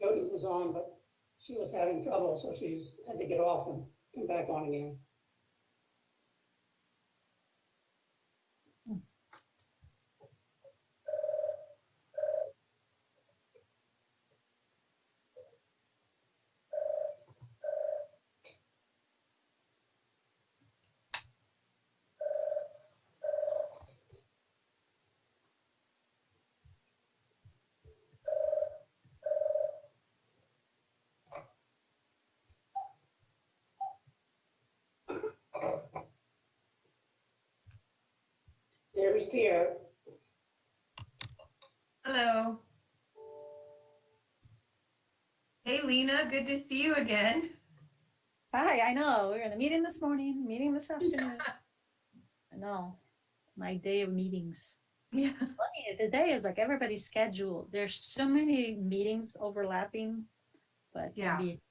Jody was on, but she was having trouble, so she's had to get off and come back on again. There's Pierre. Hello. Hey, Lena, good to see you again. Hi, I know. We were in a meeting this morning, meeting this afternoon. I know. It's my day of meetings. Yeah. It's funny, the day is like everybody's schedule. There's so many meetings overlapping, but Yeah. maybe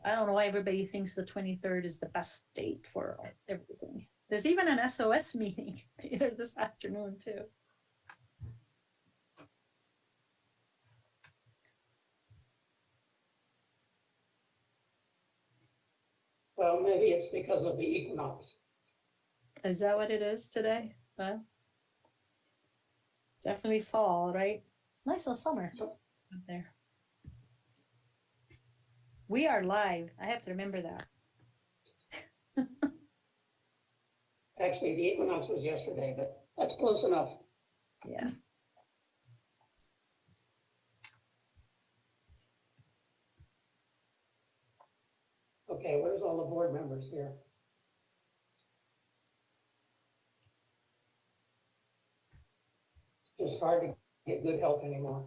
I don't know why everybody thinks the 23rd is the best date for everything. There's even an SOS meeting later this afternoon too. Well, maybe it's because of the equinox. Is that what it is today? Well, it's definitely fall, right? It's nice little summer up there. We are live. I have to remember that. Actually, the equinox was yesterday, but that's close enough. Yeah. Okay, where's all the board members here? It's hard to get good help anymore.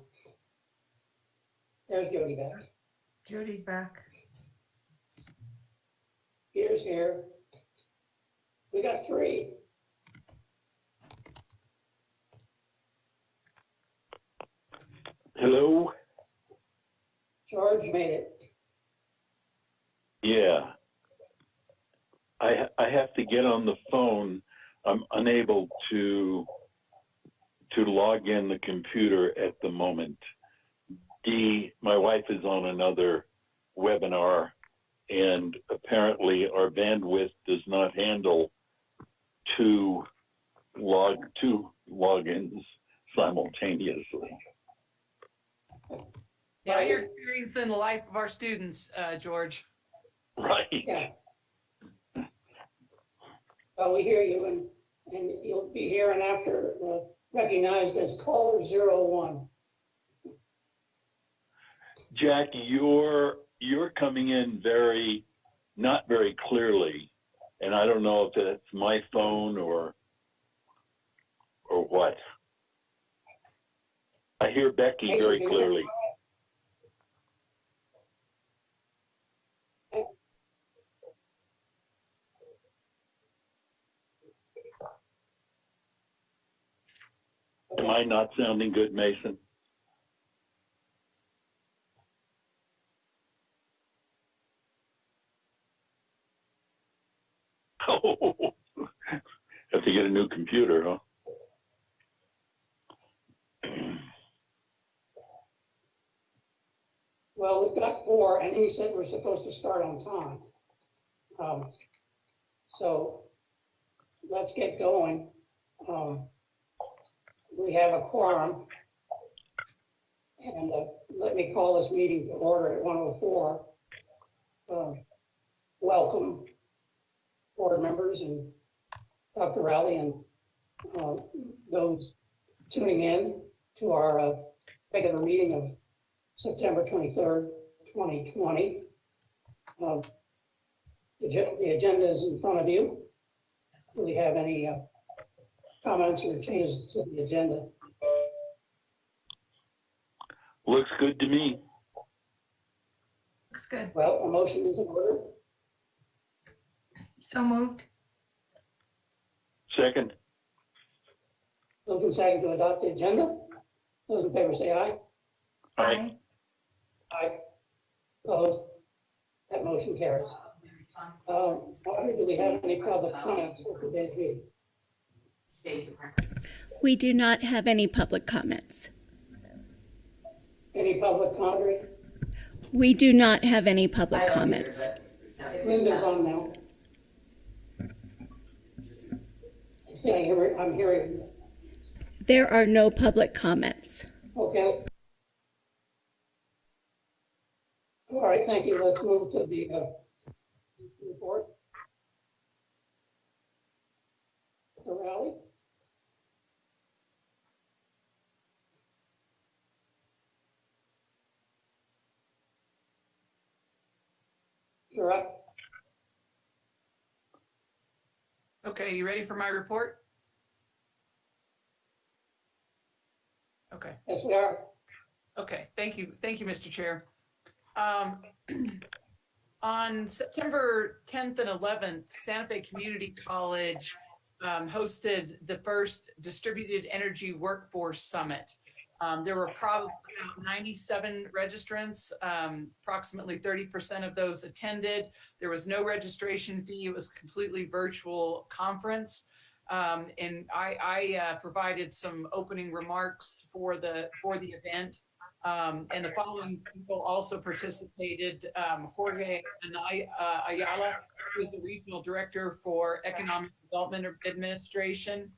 There's Jody back. Jody's back. Peter's here. We got 3. Hello? George made it. Yeah. I have to get on the phone. I'm unable to log in the computer at the moment. My wife is on another webinar, and apparently our bandwidth does not handle two logins simultaneously. Yeah, you're experiencing the life of our students, George. Right. Yeah. Well, we hear you, and you'll be here and after recognized as caller 01. Jackie, you're coming in not very clearly, and I don't know if that's my phone or what. I hear Becky very clearly. Am I not sounding good, Mason? Oh, have to get a new computer, huh? Well, we've got 4, and he said we're supposed to start on time. So let's get going. We have a quorum. And let me call this meeting to order at 1:04. Welcome, board members and Dr. Rowley and those tuning in to our regular meeting of September 23rd, 2020. The agenda is in front of you. Do we have any comments or changes to the agenda? Looks good to me. Looks good. Well, a motion is in order. So moved. Second. Moved and second to adopt the agenda. Those in favor say aye. Aye. Aye. Opposed? That motion carries. Audrey, do we have any public comments for today's meeting? We do not have any public comments. Any public comment? We do not have any public comments. Linda's on now. Yeah, I'm hearing you. There are no public comments. Okay. All right, thank you. Let's move to the report. The rally. You're up. Okay, you ready for my report? Okay. Yes, we are. Okay, thank you, Mr. Chair. On September 10th and 11th, Santa Fe Community College hosted the first Distributed Energy Workforce Summit. There were probably about 97 registrants, approximately 30% of those attended. There was no registration fee. It was a completely virtual conference. And I provided some opening remarks for the event. And the following people also participated: Jorge Ayala, who is the Regional Director for Economic Development Administration;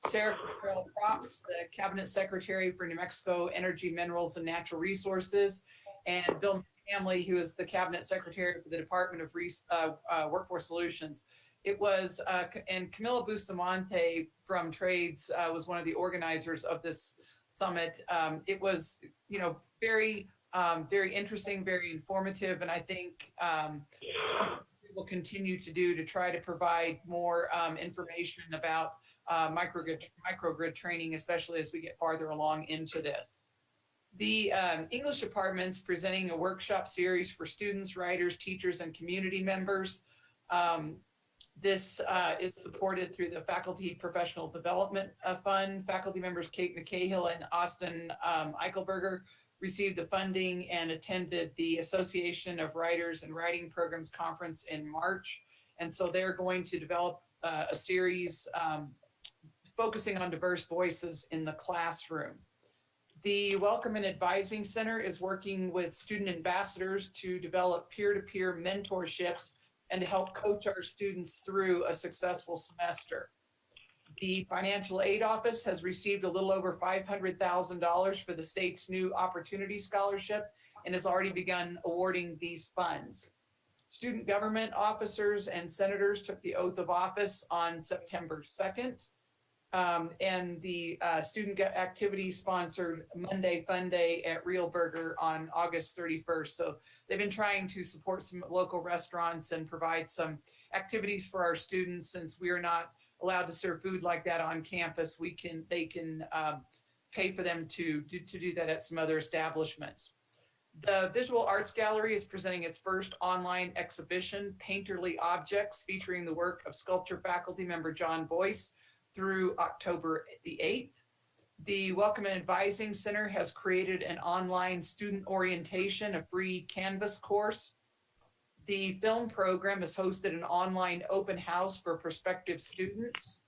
Sarah Props, the Cabinet Secretary for New Mexico Energy, Minerals, and Natural Resources; and Bill Hamley, who is the Cabinet Secretary for the Department of Workforce Solutions. It was, and Camila Bustamante from Trades was one of the organizers of this summit. It was, very, very interesting, very informative, and I think we will continue to do to try to provide more information about microgrid training, especially as we get farther along into this. The English department's presenting a workshop series for students, writers, teachers, and community members. This is supported through the Faculty Professional Development Fund. Faculty members Kate McCahill and Austin Eichelberger received the funding and attended the Association of Writers and Writing Programs Conference in March. And so they're going to develop a series focusing on diverse voices in the classroom. The Welcome and Advising Center is working with student ambassadors to develop peer-to-peer mentorships and to help coach our students through a successful semester. The Financial Aid Office has received a little over $500,000 for the state's new Opportunity Scholarship and has already begun awarding these funds. Student government officers and senators took the oath of office on September 2nd. And the student activity sponsored Monday Fun Day at Real Burger on August 31st. So they've been trying to support some local restaurants and provide some activities for our students. Since we are not allowed to serve food like that on campus, they can pay for them to do that at some other establishments. The Visual Arts Gallery is presenting its first online exhibition, Painterly Objects, featuring the work of sculpture faculty member John Boyce through October the 8th. The Welcome and Advising Center has created an online student orientation, a free Canvas course. The film program has hosted an online open house for prospective students.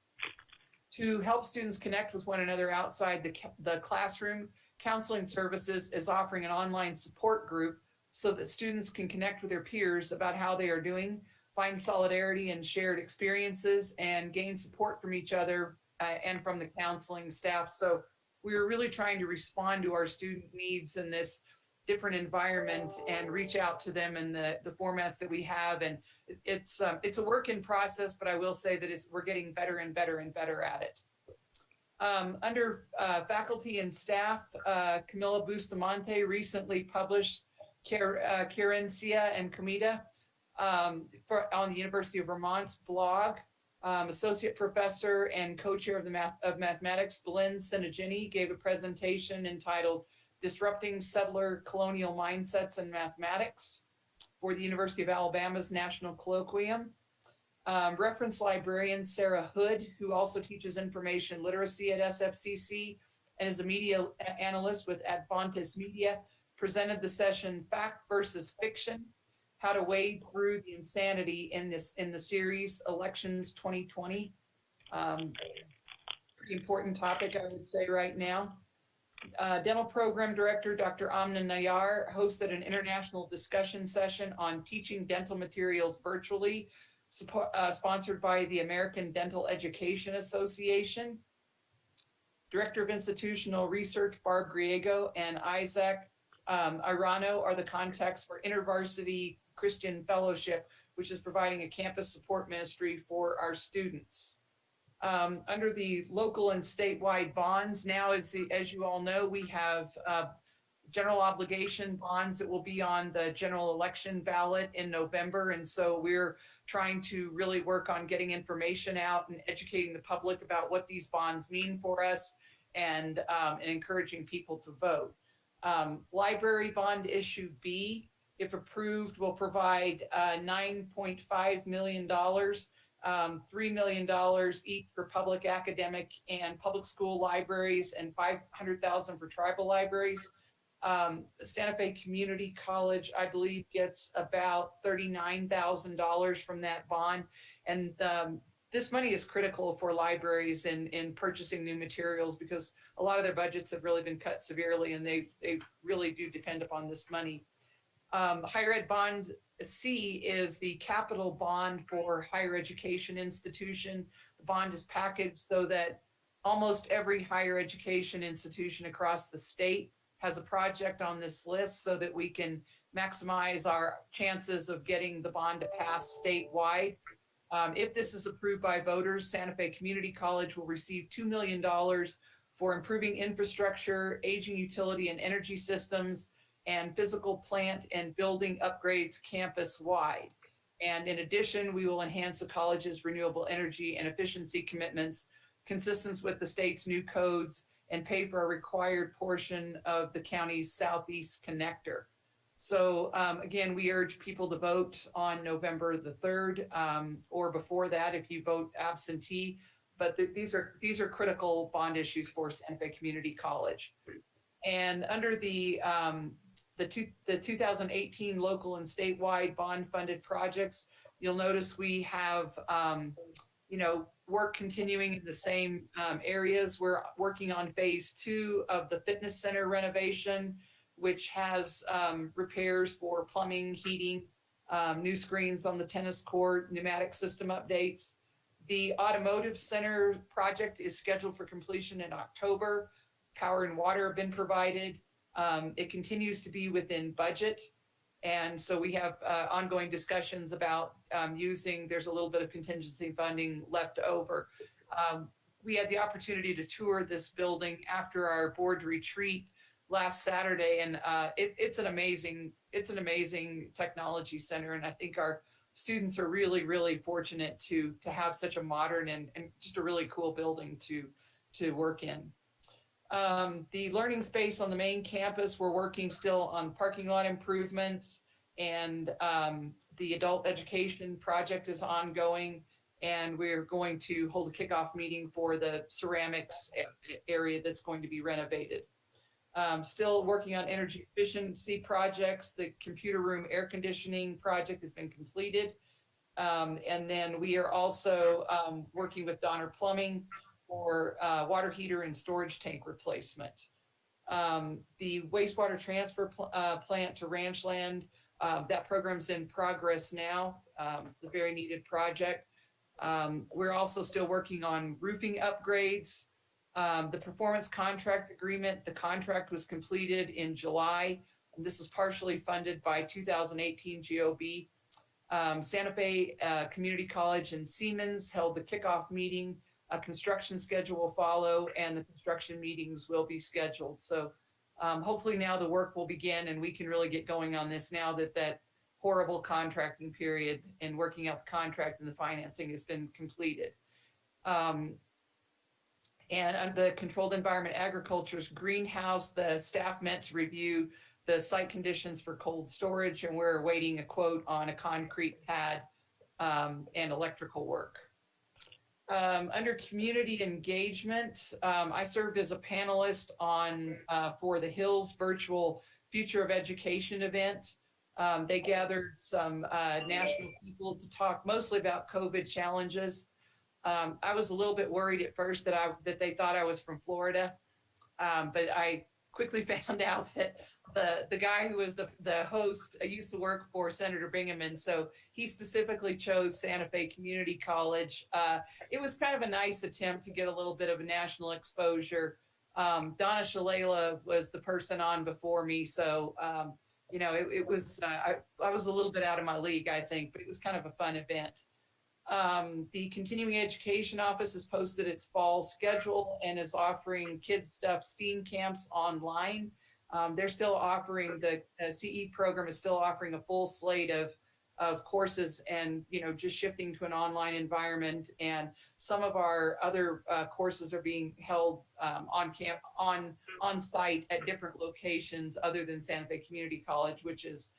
To help students connect with one another outside the classroom, Counseling Services is offering an online support group so that students can connect with their peers about how they are doing, find solidarity and shared experiences, and gain support from each other and from the counseling staff. So we are really trying to respond to our student needs in this different environment and reach out to them in the formats that we have. And it's a work in process, but I will say that we're getting better and better and better at it. Under faculty and staff, Camila Bustamante recently published Querencia and Comida on the University of Vermont's blog. Associate professor and co-chair of mathematics, Belen Senegini, gave a presentation entitled Disrupting Settler Colonial Mindsets in Mathematics for the University of Alabama's National Colloquium. Reference librarian Sarah Hood, who also teaches information literacy at SFCC and is a media analyst with Advantis Media, presented the session Fact versus Fiction: How to Wade Through the Insanity in the series Elections 2020. Pretty important topic, I would say, right now. Dental Program Director, Dr. Amna Nayar, hosted an international discussion session on teaching dental materials virtually, sponsored by the American Dental Education Association. Director of Institutional Research, Barb Griego, and Isaac Irano are the contacts for InterVarsity Christian Fellowship, which is providing a campus support ministry for our students. Under the local and statewide bonds, now as you all know, we have general obligation bonds that will be on the general election ballot in November. And so we're trying to really work on getting information out and educating the public about what these bonds mean for us, and encouraging people to vote. Library bond issue B, if approved, will provide $9.5 million, $3 million each for public academic and public school libraries, and $500,000 for tribal libraries. Santa Fe Community College, I believe, gets about $39,000 from that bond. And this money is critical for libraries in purchasing new materials, because a lot of their budgets have really been cut severely, and they really do depend upon this money. Higher Ed Bond C is the capital bond for higher education institution. The bond is packaged so that almost every higher education institution across the state has a project on this list, so that we can maximize our chances of getting the bond to pass statewide. If this is approved by voters, Santa Fe Community College will receive $2 million for improving infrastructure, aging utility and energy systems, and physical plant and building upgrades campus-wide. And in addition, we will enhance the college's renewable energy and efficiency commitments consistent with the state's new codes, and pay for a required portion of the county's southeast connector. So again, we urge people to vote on November the 3rd, or before that if you vote absentee. But these are critical bond issues for Santa Fe Community College. And under the 2018 local and statewide bond funded projects, you'll notice we have work continuing in the same areas. We're working on phase 2 of the fitness center renovation, which has repairs for plumbing, heating, new screens on the tennis court, pneumatic system updates. The automotive center project is scheduled for completion in October. Power and water have been provided. It continues to be within budget. And so we have ongoing discussions about there's a little bit of contingency funding left over. We had the opportunity to tour this building after our board retreat last Saturday, and it's an amazing technology center. And I think our students are really, really fortunate to have such a modern and just a really cool building to work in. The learning space on the main campus, we're working still on parking lot improvements, and the adult education project is ongoing, and we're going to hold a kickoff meeting for the ceramics area that's going to be renovated. Still working on energy efficiency projects. The computer room air conditioning project has been completed. And then we are also working with Donner Plumbing for water heater and storage tank replacement. The wastewater transfer plant to Ranchland, that program's in progress now, the very needed project. We're also still working on roofing upgrades. The performance contract agreement, the contract was completed in July. And this was partially funded by 2018 GOB. Santa Fe Community College and Siemens held the kickoff meeting. A construction schedule will follow, and the construction meetings will be scheduled. So hopefully now the work will begin, and we can really get going on this now that that horrible contracting period and working out the contract and the financing has been completed. And on the controlled environment agriculture's greenhouse, the staff met to review the site conditions for cold storage, and we're awaiting a quote on a concrete pad and electrical work. Under community engagement, I served as a panelist on for the Hills virtual Future of Education event. They gathered some national people to talk mostly about COVID challenges. I was a little bit worried at first that they thought I was from Florida, but I quickly found out that the guy who was the host used to work for Senator Bingham, and so he specifically chose Santa Fe Community College. It was kind of a nice attempt to get a little bit of a national exposure. Donna Shalala was the person on before me, so it was I was a little bit out of my league, I think, but it was kind of a fun event. The Continuing Education Office has posted its fall schedule and is offering kids stuff STEAM camps online. They're still offering the CE program is still offering a full slate of courses, and just shifting to an online environment. And some of our other courses are being held on site at different locations other than Santa Fe Community College, which is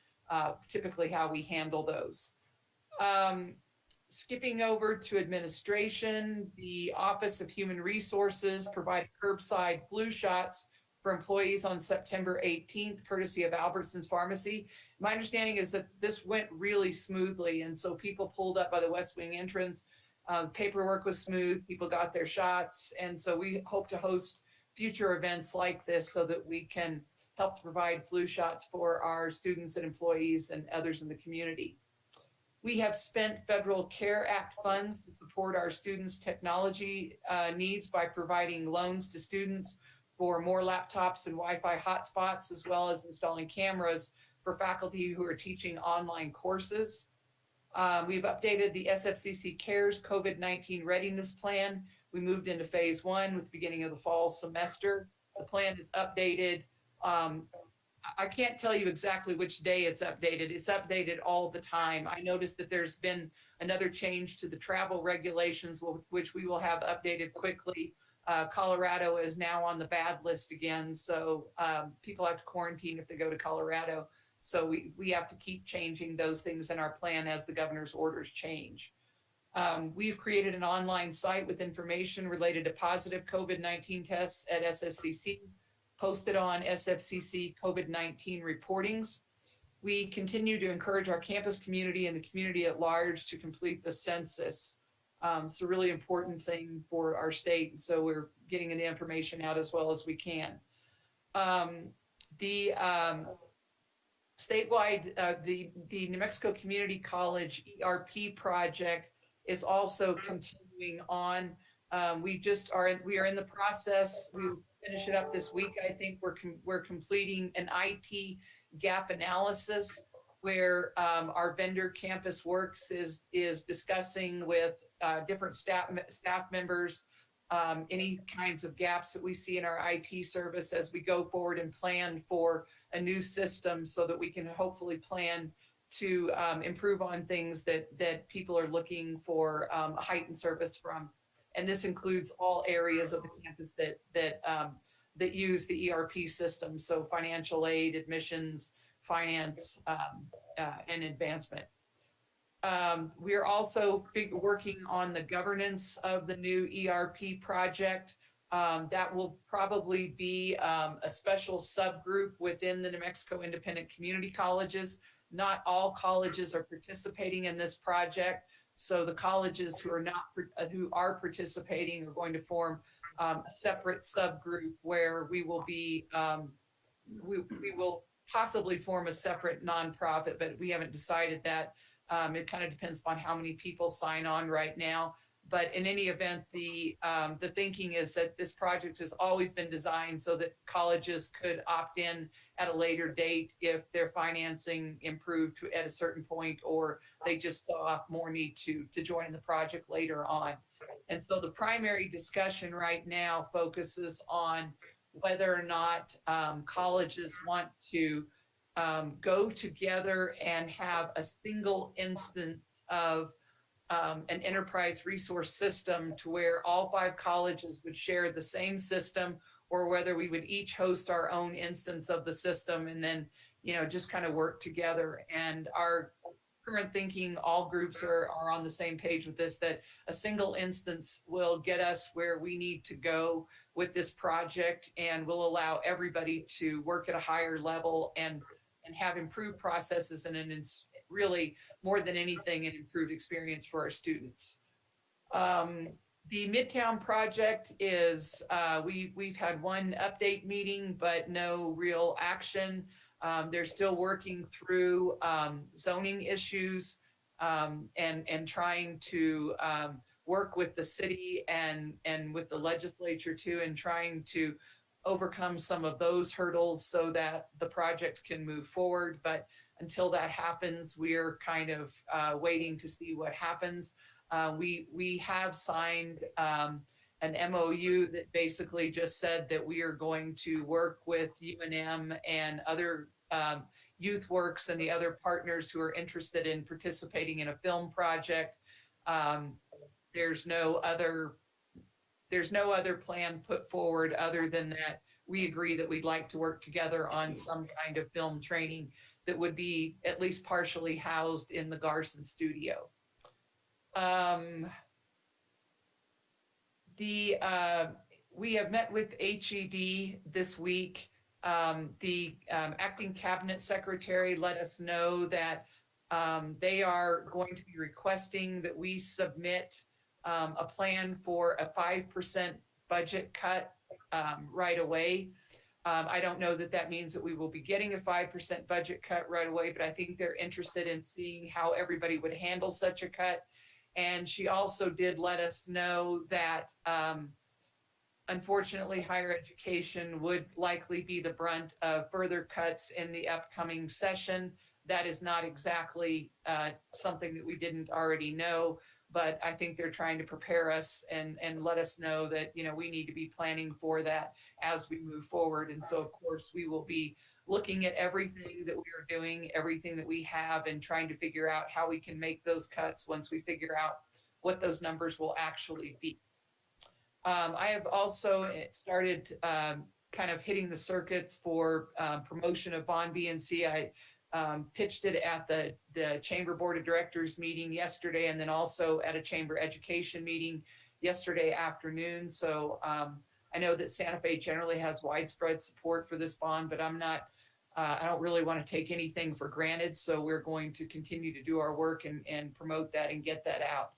typically how we handle those. Skipping over to administration, the Office of Human Resources provided curbside flu shots for employees on September 18th, courtesy of Albertsons Pharmacy. My understanding is that this went really smoothly, and so people pulled up by the West Wing entrance. Paperwork was smooth, people got their shots, and so we hope to host future events like this so that we can help to provide flu shots for our students and employees and others in the community. We have spent Federal CARE Act funds to support our students' technology needs by providing loans to students for more laptops and Wi-Fi hotspots, as well as installing cameras for faculty who are teaching online courses. We've updated the SFCC CARES COVID-19 readiness plan. We moved into phase 1 with the beginning of the fall semester. The plan is updated. I can't tell you exactly which day it's updated. It's updated all the time. I noticed that there's been another change to the travel regulations, which we will have updated quickly. Colorado is now on the bad list again, so people have to quarantine if they go to Colorado. So we have to keep changing those things in our plan as the governor's orders change. We've created an online site with information related to positive COVID-19 tests at SFCC, posted on SFCC COVID-19 reportings. We continue to encourage our campus community and the community at large to complete the census. It's a really important thing for our state, so we're getting the information out as well as we can. The statewide, the New Mexico Community College ERP project is also continuing on. We are in the process. We finish it up this week. I think we're completing an IT gap analysis where our vendor Campus Works is discussing with different staff members any kinds of gaps that we see in our IT service as we go forward and plan for a new system, so that we can hopefully plan to improve on things that people are looking for a heightened service from. And this includes all areas of the campus that use the ERP system, so financial aid, admissions, finance, and advancement. We are also working on the governance of the new ERP project. That will probably be a special subgroup within the New Mexico Independent Community Colleges. Not all colleges are participating in this project, so the colleges who are participating are going to form a separate subgroup where we will be we will possibly form a separate nonprofit, but we haven't decided that. It kind of depends upon how many people sign on right now. But in any event, the thinking is that this project has always been designed so that colleges could opt in at a later date if their financing improved at a certain point, or they just saw more need to join the project later on. And so the primary discussion right now focuses on whether or not colleges want to go together and have a single instance of an enterprise resource system to where all 5 colleges would share the same system, or whether we would each host our own instance of the system and then, just kind of work together. And our current thinking, all groups are on the same page with this, that a single instance will get us where we need to go with this project and will allow everybody to work at a higher level and have improved processes and really, more than anything, an improved experience for our students. The Midtown project is, we've had one update meeting, but no real action. They're still working through zoning issues and trying to work with the city and with the legislature too, and trying to overcome some of those hurdles so that the project can move forward. But until that happens, we're kind of waiting to see what happens. We have signed an MOU that basically just said that we are going to work with UNM and other Youth Works and the other partners who are interested in participating in a film project. There's no other plan put forward other than that we agree that we'd like to work together on some kind of film training that would be at least partially housed in the Garson studio. We have met with HED this week. The acting cabinet secretary let us know that they are going to be requesting that we submit a plan for a 5% budget cut right away. I don't know that that means that we will be getting a 5% budget cut right away, but I think they're interested in seeing how everybody would handle such a cut. And she also did let us know that unfortunately, higher education would likely be the brunt of further cuts in the upcoming session. That is not exactly something that we didn't already know, but I think they're trying to prepare us and let us know that, you know, we need to be planning for that as we move forward. And so, of course, we will be looking at everything that we are doing, everything that we have, and trying to figure out how we can make those cuts once we figure out what those numbers will actually be. I have also started kind of hitting the circuits for promotion of Bond B&C. I pitched it at the Chamber Board of Directors meeting yesterday, and then also at a Chamber Education meeting yesterday afternoon. So I know that Santa Fe generally has widespread support for this bond, but I don't really want to take anything for granted. So we're going to continue to do our work and promote that and get that out.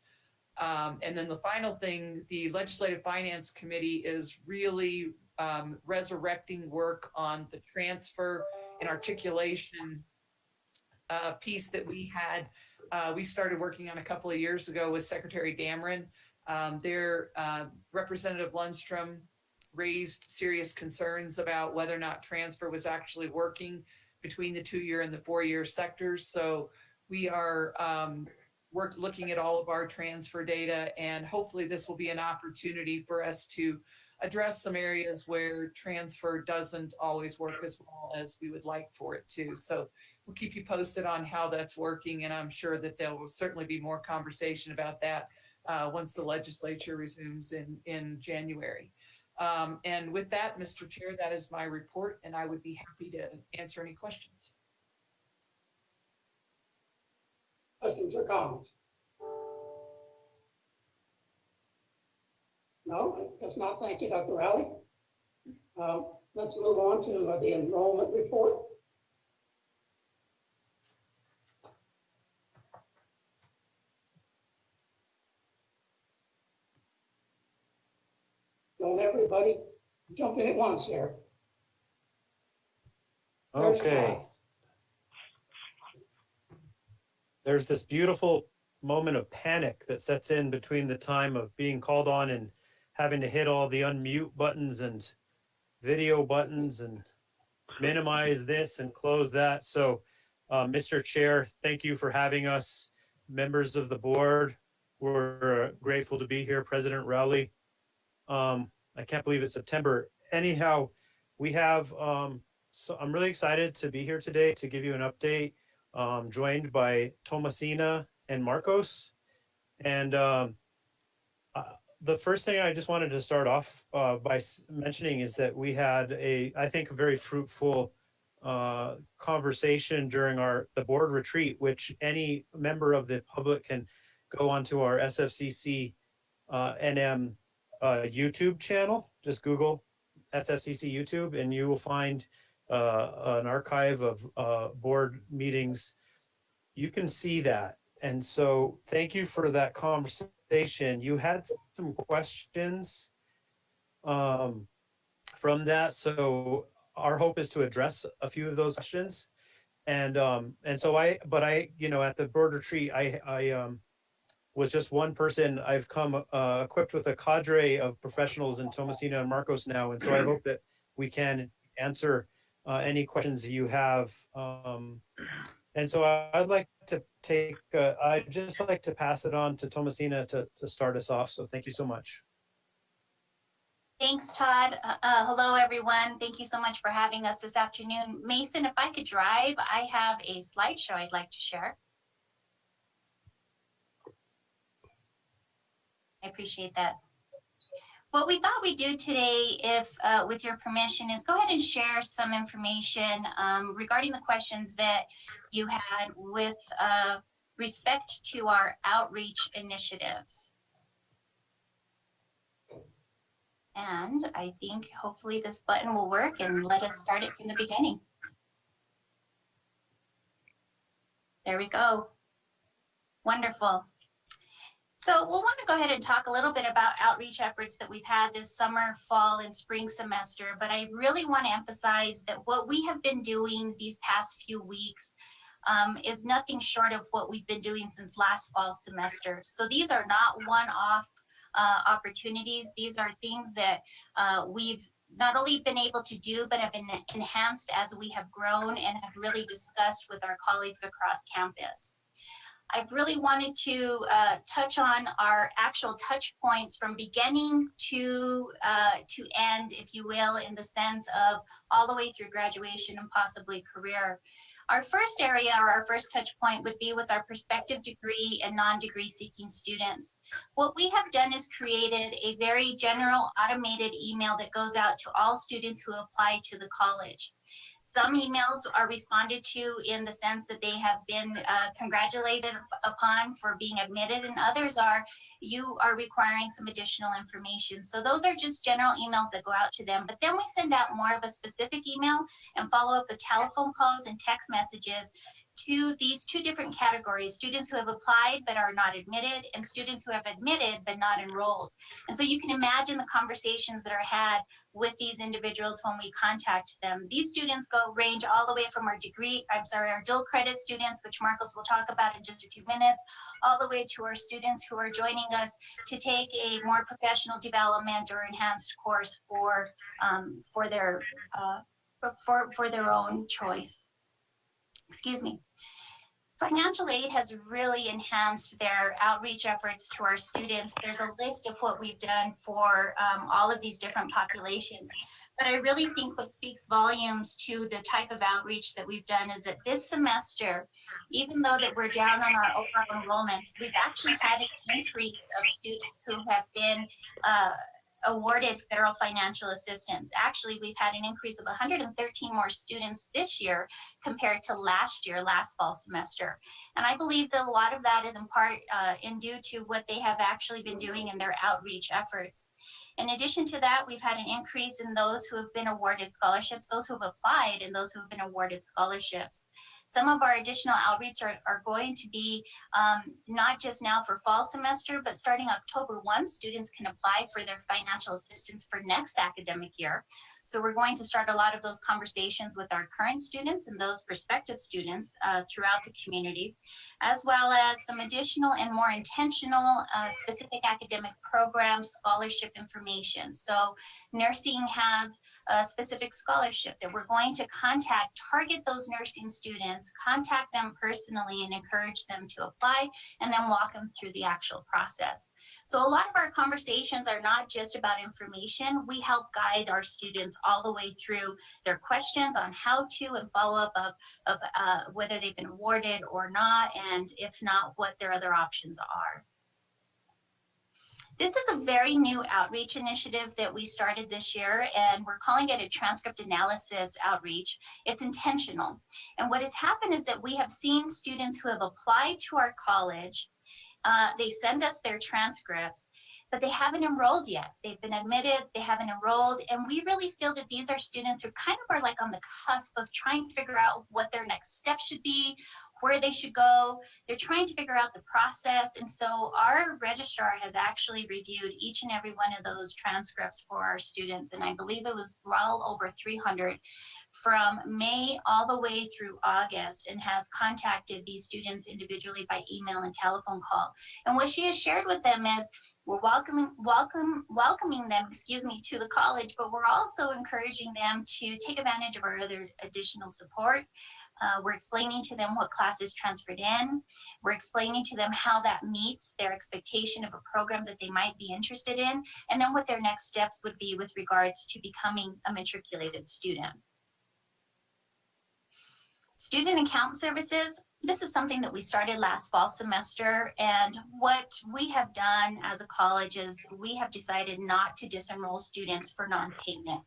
And then the final thing, the Legislative Finance Committee is really resurrecting work on the transfer and articulation piece that we had. We started working on a couple of years ago with Secretary Dameron. Their Representative Lundstrom raised serious concerns about whether or not transfer was actually working between the 2-year and the 4-year sectors. So we are looking at all of our transfer data, and hopefully this will be an opportunity for us to address some areas where transfer doesn't always work as well as we would like for it to. So we'll keep you posted on how that's working, and I'm sure that there will certainly be more conversation about that once the legislature resumes in January. And with that, Mr. Chair, that is my report, and I would be happy to answer any questions. Questions or comments? No, if not, thank you, Dr. Rowley. Let's move on to the enrollment report. Don't everybody jump in at once here. Okay. There's this beautiful moment of panic that sets in between the time of being called on and having to hit all the unmute buttons and video buttons and minimize this and close that. So, Mr. Chair, thank you for having us. Members of the board, we're grateful to be here. President Rowley, I can't believe it's September. Anyhow, we have, so I'm really excited to be here today to give you an update, joined by Tomasina and Marcos. And the first thing I just wanted to start off by mentioning is that we had I think, a very fruitful conversation during the board retreat, which any member of the public can go onto our SFCC NM YouTube channel. Just Google SFCC YouTube and you will find an archive of board meetings. You can see that. And so thank you for that conversation. You had some questions from that. So our hope is to address a few of those questions. And so you know, at the board retreat, I was just one person. I've come equipped with a cadre of professionals in Tomasina and Marcos now. And so I hope that we can answer any questions you have. And so I'd like to I'd just like to pass it on to Tomasina to start us off. So thank you so much. Thanks, Todd. Hello, everyone. Thank you so much for having us this afternoon. Mason, if I could drive, I have a slideshow I'd like to share. I appreciate that. What we thought we'd do today, if with your permission, is go ahead and share some information regarding the questions that you had with respect to our outreach initiatives. And I think hopefully this button will work and let us start it from the beginning. There we go. Wonderful. So we'll want to go ahead and talk a little bit about outreach efforts that we've had this summer, fall, and spring semester, but I really want to emphasize that what we have been doing these past few weeks is nothing short of what we've been doing since last fall semester. So these are not one-off opportunities. These are things that we've not only been able to do, but have been enhanced as we have grown and have really discussed with our colleagues across campus. I've really wanted to touch on our actual touch points from beginning to end, if you will, in the sense of all the way through graduation and possibly career. Our first area, or our first touch point, would be with our prospective degree and non-degree seeking students. What we have done is created a very general automated email that goes out to all students who apply to the college. Some emails are responded to in the sense that they have been congratulated upon for being admitted, and others are, you are requiring some additional information. So those are just general emails that go out to them. But then we send out more of a specific email and follow up with telephone calls and text messages to these two different categories: students who have applied but are not admitted, and students who have admitted but not enrolled. And so you can imagine the conversations that are had with these individuals when we contact them. These students range all the way from our our dual credit students, which Marcos will talk about in just a few minutes, all the way to our students who are joining us to take a more professional development or enhanced course for their own choice. Excuse me. Financial aid has really enhanced their outreach efforts to our students. There's a list of what we've done for all of these different populations. But I really think what speaks volumes to the type of outreach that we've done is that this semester, even though that we're down on our overall enrollments, we've actually had an increase of students who have been awarded federal financial assistance. Actually, we've had an increase of 113 more students this year compared to last year, last fall semester. And I believe that a lot of that is in part due to what they have actually been doing in their outreach efforts. In addition to that, we've had an increase in those who have been awarded scholarships, those who have applied, and those who have been awarded scholarships. Some of our additional outreach are going to be not just now for fall semester, but starting October 1, students can apply for their financial assistance for next academic year. So we're going to start a lot of those conversations with our current students and those prospective students throughout the community, as well as some additional and more intentional specific academic programs, scholarship information. So nursing has a specific scholarship that we're going to target those nursing students, contact them personally and encourage them to apply, and then walk them through the actual process. So a lot of our conversations are not just about information. We help guide our students all the way through their questions on how to and follow up of whether they've been awarded or not, and if not, what their other options are. This is a very new outreach initiative that we started this year, and we're calling it a transcript analysis outreach. It's intentional. And what has happened is that we have seen students who have applied to our college, they send us their transcripts, but they haven't enrolled yet. They've been admitted, they haven't enrolled, and we really feel that these are students who kind of are like on the cusp of trying to figure out what their next step should be, where they should go. They're trying to figure out the process. And so our registrar has actually reviewed each and every one of those transcripts for our students. And I believe it was well over 300 from May all the way through August, and has contacted these students individually by email and telephone call. And what she has shared with them is, we're welcoming them, to the college, but we're also encouraging them to take advantage of our other additional support. We're explaining to them what classes transferred in. We're explaining to them how that meets their expectation of a program that they might be interested in, and then what their next steps would be with regards to becoming a matriculated student. Student account services, this is something that we started last fall semester, and what we have done as a college is we have decided not to disenroll students for non-payment.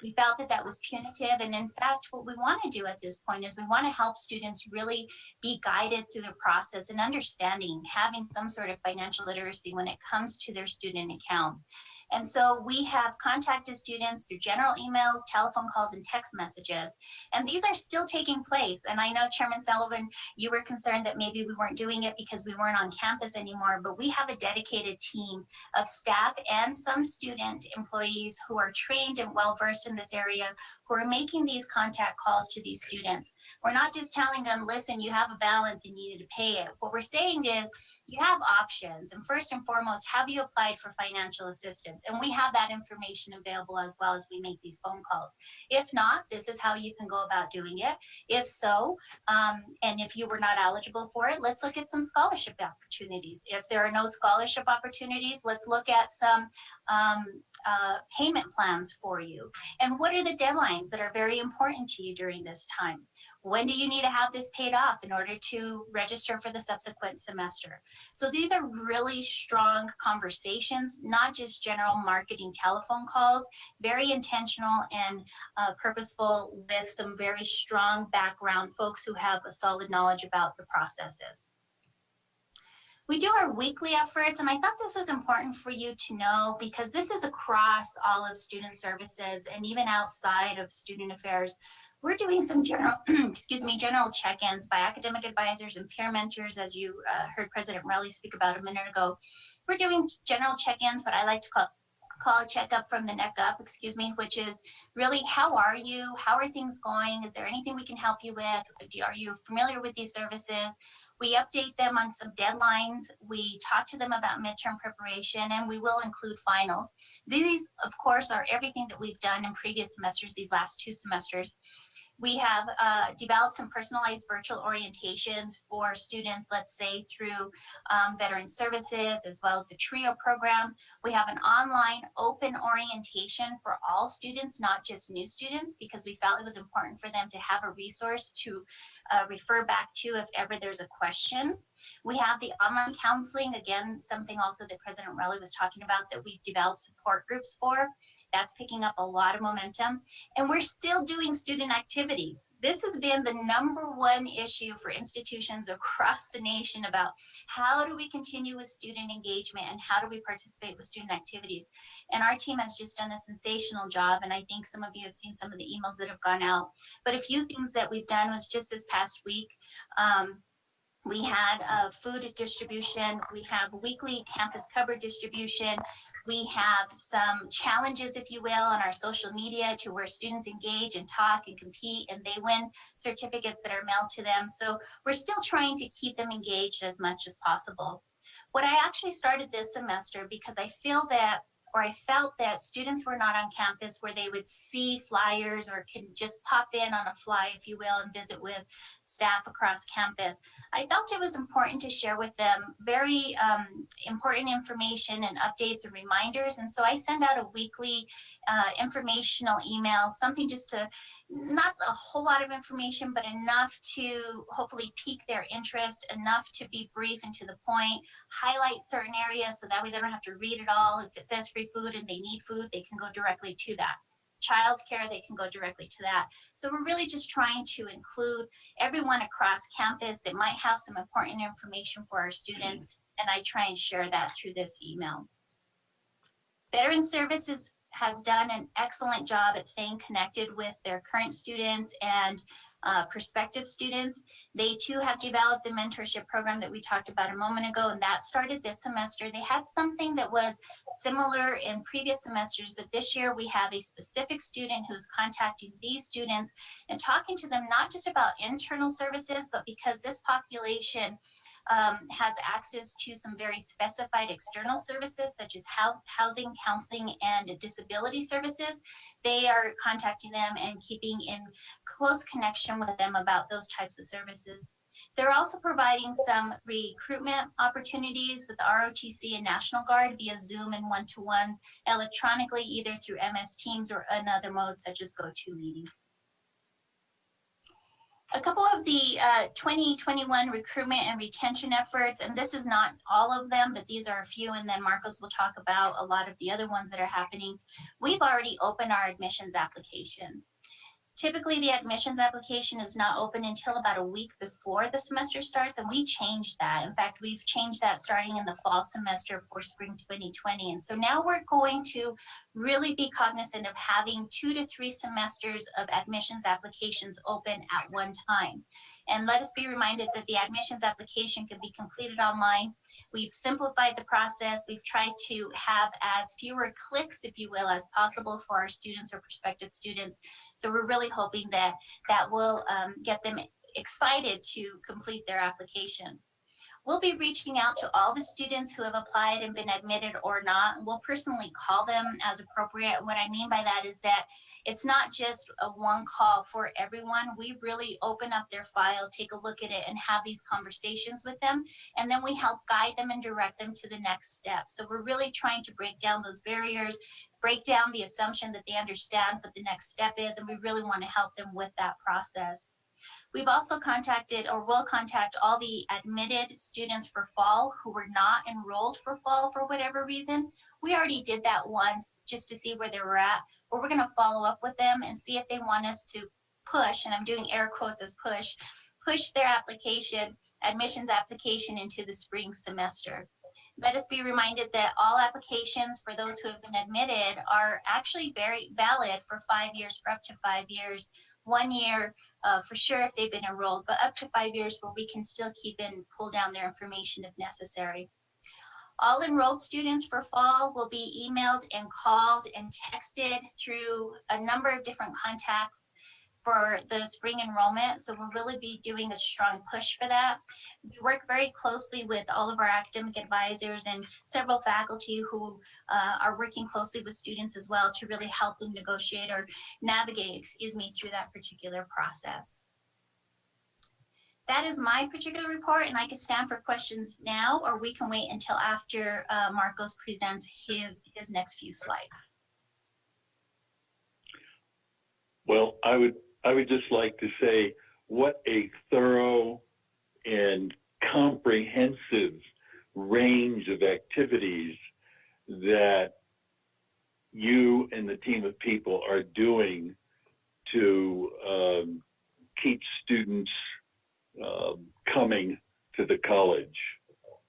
We felt that that was punitive, and in fact, what we want to do at this point is we want to help students really be guided through the process and understanding, having some sort of financial literacy when it comes to their student account. And so we have contacted students through general emails, telephone calls, and text messages. And these are still taking place. And I know, Chairman Sullivan, you were concerned that maybe we weren't doing it because we weren't on campus anymore, but we have a dedicated team of staff and some student employees who are trained and well-versed in this area, who are making these contact calls to these students. We're not just telling them, listen, you have a balance and you need to pay it. What we're saying is, you have options, and first and foremost, have you applied for financial assistance? And we have that information available as well as we make these phone calls. If not, this is how you can go about doing it. If so, and if you were not eligible for it, let's look at some scholarship opportunities. If there are no scholarship opportunities, let's look at some payment plans for you. And what are the deadlines that are very important to you during this time? When do you need to have this paid off in order to register for the subsequent semester? So these are really strong conversations, not just general marketing telephone calls, very intentional and purposeful, with some very strong background folks who have a solid knowledge about the processes. We do our weekly efforts, and I thought this was important for you to know because this is across all of student services and even outside of student affairs. We're doing some general, general check-ins by academic advisors and peer mentors, as you heard President Rowley speak about a minute ago. We're doing general check-ins, what I like to call a checkup from the neck up, which is really, how are you? How are things going? Is there anything we can help you with? Are you familiar with these services? We update them on some deadlines. We talk to them about midterm preparation, and we will include finals. These, of course, are everything that we've done in previous semesters, these last 2 semesters. We have developed some personalized virtual orientations for students, let's say through veteran services, as well as the TRIO program. We have an online open orientation for all students, not just new students, because we felt it was important for them to have a resource to refer back to if ever there's a question. We have the online counseling, again, something also that President Rowley was talking about that we've developed support groups for. That's picking up a lot of momentum. And we're still doing student activities. This has been the #1 issue for institutions across the nation about how do we continue with student engagement and how do we participate with student activities. And our team has just done a sensational job. And I think some of you have seen some of the emails that have gone out. But a few things that we've done was just this past week, we had food distribution. We have weekly campus cover distribution. We have some challenges, if you will, on our social media to where students engage and talk and compete, and they win certificates that are mailed to them. So we're still trying to keep them engaged as much as possible. What I actually started this semester because I felt that students were not on campus where they would see flyers or can just pop in on a fly, if you will, and visit with staff across campus. I felt it was important to share with them very important information and updates and reminders. And so I send out a weekly informational email, something just to, not a whole lot of information, but enough to hopefully pique their interest, enough to be brief and to the point, highlight certain areas so that way they don't have to read it all. If it says free food and they need food, they can go directly to that. Childcare, they can go directly to that. So we're really just trying to include everyone across campus that might have some important information for our students, and I try and share that through this email. Veteran Services has done an excellent job at staying connected with their current students and prospective students. They too have developed the mentorship program that we talked about a moment ago, and that started this semester. They had something that was similar in previous semesters, but this year we have a specific student who's contacting these students and talking to them not just about internal services, but because this population has access to some very specified external services such as housing, counseling, and disability services. They are contacting them and keeping in close connection with them about those types of services. They're also providing some recruitment opportunities with the ROTC and National Guard via Zoom and one-to-ones electronically, either through MS Teams or another mode such as GoToMeetings. A couple of the 2021 recruitment and retention efforts, and this is not all of them, but these are a few, and then Marcos will talk about a lot of the other ones that are happening. We've already opened our admissions application. Typically, the admissions application is not open until about a week before the semester starts, and we changed that. In fact, we've changed that starting in the fall semester for spring 2020. And so now we're going to really be cognizant of having 2 to 3 semesters of admissions applications open at one time. And let us be reminded that the admissions application can be completed online. We've simplified the process. We've tried to have as fewer clicks, if you will, as possible for our students or prospective students. So we're really hoping that that will get them excited to complete their application. We'll be reaching out to all the students who have applied and been admitted or not. We'll personally call them as appropriate. What I mean by that is that it's not just a one call for everyone. We really open up their file, take a look at it, and have these conversations with them. And then we help guide them and direct them to the next step. So we're really trying to break down those barriers, break down the assumption that they understand what the next step is, and we really want to help them with that process. We've also contacted or will contact all the admitted students for fall who were not enrolled for fall for whatever reason. We already did that once just to see where they were at, but we're going to follow up with them and see if they want us to push, and I'm doing air quotes as push their application, admissions application into the spring semester. Let us be reminded that all applications for those who have been admitted are actually very valid for 5 years, for up to 5 years. 1 year for sure if they've been enrolled, but up to 5 years where we can still keep and pull down their information if necessary. All enrolled students for fall will be emailed and called and texted through a number of different contacts for the spring enrollment. So we'll really be doing a strong push for that. We work very closely with all of our academic advisors and several faculty who are working closely with students as well to really help them negotiate or navigate, through that particular process. That is my particular report, and I can stand for questions now, or we can wait until after Marcos presents his next few slides. Well, I would just like to say what a thorough and comprehensive range of activities that you and the team of people are doing to keep students coming to the college.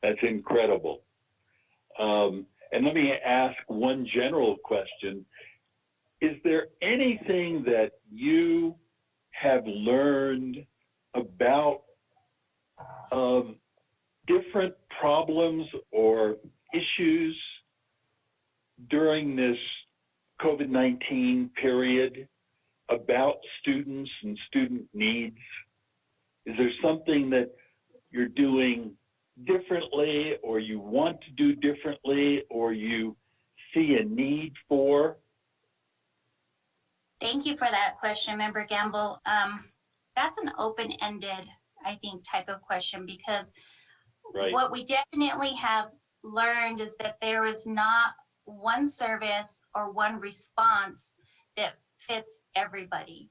That's incredible. And let me ask one general question. Is there anything that you have learned about different problems or issues during this COVID-19 period about students and student needs? Is there something that you're doing differently, or you want to do differently, or you see a need for? Thank you for that question, Member Gamble. That's an open-ended, I think, type of question, because Right. What we definitely have learned is that there is not one service or one response that fits everybody.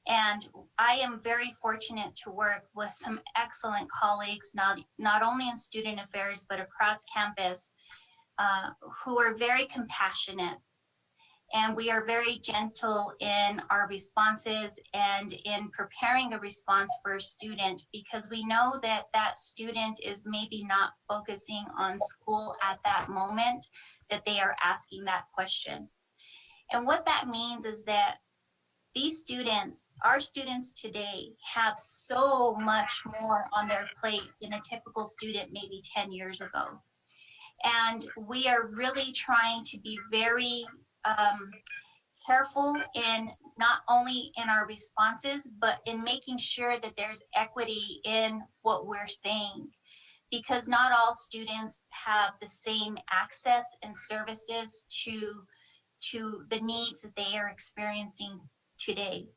And I am very fortunate to work with some excellent colleagues, not only in student affairs, but across campus, who are very compassionate. And we are very gentle in our responses and in preparing a response for a student, because we know that that student is maybe not focusing on school at that moment that they are asking that question. And what that means is that these students, our students today, have so much more on their plate than a typical student maybe 10 years ago. And we are really trying to be very careful in not only in our responses, but in making sure that there's equity in what we're saying, because not all students have the same access and services to the needs that they are experiencing today.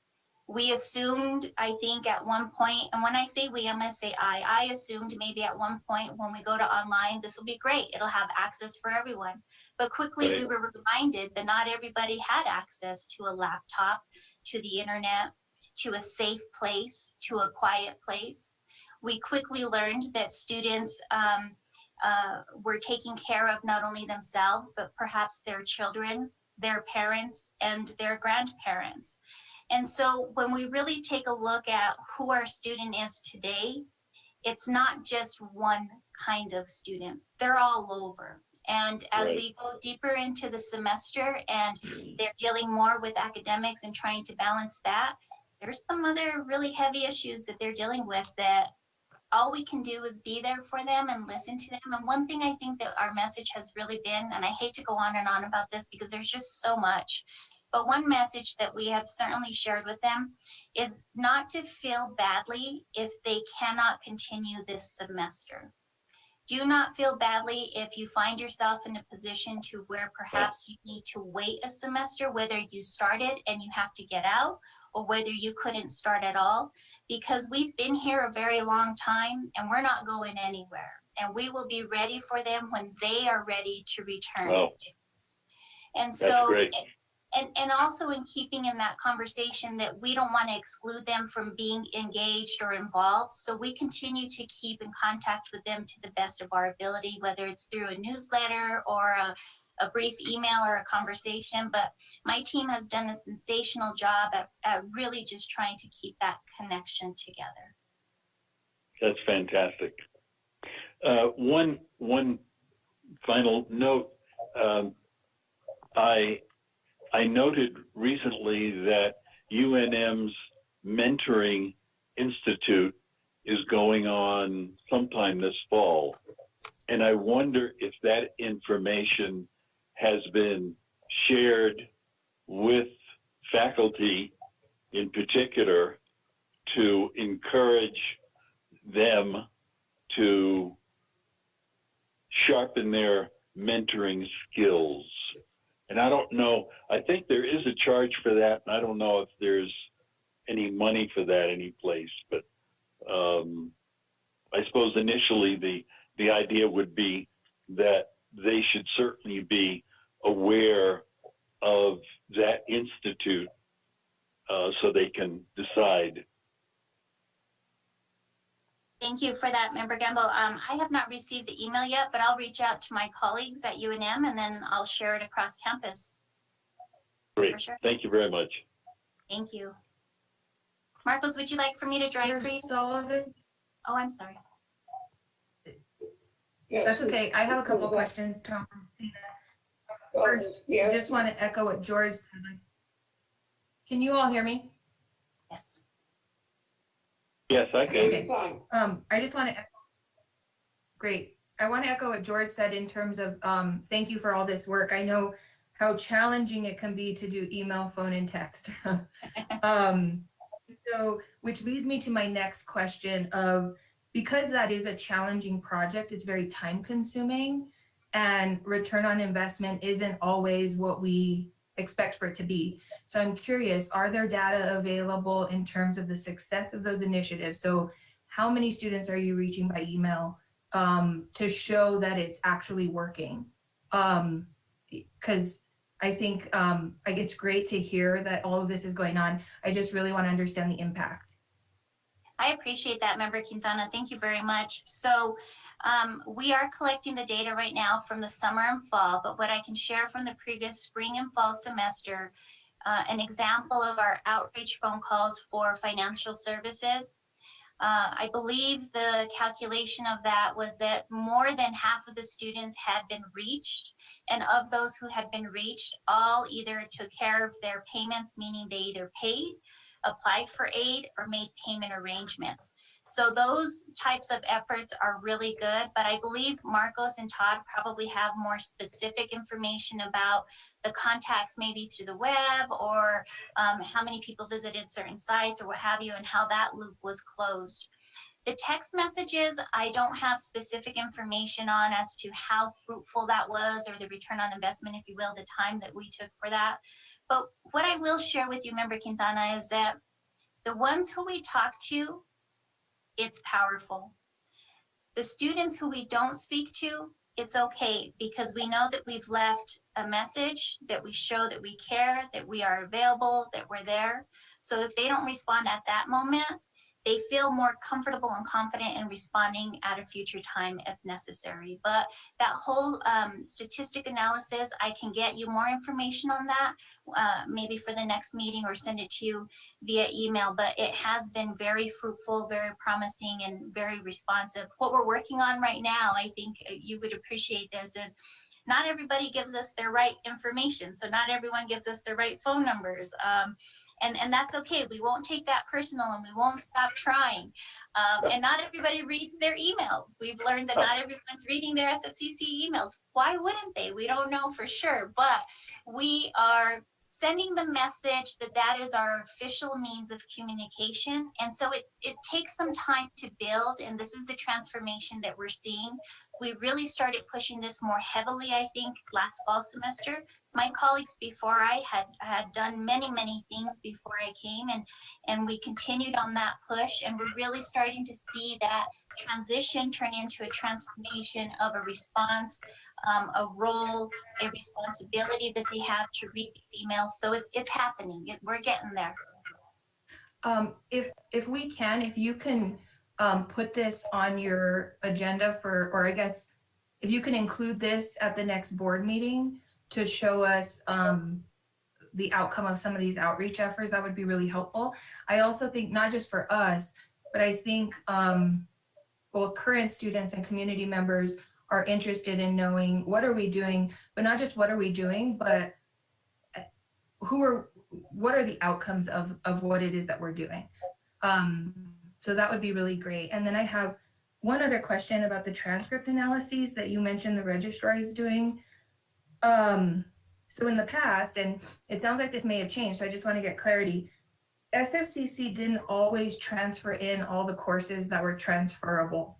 We assumed, I think at one point, and when I say we, I'm gonna say I assumed maybe at one point when we go to online, this will be great. It'll have access for everyone. But quickly we were reminded that not everybody had access to a laptop, to the internet, to a safe place, to a quiet place. We quickly learned that students were taking care of not only themselves, but perhaps their children, their parents, and their grandparents. And so when we really take a look at who our student is today, it's not just one kind of student. They're all over. And as we go deeper into the semester and they're dealing more with academics and trying to balance that, there's some other really heavy issues that they're dealing with that all we can do is be there for them and listen to them. And one thing I think that our message has really been, and I hate to go on and on about this because there's just so much, but one message that we have certainly shared with them is not to feel badly if they cannot continue this semester. Do not feel badly if you find yourself in a position to where perhaps you need to wait a semester, whether you started and you have to get out, or whether you couldn't start at all, because we've been here a very long time and we're not going anywhere. And we will be ready for them when they are ready to return to us. And so, and also in keeping in that conversation that we don't want to exclude them from being engaged or involved. So we continue to keep in contact with them to the best of our ability, whether it's through a newsletter or a brief email or a conversation. But my team has done a sensational job at really just trying to keep that connection together. That's fantastic. One final note. I noted recently that UNM's Mentoring Institute is going on sometime this fall. And I wonder if that information has been shared with faculty in particular to encourage them to sharpen their mentoring skills. And I don't know, I think there is a charge for that. And I don't know if there's any money for that any place, but I suppose initially the idea would be that they should certainly be aware of that institute so they can decide. Thank you for that, Member Gamble. I have not received the email yet, but I'll reach out to my colleagues at UNM and then I'll share it across campus. Great. For sure. Thank you very much. Thank you. Marcos, would you like for me to drive for you? Sullivan? Oh, I'm sorry. That's okay. I have a couple questions, Tom. First, I just want to echo what George said. Can you all hear me? Yes. Yes, I can. Okay. I just want to echo. Great. I want to echo what George said in terms of thank you for all this work. I know how challenging it can be to do email, phone, and text. So, which leads me to my next question of, because that is a challenging project, it's very time consuming and return on investment isn't always what we expect for it to be. So I'm curious, are there data available in terms of the success of those initiatives? So how many students are you reaching by email to show that it's actually working? Because I think it's great to hear that all of this is going on. I just really want to understand the impact. I appreciate that, Member Quintana. Thank you very much. So we are collecting the data right now from the summer and fall, but what I can share from the previous spring and fall semester, an example of our outreach phone calls for financial services. I believe the calculation of that was that more than half of the students had been reached. And of those who had been reached, all either took care of their payments, meaning they either paid, applied for aid, or made payment arrangements. So those types of efforts are really good, but I believe Marcos and Todd probably have more specific information about the contacts, maybe through the web, or how many people visited certain sites or what have you, and how that loop was closed. The text messages, I don't have specific information on as to how fruitful that was, or the return on investment, if you will, the time that we took for that. But what I will share with you, Member Quintana, is that the ones who we talk to, it's powerful. The students who we don't speak to, it's okay, because we know that we've left a message, that we show that we care, that we are available, that we're there. So if they don't respond at that moment, they feel more comfortable and confident in responding at a future time if necessary. But that whole statistic analysis, I can get you more information on that, maybe for the next meeting, or send it to you via email. But it has been very fruitful, very promising, and very responsive. What we're working on right now, I think you would appreciate this, is not everybody gives us their right information. So not everyone gives us their right phone numbers. And that's okay. We won't take that personal, and we won't stop trying. And not everybody reads their emails. We've learned that not everyone's reading their SFCC emails. Why wouldn't they? We don't know for sure, but we are sending the message that that is our official means of communication. And so it takes some time to build, and this is the transformation that we're seeing. We really started pushing this more heavily, I think, last fall semester. My colleagues before I had done many things before I came, and we continued on that push, and we're really starting to see that transition turn into a transformation of a response, a role, a responsibility that they have to read these emails. So it's happening. We're getting there. If we can, if you can put this on your agenda for, or I guess if you can include this at the next board meeting to show us the outcome of some of these outreach efforts, that would be really helpful. I also think not just for us, but I think both current students and community members are interested in knowing what are we doing, but not just what are we doing, but what are the outcomes of what it is that we're doing. So that would be really great. And then I have one other question about the transcript analyses that you mentioned the registrar is doing. So in the past, and it sounds like this may have changed, so I just want to get clarity. SFCC didn't always transfer in all the courses that were transferable.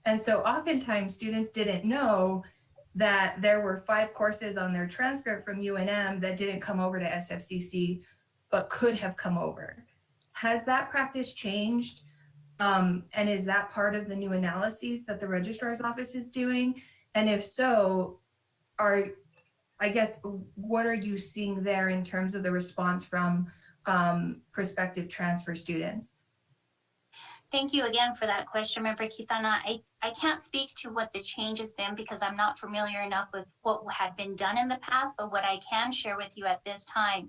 And so oftentimes students didn't know that there were 5 courses on their transcript from UNM that didn't come over to SFCC, but could have come over. Has that practice changed? And is that part of the new analyses that the registrar's office is doing? And if so, I guess, what are you seeing there in terms of the response from prospective transfer students? Thank you again for that question, Member Kitana. I can't speak to what the change has been because I'm not familiar enough with what had been done in the past, but what I can share with you at this time,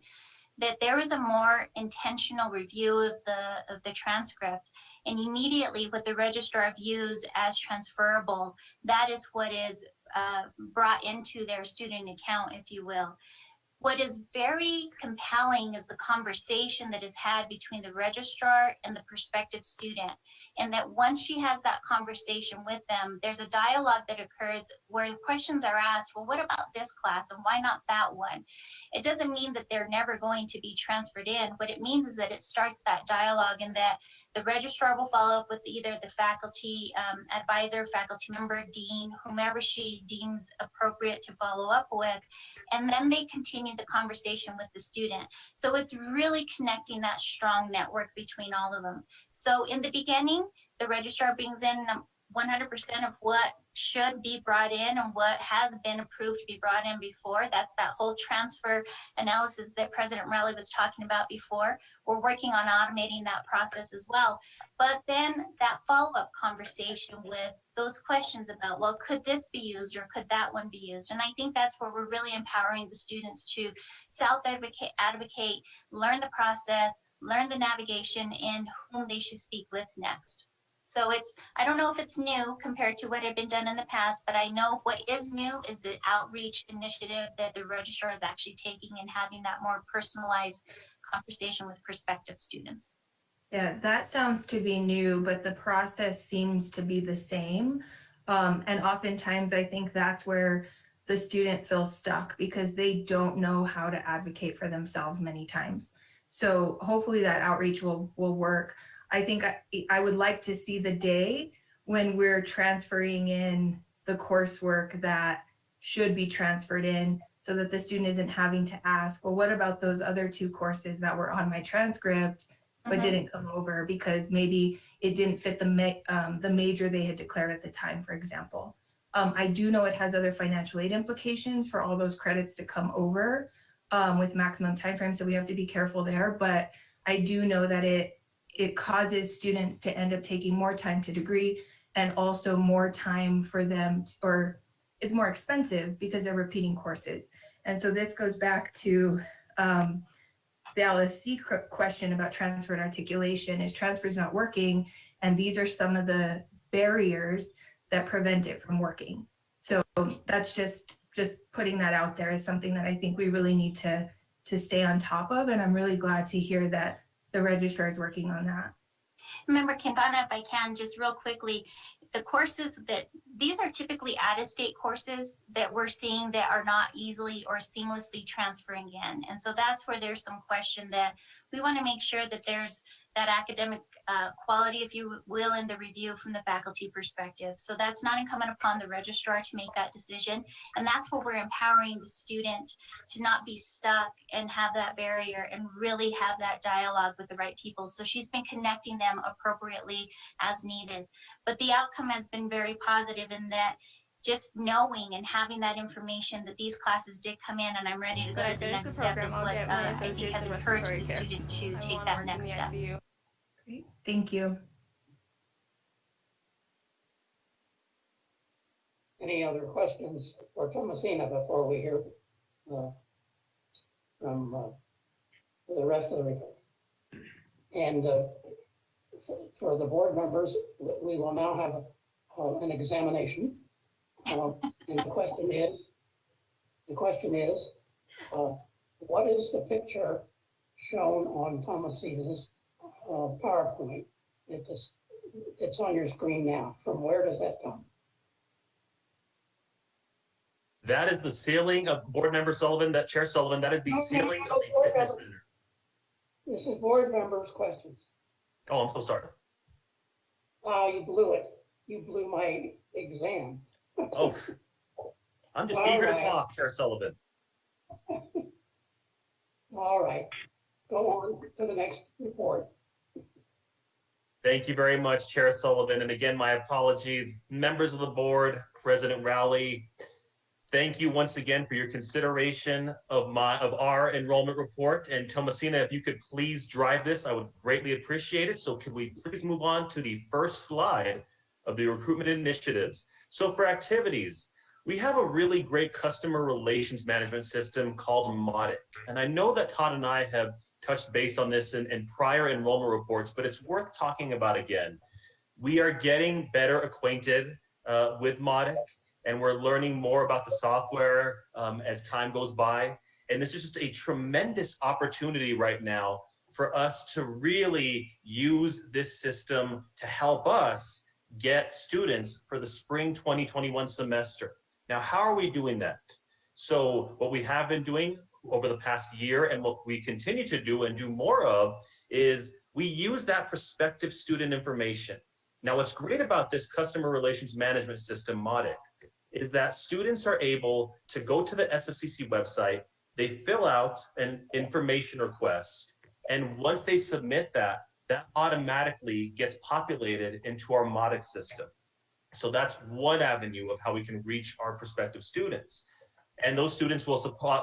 that there is a more intentional review of the transcript, and immediately what the registrar views as transferable, that is what is brought into their student account, if you will. What is very compelling is the conversation that is had between the registrar and the prospective student. And that once she has that conversation with them, there's a dialogue that occurs where questions are asked, well, what about this class and why not that one? It doesn't mean that they're never going to be transferred in. What it means is that it starts that dialogue, and that the registrar will follow up with either the faculty advisor, faculty member, dean, whomever she deems appropriate to follow up with. And then they continue the conversation with the student. So it's really connecting that strong network between all of them. So in the beginning, the registrar brings in 100% of what should be brought in and what has been approved to be brought in before. That's that whole transfer analysis that President Rowley was talking about before. We're working on automating that process as well. But then that follow-up conversation with those questions about, well, could this be used or could that one be used? And I think that's where we're really empowering the students to self-advocate, learn the process, learn the navigation, and whom they should speak with next. So I don't know if it's new compared to what had been done in the past, but I know what is new is the outreach initiative that the registrar is actually taking and having that more personalized conversation with prospective students. Yeah, that sounds to be new, but the process seems to be the same. And oftentimes I think that's where the student feels stuck because they don't know how to advocate for themselves many times. So hopefully that outreach will work. I think I would like to see the day when we're transferring in the coursework that should be transferred in so that the student isn't having to ask, well, what about those other 2 courses that were on my transcript but didn't come over because maybe it didn't fit the major they had declared at the time, for example. I do know it has other financial aid implications for all those credits to come over with maximum timeframes, so we have to be careful there. But I do know that it causes students to end up taking more time to degree and also more time for them, or it's more expensive because they're repeating courses. And so this goes back to the LFC question about transfer and articulation. Is transfers not working? And these are some of the barriers that prevent it from working. So that's just putting that out there is something that I think we really need to stay on top of. And I'm really glad to hear that the registrar is working on that. Remember, Quintana, if I can, just real quickly, the courses these are typically out-of-state courses that we're seeing that are not easily or seamlessly transferring in. And so that's where there's some question that we want to make sure that there's that academic quality, if you will, in the review from the faculty perspective. So that's not incumbent upon the registrar to make that decision. And that's where we're empowering the student to not be stuck and have that barrier and really have that dialogue with the right people. So she's been connecting them appropriately as needed. But the outcome has been very positive in that just knowing and having that information that these classes did come in and I'm ready to go to the next step is what I think has encouraged the student to take that next step. Great, thank you. Any other questions for Thomasina before we hear from the rest of the report? And for the board members, we will now have an examination. And the question is, what is the picture shown on Thomasina's PowerPoint? It's on your screen now. From where does that come? That is the ceiling of Board Member Sullivan, Chair Sullivan, that is the ceiling of the fitness center. This is board members' questions. Oh, I'm so sorry. You blew it. You blew my exam. Oh, I'm just eager to talk, Chair Sullivan. All right, go on to the next report. Thank you very much, Chair Sullivan. And again, my apologies, members of the board, President Rowley. Thank you once again for your consideration of our enrollment report. And Thomasina, if you could please drive this, I would greatly appreciate it. So could we please move on to the first slide of the recruitment initiatives? So for activities, we have a really great customer relations management system called Modic. And I know that Todd and I have touched base on this in prior enrollment reports, but it's worth talking about again. We are getting better acquainted with Modic, and we're learning more about the software as time goes by. And this is just a tremendous opportunity right now for us to really use this system to help us get students for the spring 2021 semester. Now, how are we doing that? So what we have been doing over the past year and what we continue to do and do more of is we use that prospective student information. Now, what's great about this customer relations management system, Modic, is that students are able to go to the SFCC website, they fill out an information request, and once they submit that, that automatically gets populated into our Modic system. So that's one avenue of how we can reach our prospective students. And those students will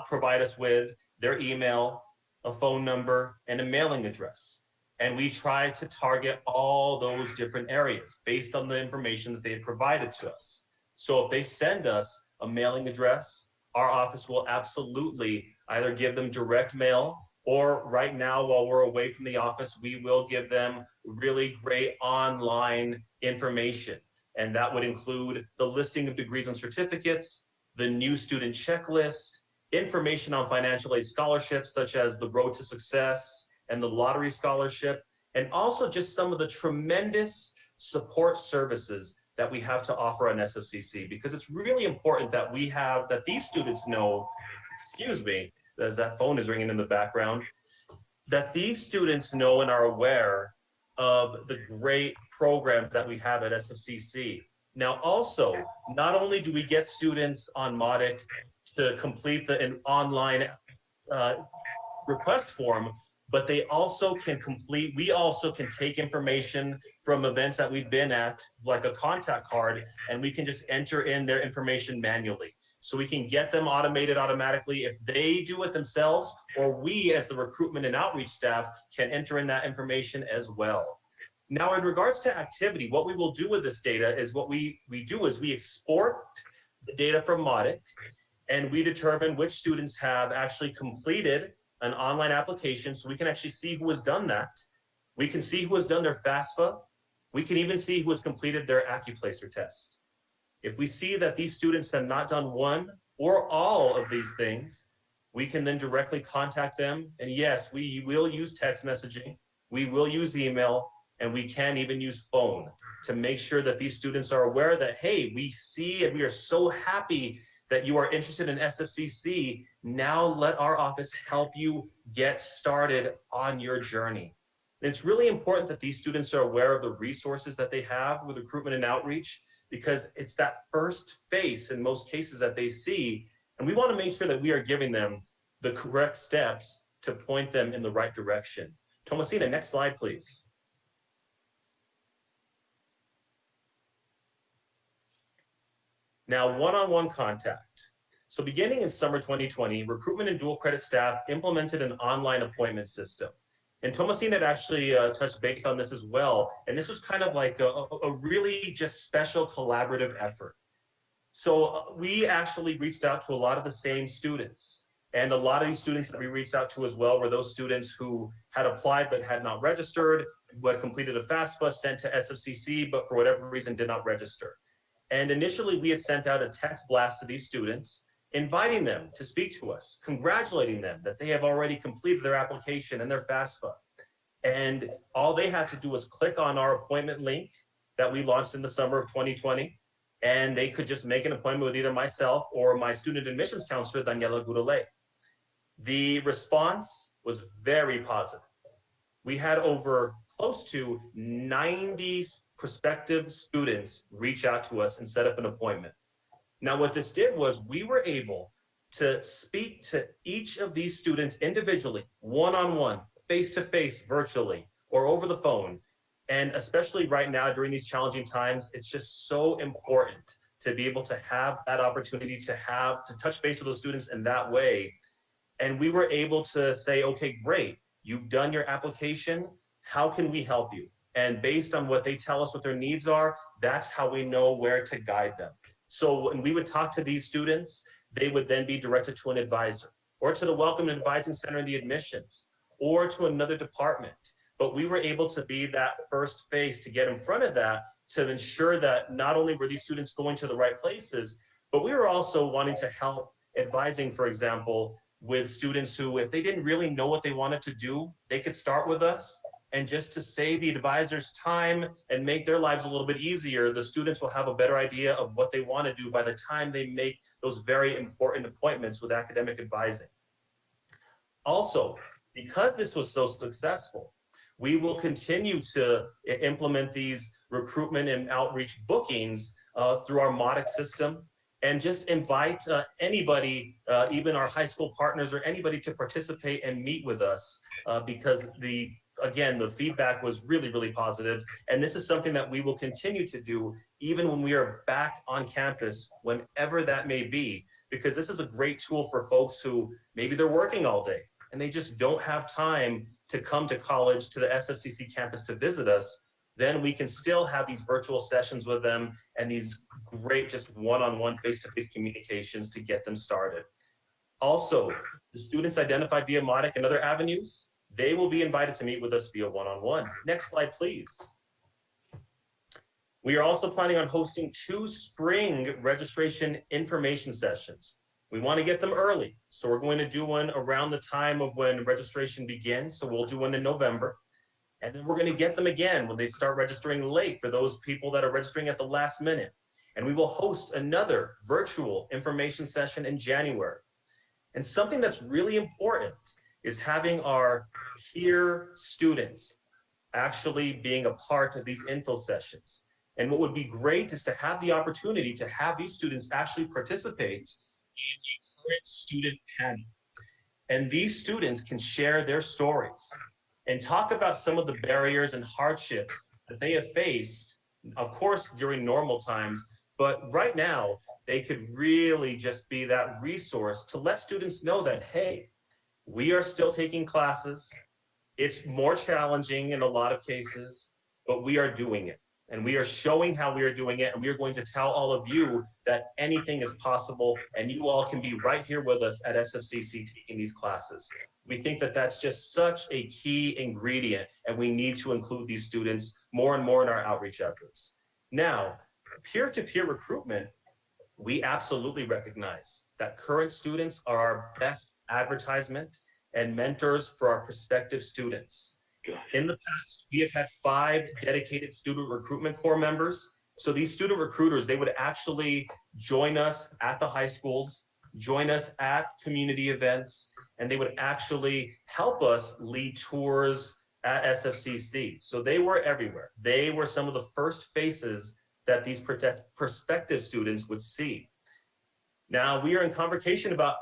provide us with their email, a phone number, and a mailing address. And we try to target all those different areas based on the information that they have provided to us. So if they send us a mailing address, our office will absolutely either give them direct mail, or right now, while we're away from the office, we will give them really great online information. And that would include the listing of degrees and certificates, the new student checklist, information on financial aid scholarships, such as the Road to Success and the Lottery Scholarship, and also just some of the tremendous support services that we have to offer on SFCC, because it's really important that that these students know, excuse me, as that phone is ringing in the background, that these students know and are aware of the great programs that we have at SFCC. Now, also, not only do we get students on Modic to complete an online request form, but we also can take information from events that we've been at, like a contact card, and we can just enter in their information manually. So we can get them automatically if they do it themselves, or we as the recruitment and outreach staff can enter in that information as well. Now, in regards to activity, what we will do with this data is we export the data from Modic, and we determine which students have actually completed an online application, so we can actually see who has done that. We can see who has done their FAFSA. We can even see who has completed their AccuPlacer test. If we see that these students have not done one or all of these things, we can then directly contact them. And yes, we will use text messaging, we will use email, and we can even use phone to make sure that these students are aware that, hey, we see and we are so happy that you are interested in SFCC. Now let our office help you get started on your journey. It's really important that these students are aware of the resources that they have with recruitment and outreach, because it's that first face in most cases that they see. And we want to make sure that we are giving them the correct steps to point them in the right direction. Thomasina, next slide, please. Now, one-on-one contact. So beginning in summer 2020, recruitment and dual credit staff implemented an online appointment system. And Thomasina had actually touched base on this as well. And this was kind of like a really just special collaborative effort. So we actually reached out to a lot of the same students. And a lot of these students that we reached out to as well were those students who had applied but had not registered, who had completed a FAFSA, sent to SFCC, but for whatever reason did not register. And initially we had sent out a text blast to these students, inviting them to speak to us, congratulating them that they have already completed their application and their FAFSA. And all they had to do was click on our appointment link that we launched in the summer of 2020, and they could just make an appointment with either myself or my student admissions counselor, Daniela Gurale. The response was very positive. We had over close to 90 prospective students reach out to us and set up an appointment. Now, what this did was we were able to speak to each of these students individually, one-on-one, face-to-face, virtually, or over the phone. And especially right now during these challenging times, it's just so important to be able to have that opportunity to touch base with those students in that way. And we were able to say, okay, great, you've done your application, how can we help you? And based on what they tell us what their needs are, that's how we know where to guide them. So when we would talk to these students, they would then be directed to an advisor, or to the Welcome and Advising Center in the admissions, or to another department. But we were able to be that first face to get in front of that, to ensure that not only were these students going to the right places, but we were also wanting to help advising, for example, with students who, if they didn't really know what they wanted to do, they could start with us. And just to save the advisors time and make their lives a little bit easier, the students will have a better idea of what they want to do by the time they make those very important appointments with academic advising. Also, because this was so successful, we will continue to implement these recruitment and outreach bookings through our Modic system, and just invite anybody, even our high school partners or anybody, to participate and meet with us, because the again, the feedback was really, really positive. And this is something that we will continue to do even when we are back on campus, whenever that may be, because this is a great tool for folks who maybe they're working all day and they just don't have time to come to college, to the SFCC campus to visit us. Then we can still have these virtual sessions with them and these great just one-on-one face-to-face communications to get them started. Also, the students identified via Modic and other avenues, they will be invited to meet with us via one-on-one. Next slide, please. We are also planning on hosting 2 spring registration information sessions. We want to get them early, so we're going to do one around the time of when registration begins. So we'll do one in November. And then we're going to get them again when they start registering late for those people that are registering at the last minute. And we will host another virtual information session in January. And something that's really important is having our peer students actually being a part of these info sessions. And what would be great is to have the opportunity to have these students actually participate in a current student panel. And these students can share their stories and talk about some of the barriers and hardships that they have faced, of course, during normal times, but right now, they could really just be that resource to let students know that, hey, we are still taking classes. It's more challenging in a lot of cases, but we are doing it. And we are showing how we are doing it. And we are going to tell all of you that anything is possible and you all can be right here with us at SFCC taking these classes. We think that that's just such a key ingredient, and we need to include these students more and more in our outreach efforts. Now, peer-to-peer recruitment, we absolutely recognize that current students are our best advertisement and mentors for our prospective students. In the past, we have had 5 dedicated student recruitment corps members. So these student recruiters, they would actually join us at the high schools, join us at community events, and they would actually help us lead tours at SFCC. So they were everywhere. They were some of the first faces that these prospective students would see. Now we are in conversation about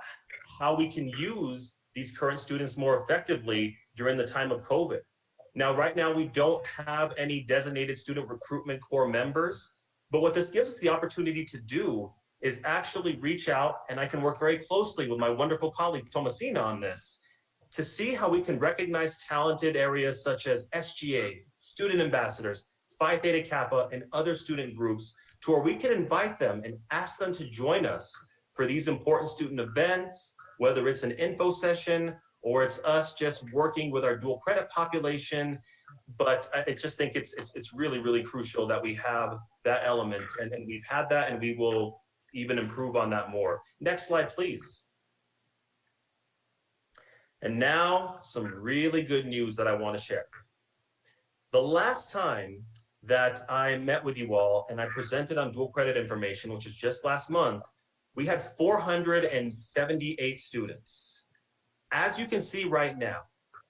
how we can use these current students more effectively during the time of COVID. Now, right now, we don't have any designated student recruitment corps members, but what this gives us the opportunity to do is actually reach out, and I can work very closely with my wonderful colleague, Thomasina, on this, to see how we can recognize talented areas such as SGA, student ambassadors, Phi Theta Kappa, and other student groups, to where we can invite them and ask them to join us for these important student events, whether it's an info session or it's us just working with our dual credit population. But I just think it's really, really crucial that we have that element, and we've had that, and we will even improve on that more. Next slide, please. And now some really good news that I want to share. The last time that I met with you all and I presented on dual credit information, which was just last month, we had 478 students. As you can see right now,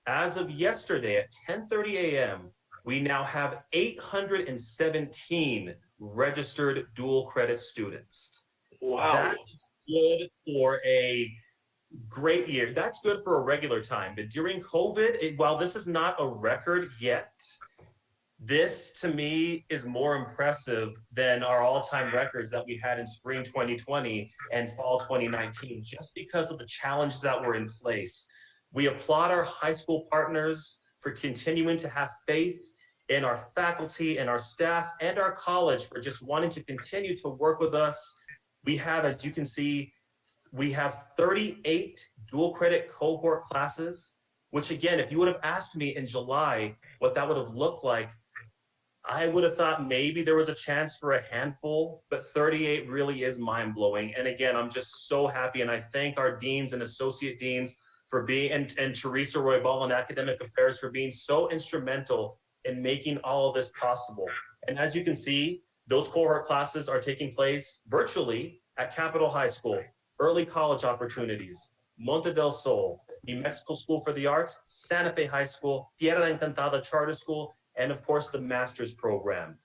as of yesterday at 10:30 a.m., we now have 817 registered dual credit students. Wow. That is good for a great year. That's good for a regular time. But during COVID, while this is not a record yet, this to me is more impressive than our all-time records that we had in spring 2020 and fall 2019, just because of the challenges that were in place. We applaud our high school partners for continuing to have faith in our faculty and our staff and our college for just wanting to continue to work with us. We have, as you can see, we have 38 dual credit cohort classes, which again, if you would have asked me in July what that would have looked like, I would have thought maybe there was a chance for a handful, but 38 really is mind-blowing. And again, I'm just so happy, and I thank our deans and associate deans for being, and Teresa Roybal in academic affairs for being so instrumental in making all of this possible. And as you can see, those cohort classes are taking place virtually at Capitol High School, early college opportunities, Monte del Sol, New Mexico School for the Arts, Santa Fe High School, Tierra Encantada Charter School, and of course the master's program.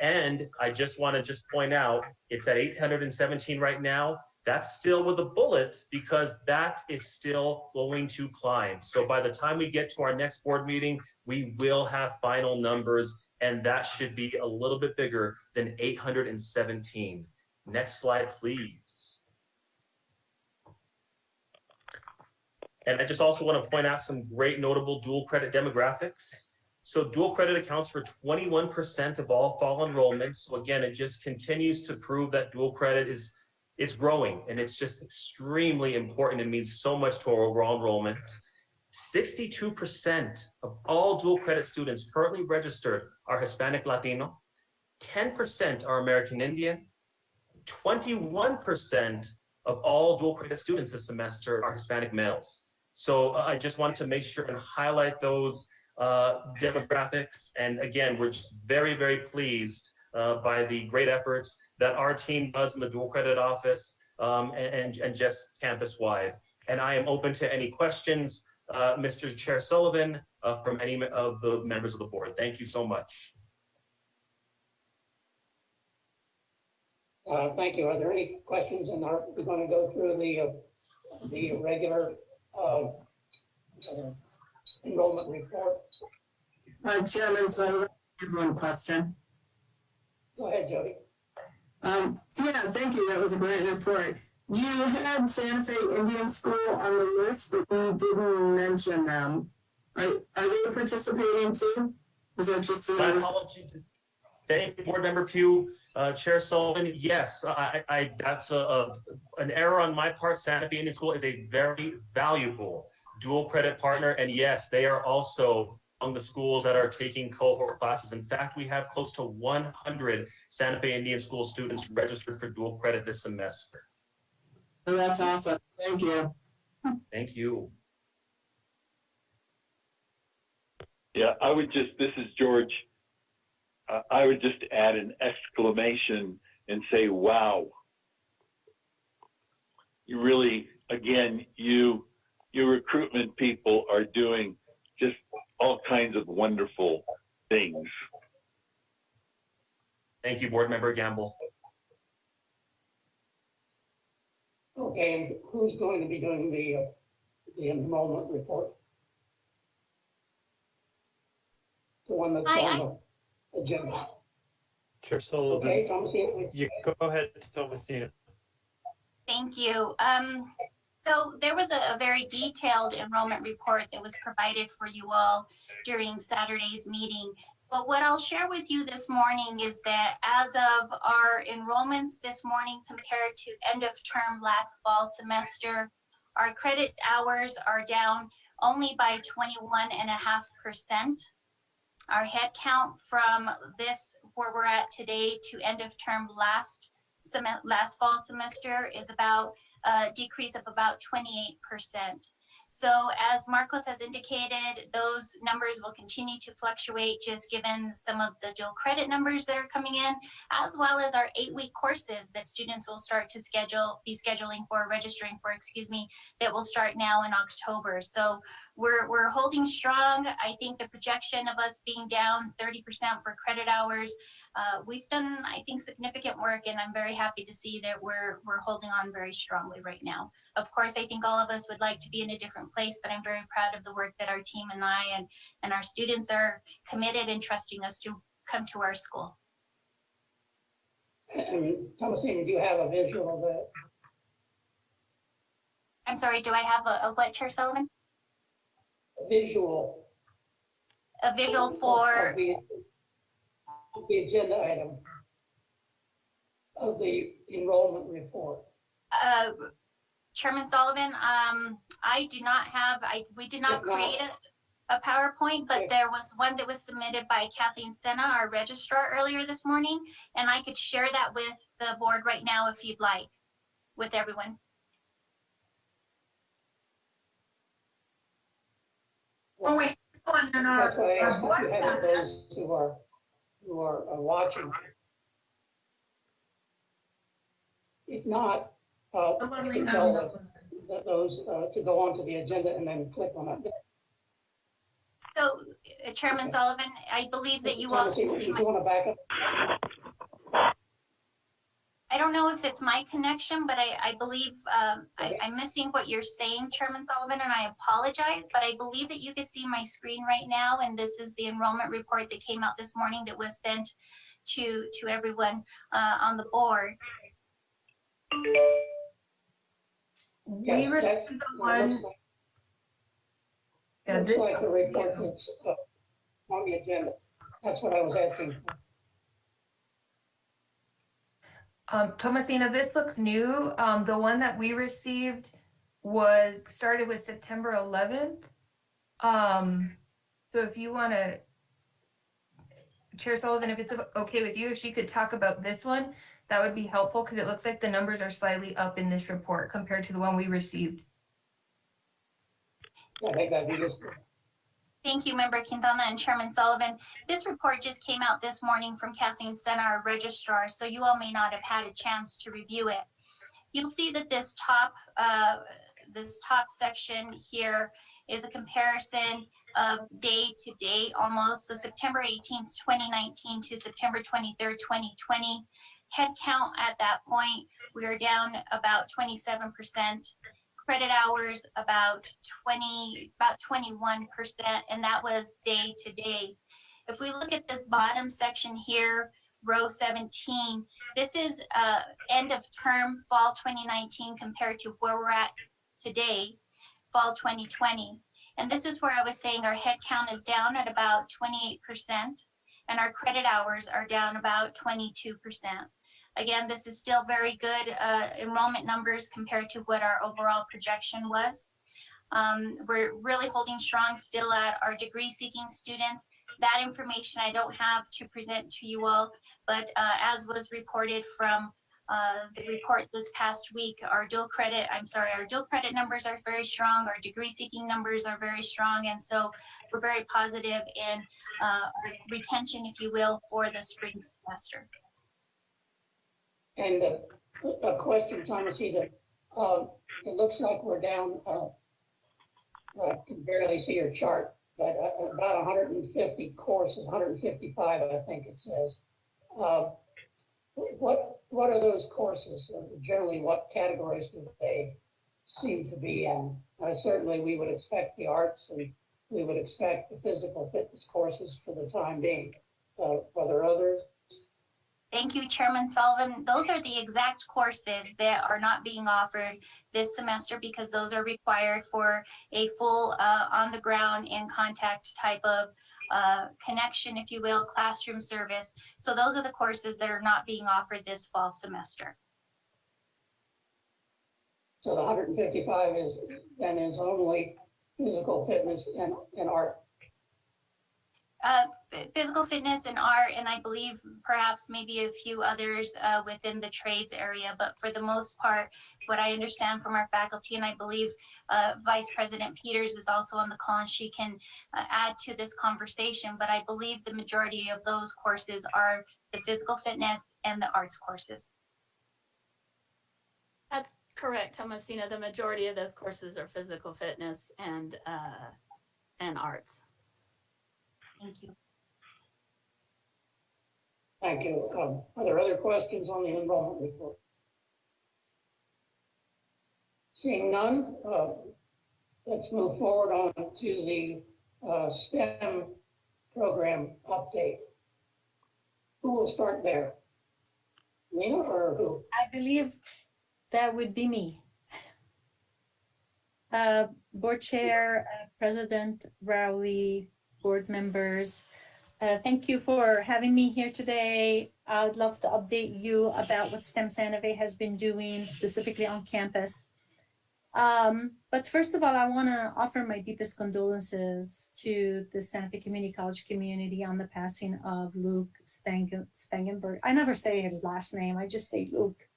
And I just want to point out, it's at 817 right now. That's still with a bullet because that is still going to climb. So by the time we get to our next board meeting, we will have final numbers, and that should be a little bit bigger than 817. Next slide, please. And I just also want to point out some great notable dual credit demographics. So dual credit accounts for 21% of all fall enrollments. So again, it just continues to prove that dual credit it's growing, and it's just extremely important. It means so much to our overall enrollment. 62% of all dual credit students currently registered are Hispanic Latino. 10% are American Indian. 21% of all dual credit students this semester are Hispanic males. So I just wanted to make sure and highlight those demographics. And again, we're just very, very pleased by the great efforts that our team does in the dual credit office and just campus-wide. And I am open to any questions, Mr. Chair Sullivan, from any of the members of the board. Thank you so much. Thank you. Are there any questions? And we're going to go through the regular enrollment report. Chairman, so I have one question. Go ahead, Jody. Yeah, thank you. That was a great report. You had Santa Fe Indian School on the list, but you didn't mention them. Are they participating too? Was that just My apologies. Thank you, Board Member Pugh. Chair Sullivan, yes, that's an error on my part. Santa Fe Indian School is a very valuable dual credit partner, and yes, they are also among the schools that are taking cohort classes. In fact, we have close to 100 Santa Fe Indian School students registered for dual credit this semester. Oh, that's awesome. Thank you. Thank you. Yeah, this is George. I would just add an exclamation and say, wow. You really, again, you recruitment people are doing just all kinds of wonderful things. Thank you, Board Member Gamble. Okay, and who's going to be doing the enrollment report? The one that's on the agenda. Chair Sullivan, Okay, Thomasina. you go ahead, Thomasina. Thank you. So there was a very detailed enrollment report that was provided for you all during Saturday's meeting. But what I'll share with you this morning is that as of our enrollments this morning compared to end of term last fall semester, our credit hours are down only by 21.5%. Our head count from this, where we're at today, to end of term last fall semester is about a decrease of about 28%. So as Marcos has indicated, those numbers will continue to fluctuate just given some of the dual credit numbers that are coming in, as well as our 8-week courses that students will start to registering for, that will start now in October. So we're holding strong. I think the projection of us being down 30% for credit hours, we've done, I think, significant work, and I'm very happy to see that we're holding on very strongly right now. Of course, I think all of us would like to be in a different place, but I'm very proud of the work that our team and I and our students are committed and trusting us to come to our school. And Thomasina, do you have a visual of that? I'm sorry, do I have a what, Chair Sullivan? A visual. A visual for? Of the agenda item of the enrollment report. Chairman Sullivan, I do not have, we did not create a PowerPoint, but there was one that was submitted by Kathleen Senna, our registrar, earlier this morning, and I could share that with the board right now if you'd like, with everyone. Oh, wait, on That's why I our asked if board you had those who are watching. If not, you can tell those to go onto the agenda and then click on it. So, Chairman Sullivan, I believe that you all can see Do you want to back up? I don't don't know if it's my connection, but I believe I'm missing what you're saying, Chairman Sullivan, and I apologize, but I believe that you can see my screen right now, and this is the enrollment report that came out this morning that was sent to everyone on the board. We Yes, received that's- the that one, looks like- yeah, Looks this, like the report that's on the agenda. That's what I was asking for. Thomasina, this looks new. The one that we received started with September 11th. So if you want to, Chair Sullivan, if it's okay with you, if she could talk about this one, that would be helpful because it looks like the numbers are slightly up in this report compared to the one we received. I think that'd be useful. Thank you, Member Quintana and Chairman Sullivan. This report just came out this morning from Kathleen Senna, our registrar, so you all may not have had a chance to review it. You'll see that this top section here is a comparison of day to day almost. So September 18th, 2019 to September 23rd, 2020. Head count at that point, we are down about 27%. Credit hours about 21%, and that was day to day. If we look at this bottom section here, row 17, this is end of term fall 2019 compared to where we're at today, fall 2020. And this is where I was saying our head count is down at about 28% and our credit hours are down about 22%. Again, this is still very good enrollment numbers compared to what our overall projection was. We're really holding strong still at our degree seeking students. That information I don't have to present to you all, but as was reported from the report this past week, our dual credit numbers are very strong, our degree seeking numbers are very strong, and so we're very positive in our retention, if you will, for the spring semester. And a question, Thomasina, it looks like we're down, I can barely see your chart, but about 150 courses, 155, I think it says. What are those courses? Generally, what categories do they seem to be in? Certainly, we would expect the arts and we would expect the physical fitness courses for the time being. Are there others? Thank you, Chairman Sullivan. Those are the exact courses that are not being offered this semester because those are required for a full on the ground in contact type of connection, if you will, classroom service. So those are the courses that are not being offered this fall semester. So the 155 is only physical fitness and art. Physical fitness and art, and I believe perhaps maybe a few others within the trades area, but for the most part, what I understand from our faculty, and I believe Vice President Peters is also on the call and she can add to this conversation, but I believe the majority of those courses are the physical fitness and the arts courses. That's correct, Thomasina. The majority of those courses are physical fitness and arts. Thank you. Thank you. Are there other questions on the enrollment report? Seeing none, let's move forward on to the STEM program update. Who will start there? Lena or who? I believe that would be me. Board Chair, President Rowley, board members, thank you for having me here today. I would love to update you about what STEM Santa Fe has been doing specifically on campus. But first of all, I want to offer my deepest condolences to the Santa Fe Community College community on the passing of Luke Spangenberg. I never say his last name, I just say Luke.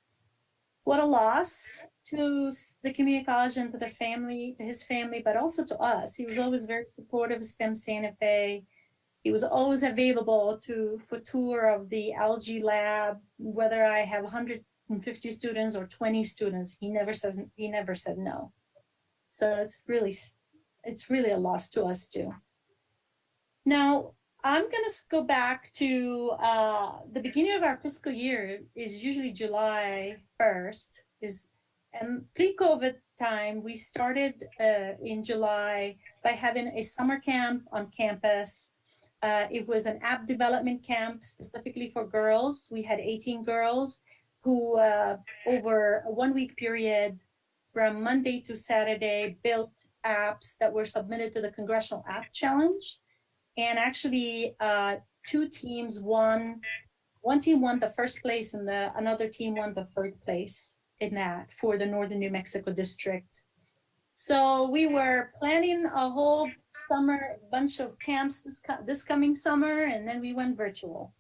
What a loss to the community college and to their family, to his family, but also to us. He was always very supportive of STEM Santa Fe. He was always available for tour of the algae lab, whether I have 150 students or 20 students. He never said no. So it's really a loss to us too. Now, I'm gonna go back to the beginning of our fiscal year is usually July 1st. And pre-COVID time, we started in July by having a summer camp on campus. It was an app development camp specifically for girls. We had 18 girls who, over a 1 week period, from Monday to Saturday, built apps that were submitted to the Congressional App Challenge. And actually, two teams won. One team won the first place, and another team won the third place in that for the Northern New Mexico district. So we were planning a whole summer bunch of camps this coming summer, and then we went virtual.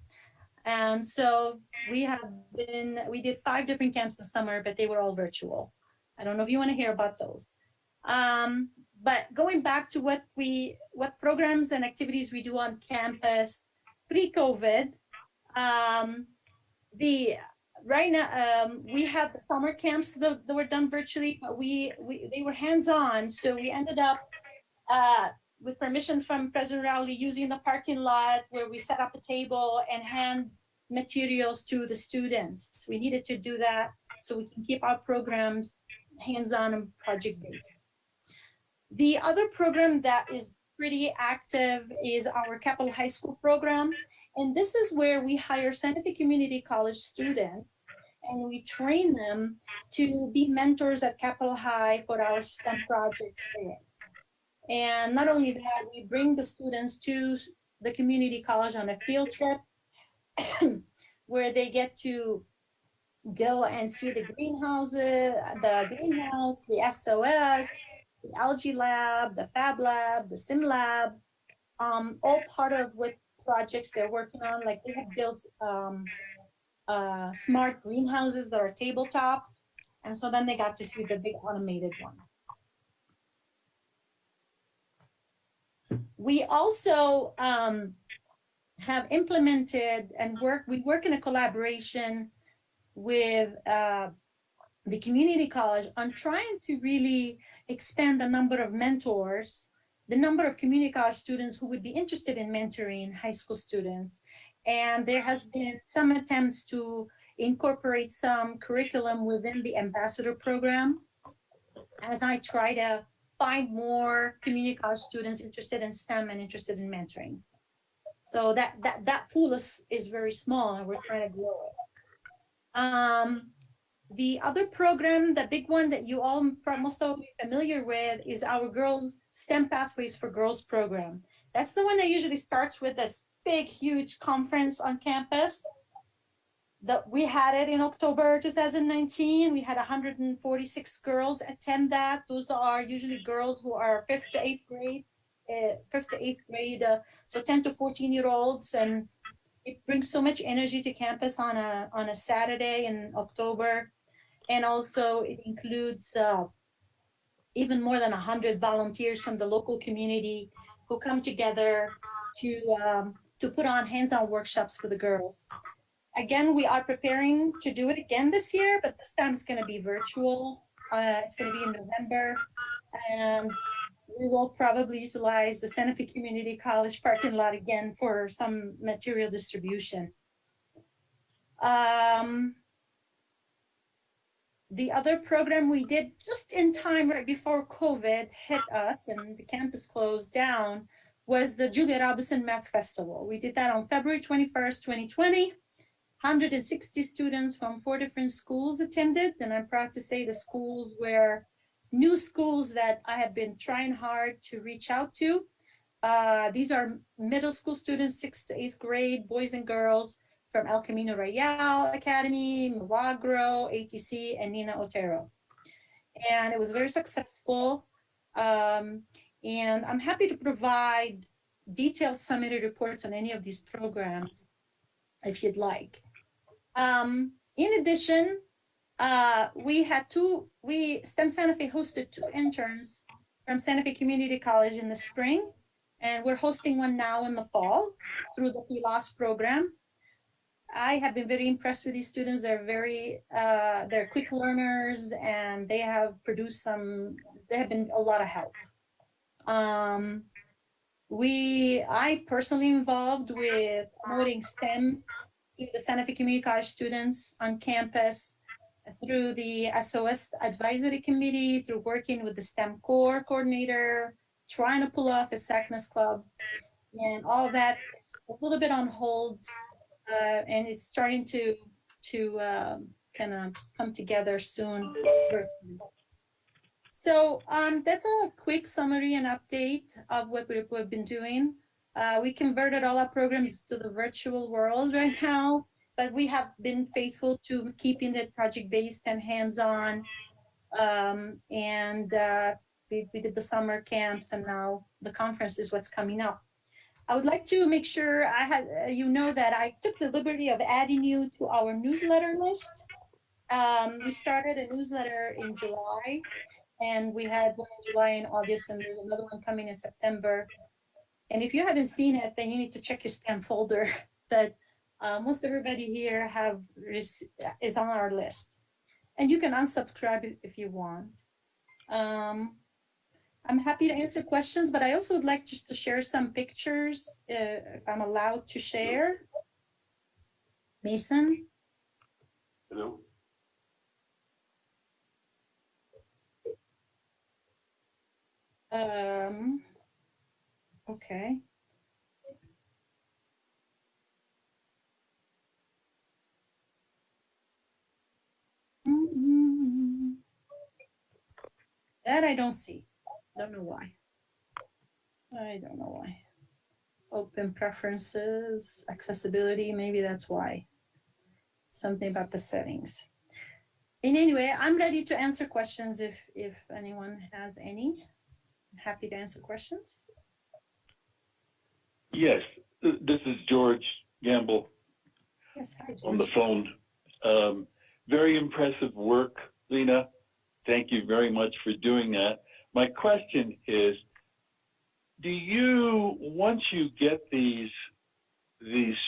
And so we did 5 different camps this summer, but they were all virtual. I don't know if you want to hear about those. But going back to what programs and activities we do on campus pre-COVID, right now we had the summer camps that were done virtually, but they were hands-on. So we ended up with permission from President Rowley using the parking lot where we set up a table and hand materials to the students. We needed to do that so we can keep our programs hands-on and project-based. The other program that is pretty active is our Capitol High School program. And this is where we hire Santa Fe Community College students and we train them to be mentors at Capitol High for our STEM projects there. And not only that, we bring the students to the community college on a field trip where they get to go and see the greenhouse, the SOS, the algae lab, the fab lab, the sim lab, all part of what projects they're working on. Like they have built smart greenhouses that are tabletops. And so then they got to see the big automated one. We also have implemented and we work in a collaboration with the community college on trying to really expand the number of mentors, the number of community college students who would be interested in mentoring high school students. And there has been some attempts to incorporate some curriculum within the ambassador program as I try to find more community college students interested in STEM and interested in mentoring. So that pool is very small and we're trying to grow it. The other program, the big one that you all most of you are familiar with, is our Girls STEM Pathways for Girls program. That's the one that usually starts with this big, huge conference on campus. We had it in October 2019. We had 146 girls attend that. Those are usually girls who are 5th to 8th grade, so 10 to 14-year-olds, and it brings so much energy to campus on a Saturday in October. And also it includes even more than 100 volunteers from the local community who come together to put on hands-on workshops for the girls. Again, we are preparing to do it again this year, but this time it's going to be virtual. It's going to be in November, and we will probably utilize the Santa Fe Community College parking lot again for some material distribution. The other program we did just in time right before COVID hit us and the campus closed down was the Julia Robinson Math Festival. We did that on February 21st, 2020. 160 students from 4 different schools attended, and I'm proud to say the schools were new schools that I have been trying hard to reach out to. These are middle school students, 6th to 8th grade, boys and girls from El Camino Real Academy, Milagro, ATC, and Nina Otero. And it was very successful. And I'm happy to provide detailed summary reports on any of these programs if you'd like. In addition, STEM Santa Fe hosted 2 interns from Santa Fe Community College in the spring, and we're hosting one now in the fall through the PLOS program. I have been very impressed with these students. They're quick learners, and they have been a lot of help. I personally involved with promoting STEM to the Santa Fe Community College students on campus through the SOS Advisory Committee, through working with the STEM Core Coordinator, trying to pull off a SACNAS Club, and all that is a little bit on hold, and it's starting to kind of come together soon. So that's a quick summary and update of what we've been doing. We converted all our programs to the virtual world right now, but we have been faithful to keeping it project-based and hands-on. We did the summer camps, and now the conference is what's coming up. I would like to make sure you know that I took the liberty of adding you to our newsletter list. We started a newsletter in July, and we had one in July and August, and there's another one coming in September. And if you haven't seen it, then you need to check your spam folder. But most everybody here is on our list. And you can unsubscribe if you want. I'm happy to answer questions, but I also would like just to share some pictures, if I'm allowed to share. Mason? Hello? Okay. That I don't see. Don't know why. I don't know why. Open preferences, accessibility, maybe that's why. Something about the settings. And anyway, I'm ready to answer questions if anyone has any. I'm happy to answer questions. Yes, this is George Gamble Yes, hi, on the George. phone. Very impressive work, Lena. Thank you very much for doing that. My question is, once you get these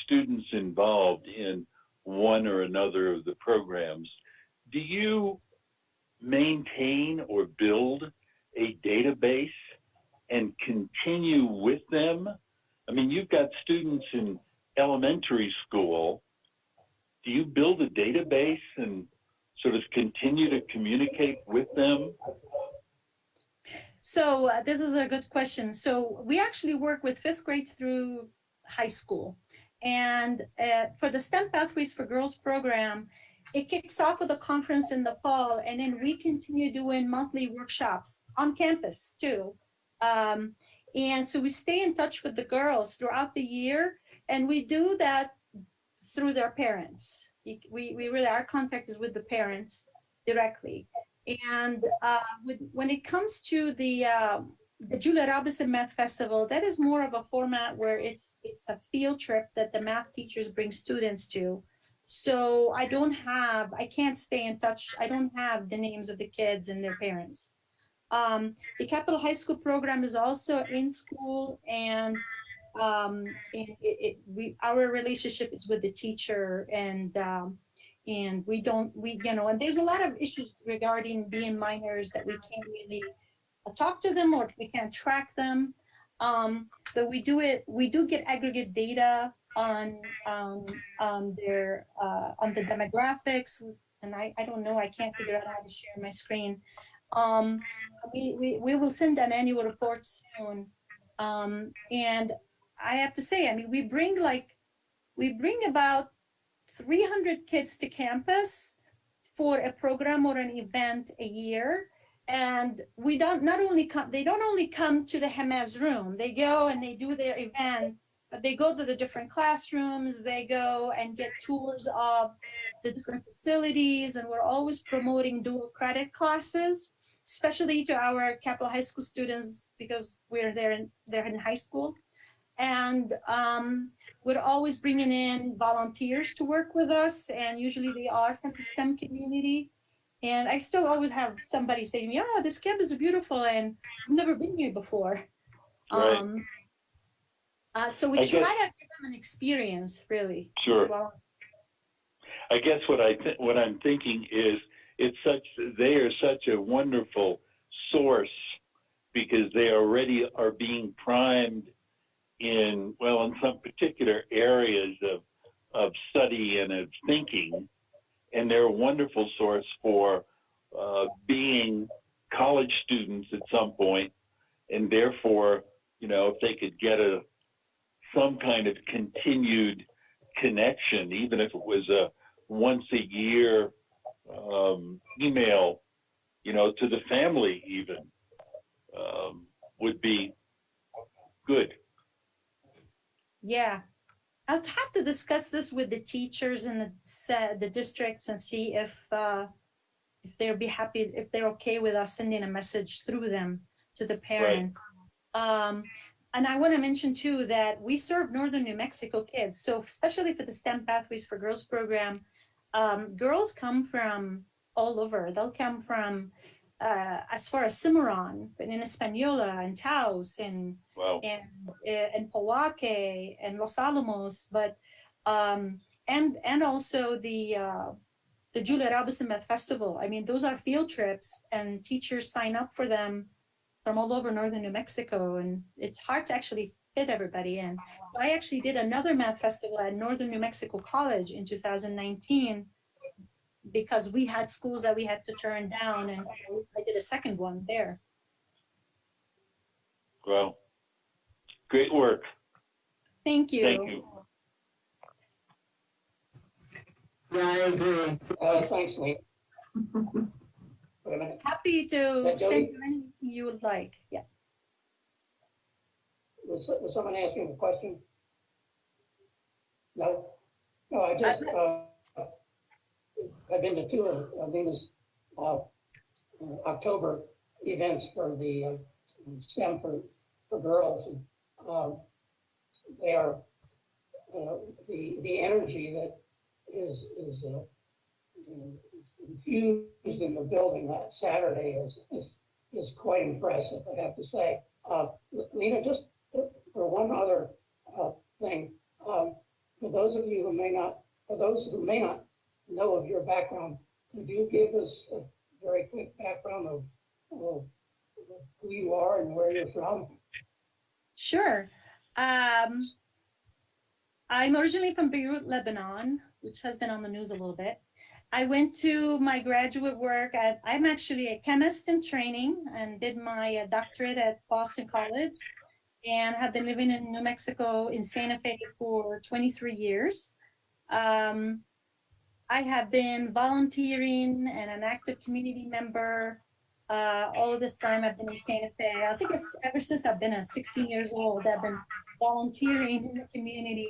students involved in one or another of the programs, do you maintain or build a database and continue with them? I mean, you've got students in elementary school. Do you build a database and sort of continue to communicate with them? So this is a good question. So we actually work with 5th grade through high school. And for the STEM Pathways for Girls program, it kicks off with a conference in the fall, and then we continue doing monthly workshops on campus too. And so we stay in touch with the girls throughout the year, and we do that through their parents. We really, our contact is with the parents directly. And when it comes to the Julia Robinson Math Festival, that is more of a format where it's a field trip that the math teachers bring students to. So I can't stay in touch. I don't have the names of the kids and their parents. The Capitol High School program is also in school, and our relationship is with the teacher, and and there's a lot of issues regarding being minors that we can't really talk to them, or we can't track them. But we do get aggregate data on the demographics, and I don't know, I can't figure out how to share my screen. We will send an annual report soon. And I have to say, I mean, we bring about 300 kids to campus for a program or an event a year. And they don't only come to the Hamaz room. They go and they do their event, but they go to the different classrooms. They go and get tours of the different facilities, and we're always promoting dual credit classes, especially to our Capitol High School students, because they're in high school. And we're always bringing in volunteers to work with us, and usually they are from the STEM community. And I still always have somebody saying, "Yeah, this campus is beautiful, and I've never been here before." Right. So we try to give them an experience, really. Sure. Well, I guess what I'm thinking is they are such a wonderful source, because they already are being primed in some particular areas of study and of thinking, and they're a wonderful source for being college students at some point, and therefore, if they could get some kind of continued connection, even if it was a once a year email, to the family even, would be good. Yeah, I'll have to discuss this with the teachers in the districts and see if they'll be happy, if they're okay with us sending a message through them to the parents. And I want to mention too that we serve Northern New Mexico kids. So especially for the STEM Pathways for Girls program, girls come from all over. They'll come from as far as Cimarron, but in Española and Taos and Powake and Los Alamos, but and also the Julia Robinson Math Festival. I mean, those are field trips, and teachers sign up for them from all over Northern New Mexico, and it's hard to actually fit everybody in. So I actually did another math festival at Northern New Mexico College in 2019 because we had schools that we had to turn down, and I did a second one there. Well, great work. Thank you. Thank you. Yeah, I agree. Thanks, Lee. Wait a minute. Happy to send you anything you would like. Yeah. Was someone asking a question? No? No, I just, I've been to two of Nina's October events for the STEM for girls. And, they are, the energy that is infused in the building that Saturday is quite impressive, I have to say. Lena, just for one other thing, for those of you who may not, know of your background, could you give us a very quick background of who you are and where you're from? Sure. I'm originally from Beirut, Lebanon, which has been on the news a little bit. I went to my graduate work. I'm actually a chemist in training and did my doctorate at Boston College, and have been living in New Mexico in Santa Fe for 23 years. I have been volunteering and an active community member all of this time. I've been in Santa Fe. I think it's ever since I've been 16 years old, I've been volunteering in the community.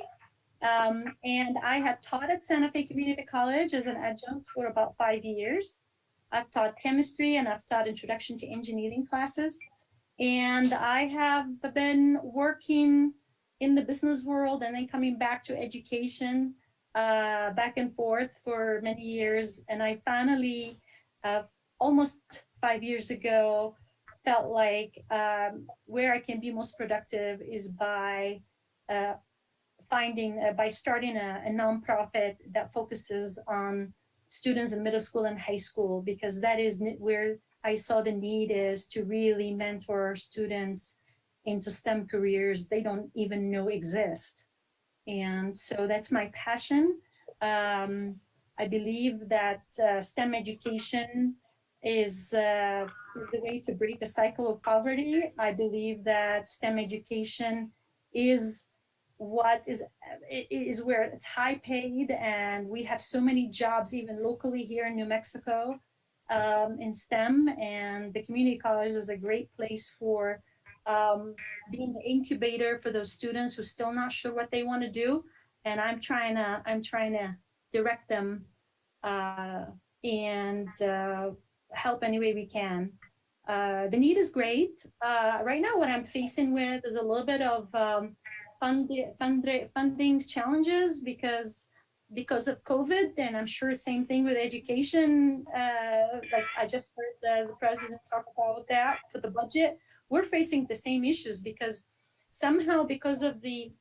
And I have taught at Santa Fe Community College as an adjunct for about 5 years. I've taught chemistry and I've taught introduction to engineering classes. And I have been working in the business world and then coming back to education, back and forth for many years. And I finally, almost 5 years ago, felt like where I can be most productive is by starting a nonprofit that focuses on students in middle school and high school, because that is where I saw the need is to really mentor students into STEM careers they don't even know exist. And so that's my passion. I believe that STEM education is the way to break the cycle of poverty. I believe that STEM education is where it's high paid, and we have so many jobs even locally here in New Mexico in STEM, and the community college is a great place for being the incubator for those students who are still not sure what they want to do. And I'm trying to direct them and help any way we can. The need is great. Right now, what I'm facing with is a little bit of funding challenges because of COVID, and I'm sure same thing with education. Like I just heard the president talk about that for the budget. We're facing the same issues because somehow, because of the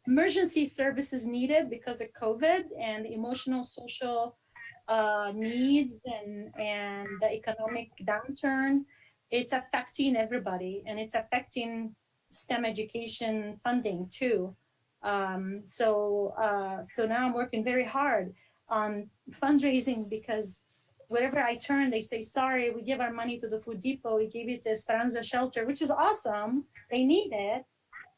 emergency services needed because of COVID and the emotional, social needs and the economic downturn, it's affecting everybody, and it's affecting STEM education funding too. So now I'm working very hard on fundraising, because wherever I turn, they say, sorry, we give our money to the Food Depot, we gave it to Esperanza Shelter, which is awesome, they need it,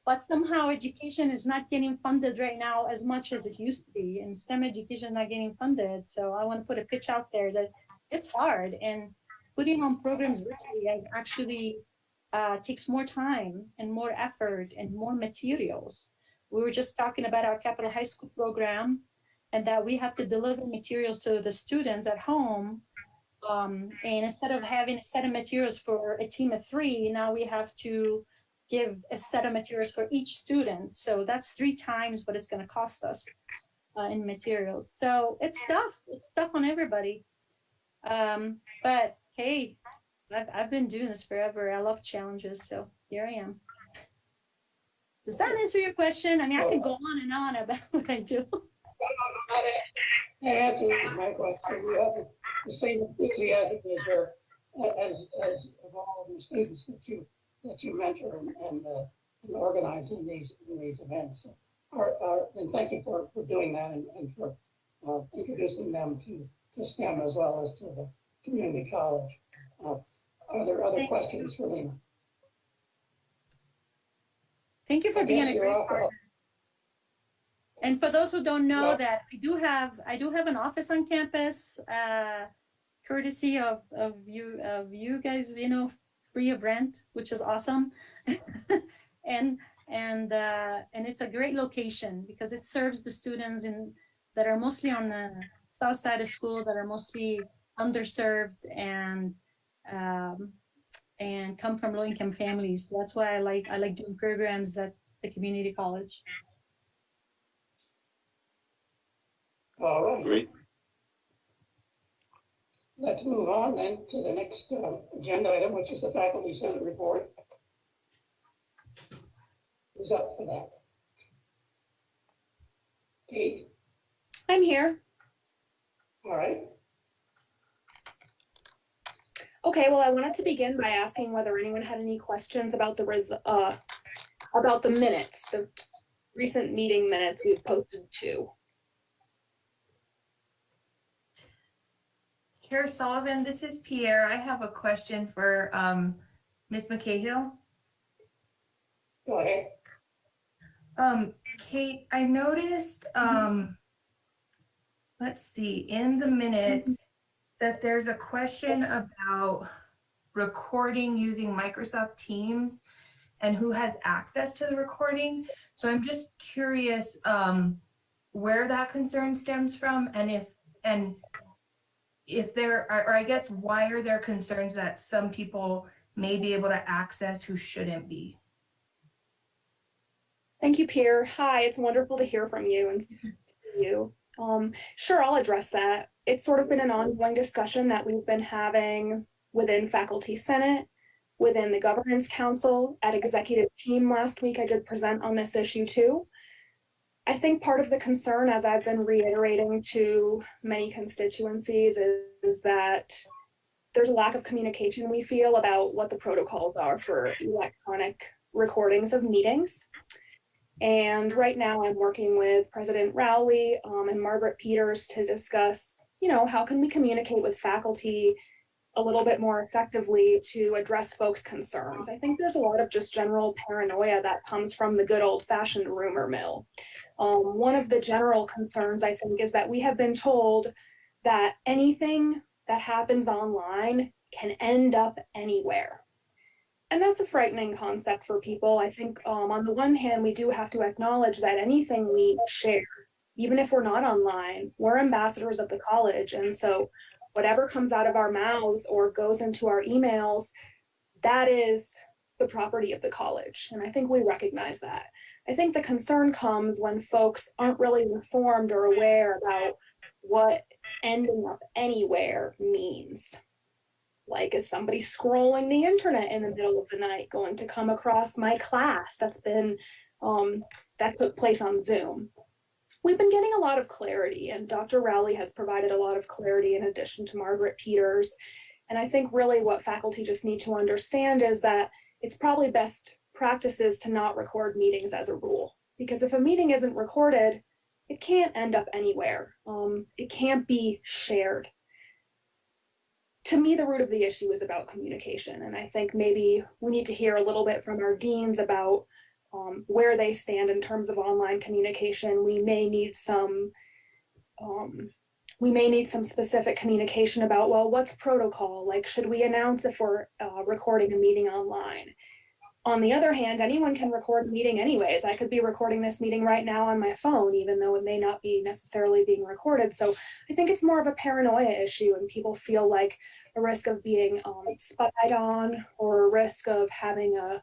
but somehow education is not getting funded right now as much as it used to be, and STEM education not getting funded. So I want to put a pitch out there that it's hard, and putting on programs virtually is actually takes more time and more effort and more materials. We were just talking about our Capital High School program, and that we have to deliver materials to the students at home. And instead of having a set of materials for a team of 3, now we have to give a set of materials for each student. So that's 3 times what it's going to cost us in materials. So it's tough on everybody. But hey, I've been doing this forever. I love challenges, so here I am. Does that answer your question? I mean, I could go on and on about what I do. That answers my question. You have the same enthusiasm as of all of the students that you mentor and organize in these events. And thank you for doing that and for introducing them to STEM as well as to the community college. Are there other questions for Lena? Thank you for being a great partner. And for those who don't know, that I do have an office on campus, courtesy of you guys, free of rent, which is awesome. and it's a great location because it serves the students that are mostly on the south side of school, that are mostly underserved and come from low-income families. So that's why I like doing programs at the community college. All right. Great. Let's move on then to the next agenda item, which is the faculty senate report. Who's up for that? Kate? I'm here. All right. Okay, well, I wanted to begin by asking whether anyone had any questions about the minutes, the recent meeting minutes we've posted to. Chair Sullivan, this is Pierre. I have a question for Ms. McCahill. Go ahead. Kate, I noticed, let's see, in the minutes that there's a question about recording using Microsoft Teams and who has access to the recording. So I'm just curious where that concern stems from, and if there are, or I guess why are there concerns that some people may be able to access who shouldn't be? Thank you, Pierre. Hi, it's wonderful to hear from you and see you. Sure, I'll address that. It's sort of been an ongoing discussion that we've been having within Faculty Senate, within the Governance Council, at Executive Team last week. I did present on this issue too. I think part of the concern, as I've been reiterating to many constituencies, is that there's a lack of communication, we feel, about what the protocols are for electronic recordings of meetings. And right now I'm working with President Rowley and Margaret Peters to discuss, how can we communicate with faculty a little bit more effectively to address folks' concerns. I think there's a lot of just general paranoia that comes from the good old-fashioned rumor mill. One of the general concerns, I think, is that we have been told that anything that happens online can end up anywhere. And that's a frightening concept for people. I think on the one hand, we do have to acknowledge that anything we share, even if we're not online, we're ambassadors of the college. And so whatever comes out of our mouths or goes into our emails, that is the property of the college. And I think we recognize that. I think the concern comes when folks aren't really informed or aware about what ending up anywhere means. Like, is somebody scrolling the internet in the middle of the night going to come across my class that took place on Zoom? We've been getting a lot of clarity, and Dr. Rowley has provided a lot of clarity in addition to Margaret Peters. And I think really what faculty just need to understand is that it's probably best practices to not record meetings as a rule. Because if a meeting isn't recorded, it can't end up anywhere. It can't be shared. To me, the root of the issue is about communication. And I think maybe we need to hear a little bit from our deans about where they stand in terms of online communication. We may need some specific communication about, well, what's protocol? Like, should we announce if we're recording a meeting online? On the other hand, anyone can record a meeting anyways. I could be recording this meeting right now on my phone, even though it may not be necessarily being recorded. So I think it's more of a paranoia issue, and people feel like a risk of being spied on, or a risk of having a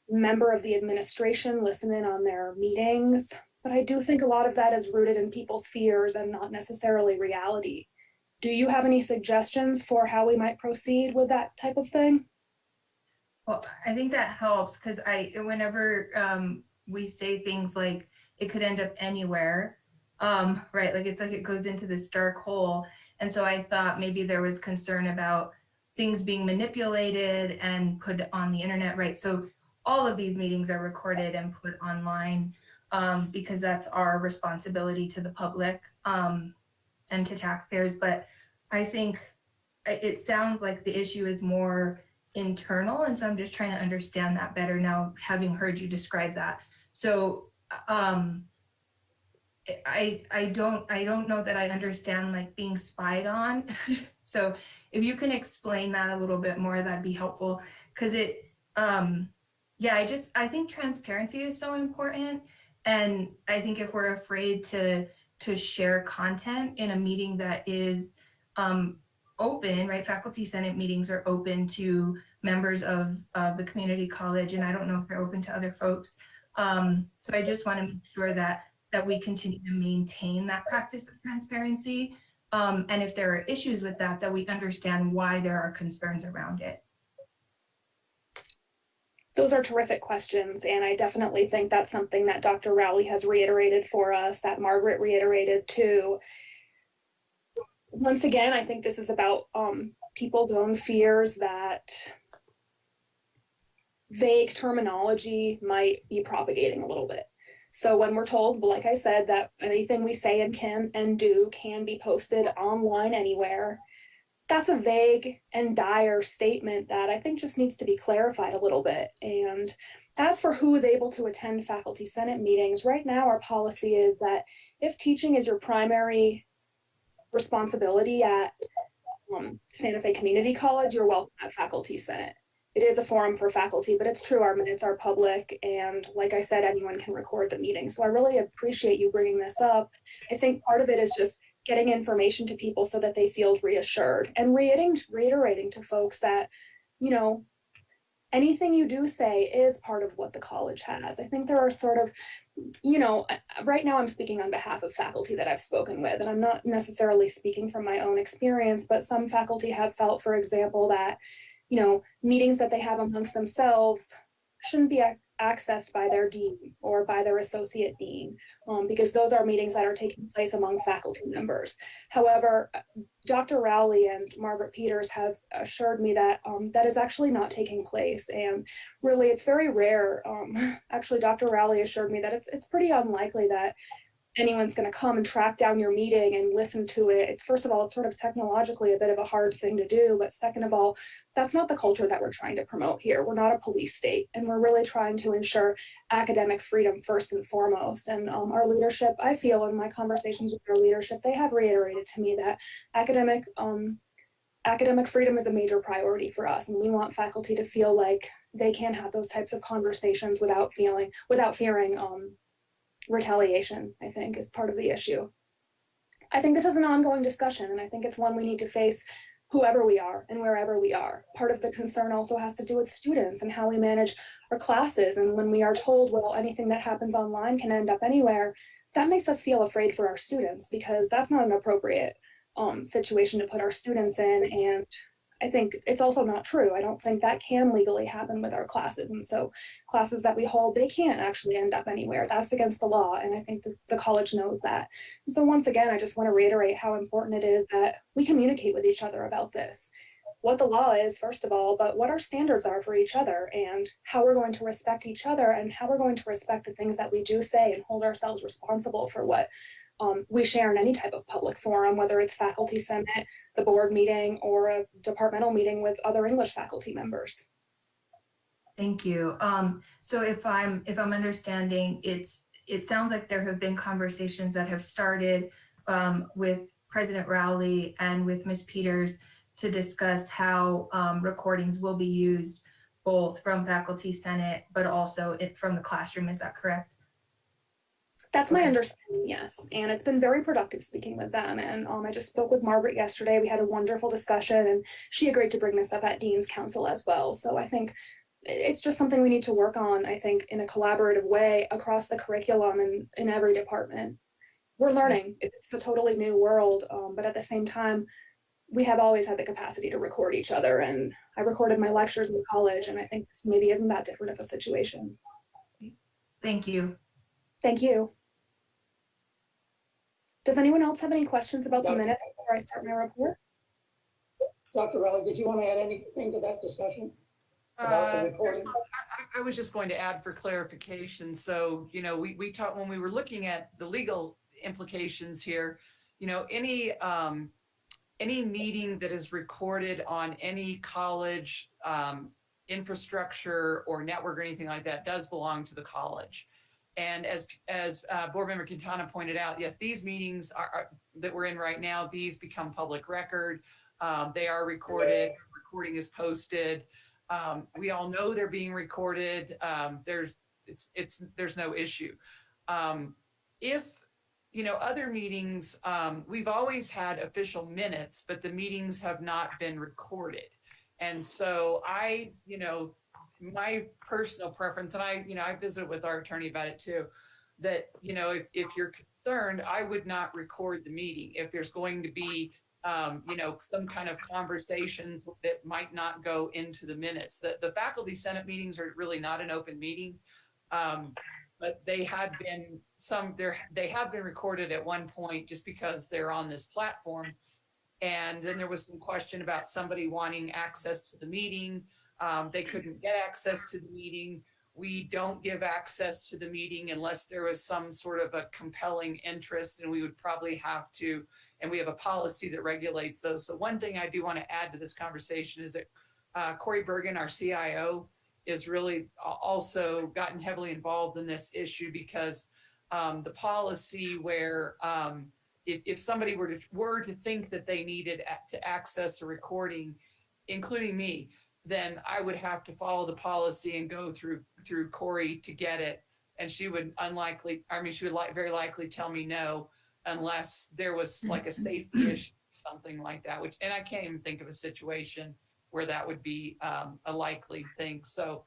member of the administration listen in on their meetings. But I do think a lot of that is rooted in people's fears and not necessarily reality. Do you have any suggestions for how we might proceed with that type of thing? Well, I think that helps, because whenever we say things like it could end up anywhere, right? Like, it's like it goes into this dark hole. And so I thought maybe there was concern about things being manipulated and put on the internet, right? So all of these meetings are recorded and put online, because that's our responsibility to the public and to taxpayers. But I think it sounds like the issue is more internal, and so I'm just trying to understand that better now, having heard you describe that. So I don't know that I understand like being spied on. So if you can explain that a little bit more, that'd be helpful, because I think transparency is so important. And I think if we're afraid to share content in a meeting that is open, right? Faculty Senate meetings are open to members of the community college, and I don't know if they're open to other folks. So I just want to make sure that we continue to maintain that practice of transparency. And if there are issues with that, that we understand why there are concerns around it. Those are terrific questions, and I definitely think that's something that Dr. Rowley has reiterated for us, that Margaret reiterated too. Once again, I think this is about people's own fears that vague terminology might be propagating a little bit. So when we're told, like I said, that anything we say and can and do can be posted online anywhere, that's a vague and dire statement that I think just needs to be clarified a little bit. And as for who is able to attend Faculty Senate meetings, right now our policy is that if teaching is your primary responsibility at Santa Fe Community College, you're welcome at Faculty Senate. It is a forum for faculty, but it's true, our minutes are public, and like I said, anyone can record the meeting. So I really appreciate you bringing this up. I think part of it is just getting information to people so that they feel reassured, and reiterating to folks that, you know, anything you do say is part of what the college has. I think there are sort of, you know, right now I'm speaking on behalf of faculty that I've spoken with, and I'm not necessarily speaking from my own experience, but some faculty have felt, for example, that, you know, meetings that they have amongst themselves shouldn't be accessed by their dean or by their associate dean, because those are meetings that are taking place among faculty members. However, Dr. Rowley and Margaret Peters have assured me that that is actually not taking place, and really it's very rare. Actually, Dr. Rowley assured me that it's pretty unlikely that anyone's going to come and track down your meeting and listen to it. It's, first of all, it's sort of technologically a bit of a hard thing to do, but second of all, that's not the culture that we're trying to promote here. We're not a police state, and we're really trying to ensure academic freedom first and foremost. And our leadership, I feel in my conversations with our leadership, they have reiterated to me that academic freedom is a major priority for us, and we want faculty to feel like they can have those types of conversations without fearing retaliation, I think, is part of the issue. I think this is an ongoing discussion, and I think it's one we need to face whoever we are and wherever we are. Part of the concern also has to do with students and how we manage our classes. And when we are told, well, anything that happens online can end up anywhere, that makes us feel afraid for our students, because that's not an appropriate situation to put our students in. And I think it's also not true. I don't think that can legally happen with our classes. And so classes that we hold, they can't actually end up anywhere. That's against the law. And I think the college knows that. And so once again, I just want to reiterate how important it is that we communicate with each other about this. what the law is, first of all, but what our standards are for each other and how we're going to respect each other and how we're going to respect the things that we do say and hold ourselves responsible for what we share in any type of public forum, whether it's faculty senate, the board meeting, or a departmental meeting with other English faculty members. Thank you. So if I'm understanding, it sounds like there have been conversations that have started with President Rowley and with Ms. Peters to discuss how recordings will be used both from faculty senate, but also from the classroom. Is that correct? That's my understanding, yes. And it's been very productive speaking with them. And I just spoke with Margaret yesterday. We had a wonderful discussion and she agreed to bring this up at Dean's Council as well. So I think it's just something we need to work on, I think, in a collaborative way across the curriculum and in every department. We're learning. It's a totally new world, but at the same time, we have always had the capacity to record each other. And I recorded my lectures in college, and I think this maybe isn't that different of a situation. Thank you. Thank you. Does anyone else have any questions about the minutes before I start my report? Dr. Rowley, did you want to add anything to that discussion? About the recording? I was just going to add for clarification. So, you know, we talked when we were looking at the legal implications here, you know, any meeting that is recorded on any college infrastructure or network or anything like that does belong to the college. And as Board Member Quintana pointed out, yes, these meetings are that we're in right now, these become public record. They are recorded, recording is posted. We all know they're being recorded. There's no issue. If, you know, other meetings, we've always had official minutes, but the meetings have not been recorded. And so you know, my personal preference, and I visited with our attorney about it too, that, you know, if you're concerned, I would not record the meeting. If there's going to be, you know, some kind of conversations that might not go into the minutes. The faculty senate meetings are really not an open meeting, but they have been recorded at one point just because they're on this platform. And then there was some question about somebody wanting access to the meeting. They couldn't get access to the meeting. We don't give access to the meeting unless there was some sort of a compelling interest, and we would probably have to, and we have a policy that regulates those. So one thing I do want to add to this conversation is that Corey Bergen, our CIO, is really also gotten heavily involved in this issue because the policy where if somebody were to think that they needed to access a recording, including me, then I would have to follow the policy and go through Corey to get it. And she would very likely tell me no, unless there was like a safety issue, something like that, and I can't even think of a situation where that would be a likely thing. So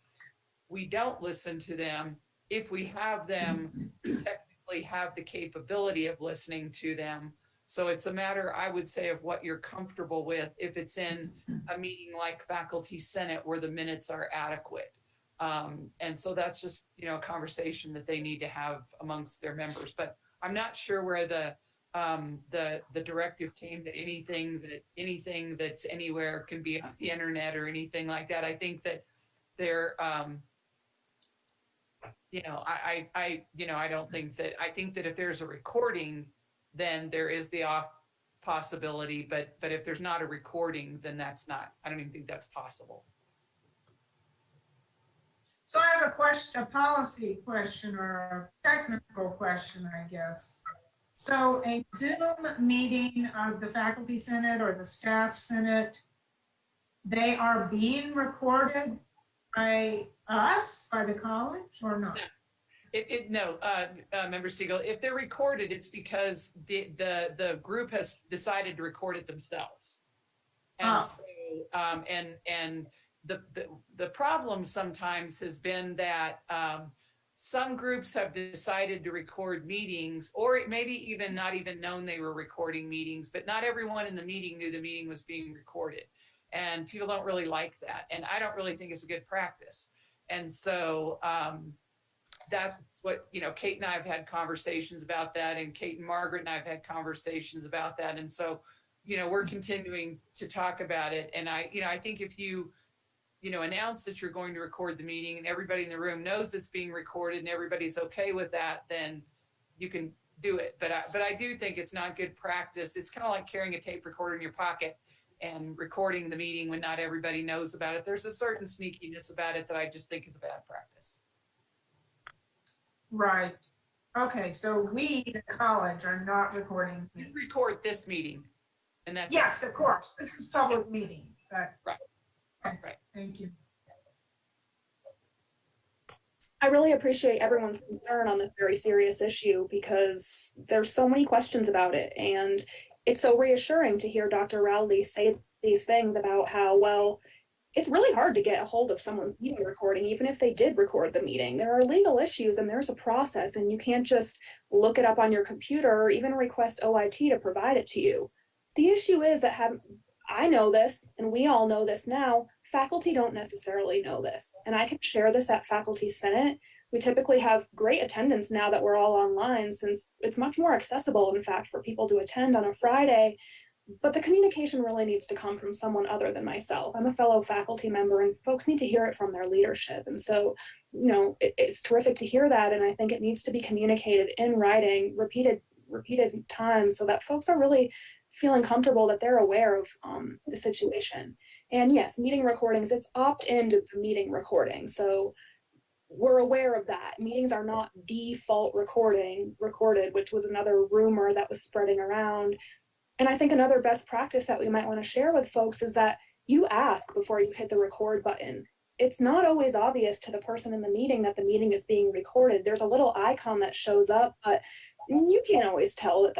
we don't listen to them. If we have them, we technically have the capability of listening to them. So it's a matter, I would say, of what you're comfortable with if it's in a meeting like Faculty Senate where the minutes are adequate. And so that's just, you know, a conversation that they need to have amongst their members. But I'm not sure where the directive came that anything that's anywhere can be on the internet or anything like that. I think that they're, you know, I don't think that, I think that if there's a recording, then there is the possibility, but if there's not a recording, then that's not, I don't even think that's possible. So I have a policy question or a technical question, I guess. So a Zoom meeting of the Faculty Senate or the Staff Senate, they are being recorded by us, by the college, or not? No, Member Siegel, if they're recorded, it's because the group has decided to record it themselves. And so, and the problem sometimes has been that some groups have decided to record meetings, or maybe even not even known they were recording meetings, but not everyone in the meeting knew the meeting was being recorded. And people don't really like that. And I don't really think it's a good practice. And so that's what, you know, Kate and I have had conversations about that, and Kate and Margaret and I have had conversations about that. And so we're continuing to talk about it. And I think if you announce that you're going to record the meeting and everybody in the room knows it's being recorded and everybody's okay with that, then you can do it. But I do think it's not good practice. It's kind of like carrying a tape recorder in your pocket and recording the meeting when not everybody knows about it. There's a certain sneakiness about it that I just think is a bad practice. Right. Okay, so we, the college, are not recording. You record this meeting, and that's Yes, of course. This is public meeting. Right. Okay, Right. thank you. I really appreciate everyone's concern on this very serious issue because there's so many questions about it. And it's so reassuring to hear Dr. Rowley say these things about how, well, it's really hard to get a hold of someone's meeting recording, even if they did record the meeting. There are legal issues and there's a process, and you can't just look it up on your computer or even request OIT to provide it to you. The issue is that I know this, and we all know this now, faculty don't necessarily know this. And I can share this at Faculty Senate. We typically have great attendance now that we're all online, since it's much more accessible, in fact, for people to attend on a Friday. But the communication really needs to come from someone other than myself. I'm a fellow faculty member, and folks need to hear it from their leadership. And so, it's terrific to hear that. And I think it needs to be communicated in writing, repeated times, so that folks are really feeling comfortable that they're aware of the situation. And yes, meeting recordings, it's opt into the meeting recording. So we're aware of that. Meetings are not default recorded, which was another rumor that was spreading around. And I think another best practice that we might want to share with folks is that you ask before you hit the record button. It's not always obvious to the person in the meeting that the meeting is being recorded. There's a little icon that shows up, but you can't always tell that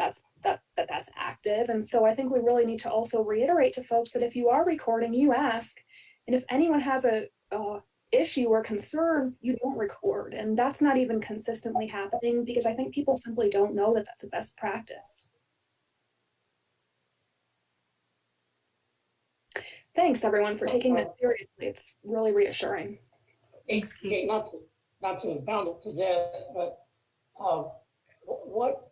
that's active. And so I think we really need to also reiterate to folks that if you are recording, you ask. And if anyone has a issue or concern, you don't record. And that's not even consistently happening because I think people simply don't know that that's a best practice. Thanks everyone for taking that seriously. It's really reassuring. Thanks, Kate. Not to pound it to death, but what,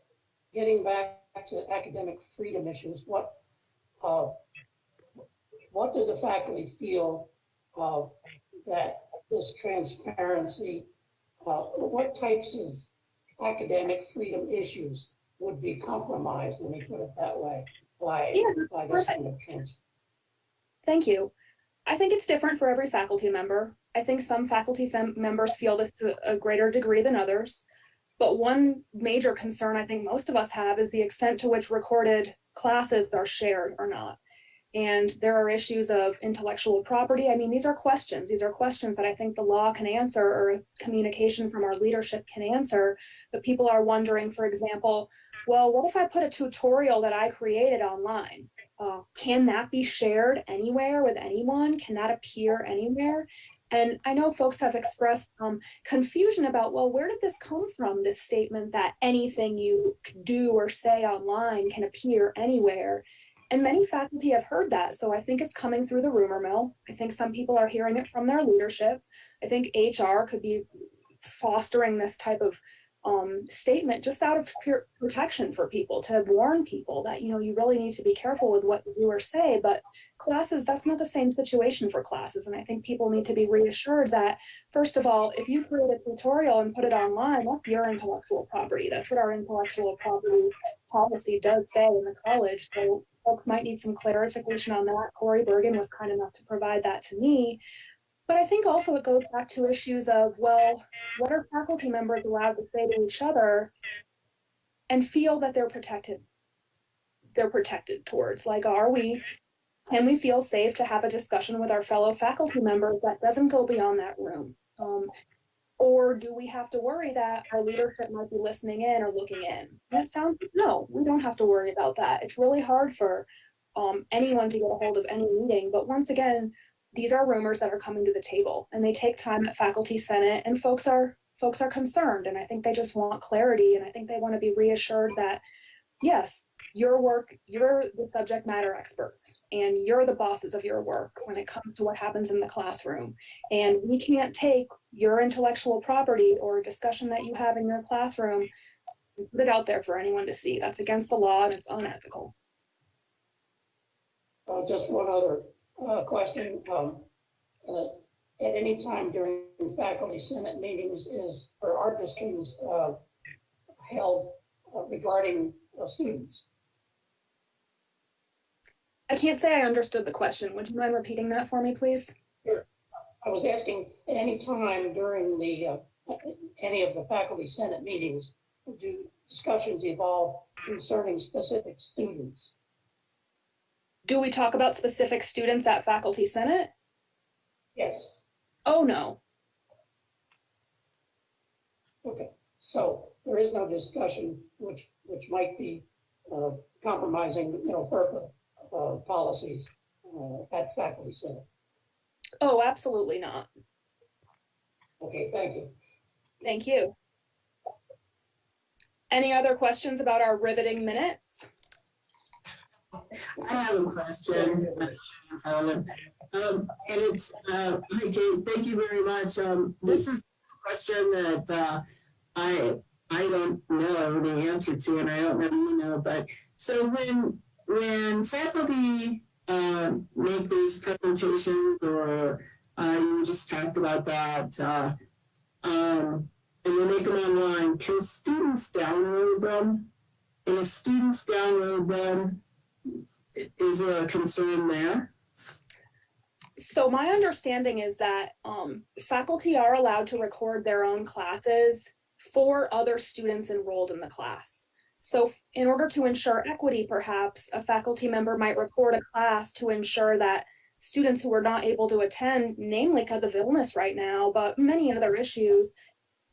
getting back to academic freedom issues, what do the faculty feel that this transparency, what types of academic freedom issues would be compromised, let me put it that way, by this kind of transparency? Thank you. I think it's different for every faculty member. I think some faculty members feel this to a greater degree than others. But one major concern I think most of us have is the extent to which recorded classes are shared or not. And there are issues of intellectual property. I mean, these are questions. These are questions that I think the law can answer or communication from our leadership can answer. But people are wondering, for example, well, what if I put a tutorial that I created online? Can that be shared anywhere with anyone? Can that appear anywhere? And I know folks have expressed confusion about, well, where did this come from, this statement that anything you do or say online can appear anywhere? And many faculty have heard that. So I think it's coming through the rumor mill. I think some people are hearing it from their leadership. I think HR could be fostering this type of statement just out of pure protection for people, to warn people that, you really need to be careful with what you do or say. But classes, that's not the same situation for classes. And I think people need to be reassured that, first of all, if you create a tutorial and put it online, that's your intellectual property. That's what our intellectual property policy does say in the college. So folks might need some clarification on that. Corey Bergen was kind enough to provide that to me. But I think also it goes back to issues of, well, what are faculty members allowed to say to each other and feel that they're protected towards? Like, can we feel safe to have a discussion with our fellow faculty members that doesn't go beyond that room? Or do we have to worry that our leadership might be listening in or looking in? And it sounds, no, we don't have to worry about that. It's really hard for anyone to get a hold of any meeting. But once again, these are rumors that are coming to the table, and they take time at Faculty Senate, and folks are concerned, and I think they just want clarity, and I think they want to be reassured that, yes, your work, you're the subject matter experts, and you're the bosses of your work when it comes to what happens in the classroom. And we can't take your intellectual property or a discussion that you have in your classroom and put it out there for anyone to see. That's against the law and it's unethical. Just one other question. At any time during faculty senate meetings are discussions held regarding students? I can't say I understood the question. Would you mind repeating that for me, please? Sure. I was asking, at any time during any of the faculty senate meetings, do discussions evolve concerning specific students? Do we talk about specific students at Faculty Senate? Yes. Oh, no. Okay. So there is no discussion which might be compromising, FERPA policies at faculty senate. Oh, absolutely not. Okay, thank you. Thank you. Any other questions about our riveting minutes? I have a question, and it's, hi Kate, thank you very much. This is a question that I don't know the answer to, and I don't know you know, but so when faculty make these presentations, or you just talked about that, and they make them online, can students download them? And if students download them, is there a concern there? So my understanding is that faculty are allowed to record their own classes for other students enrolled in the class. So in order to ensure equity, perhaps a faculty member might record a class to ensure that students who are not able to attend, namely because of illness right now, but many other issues,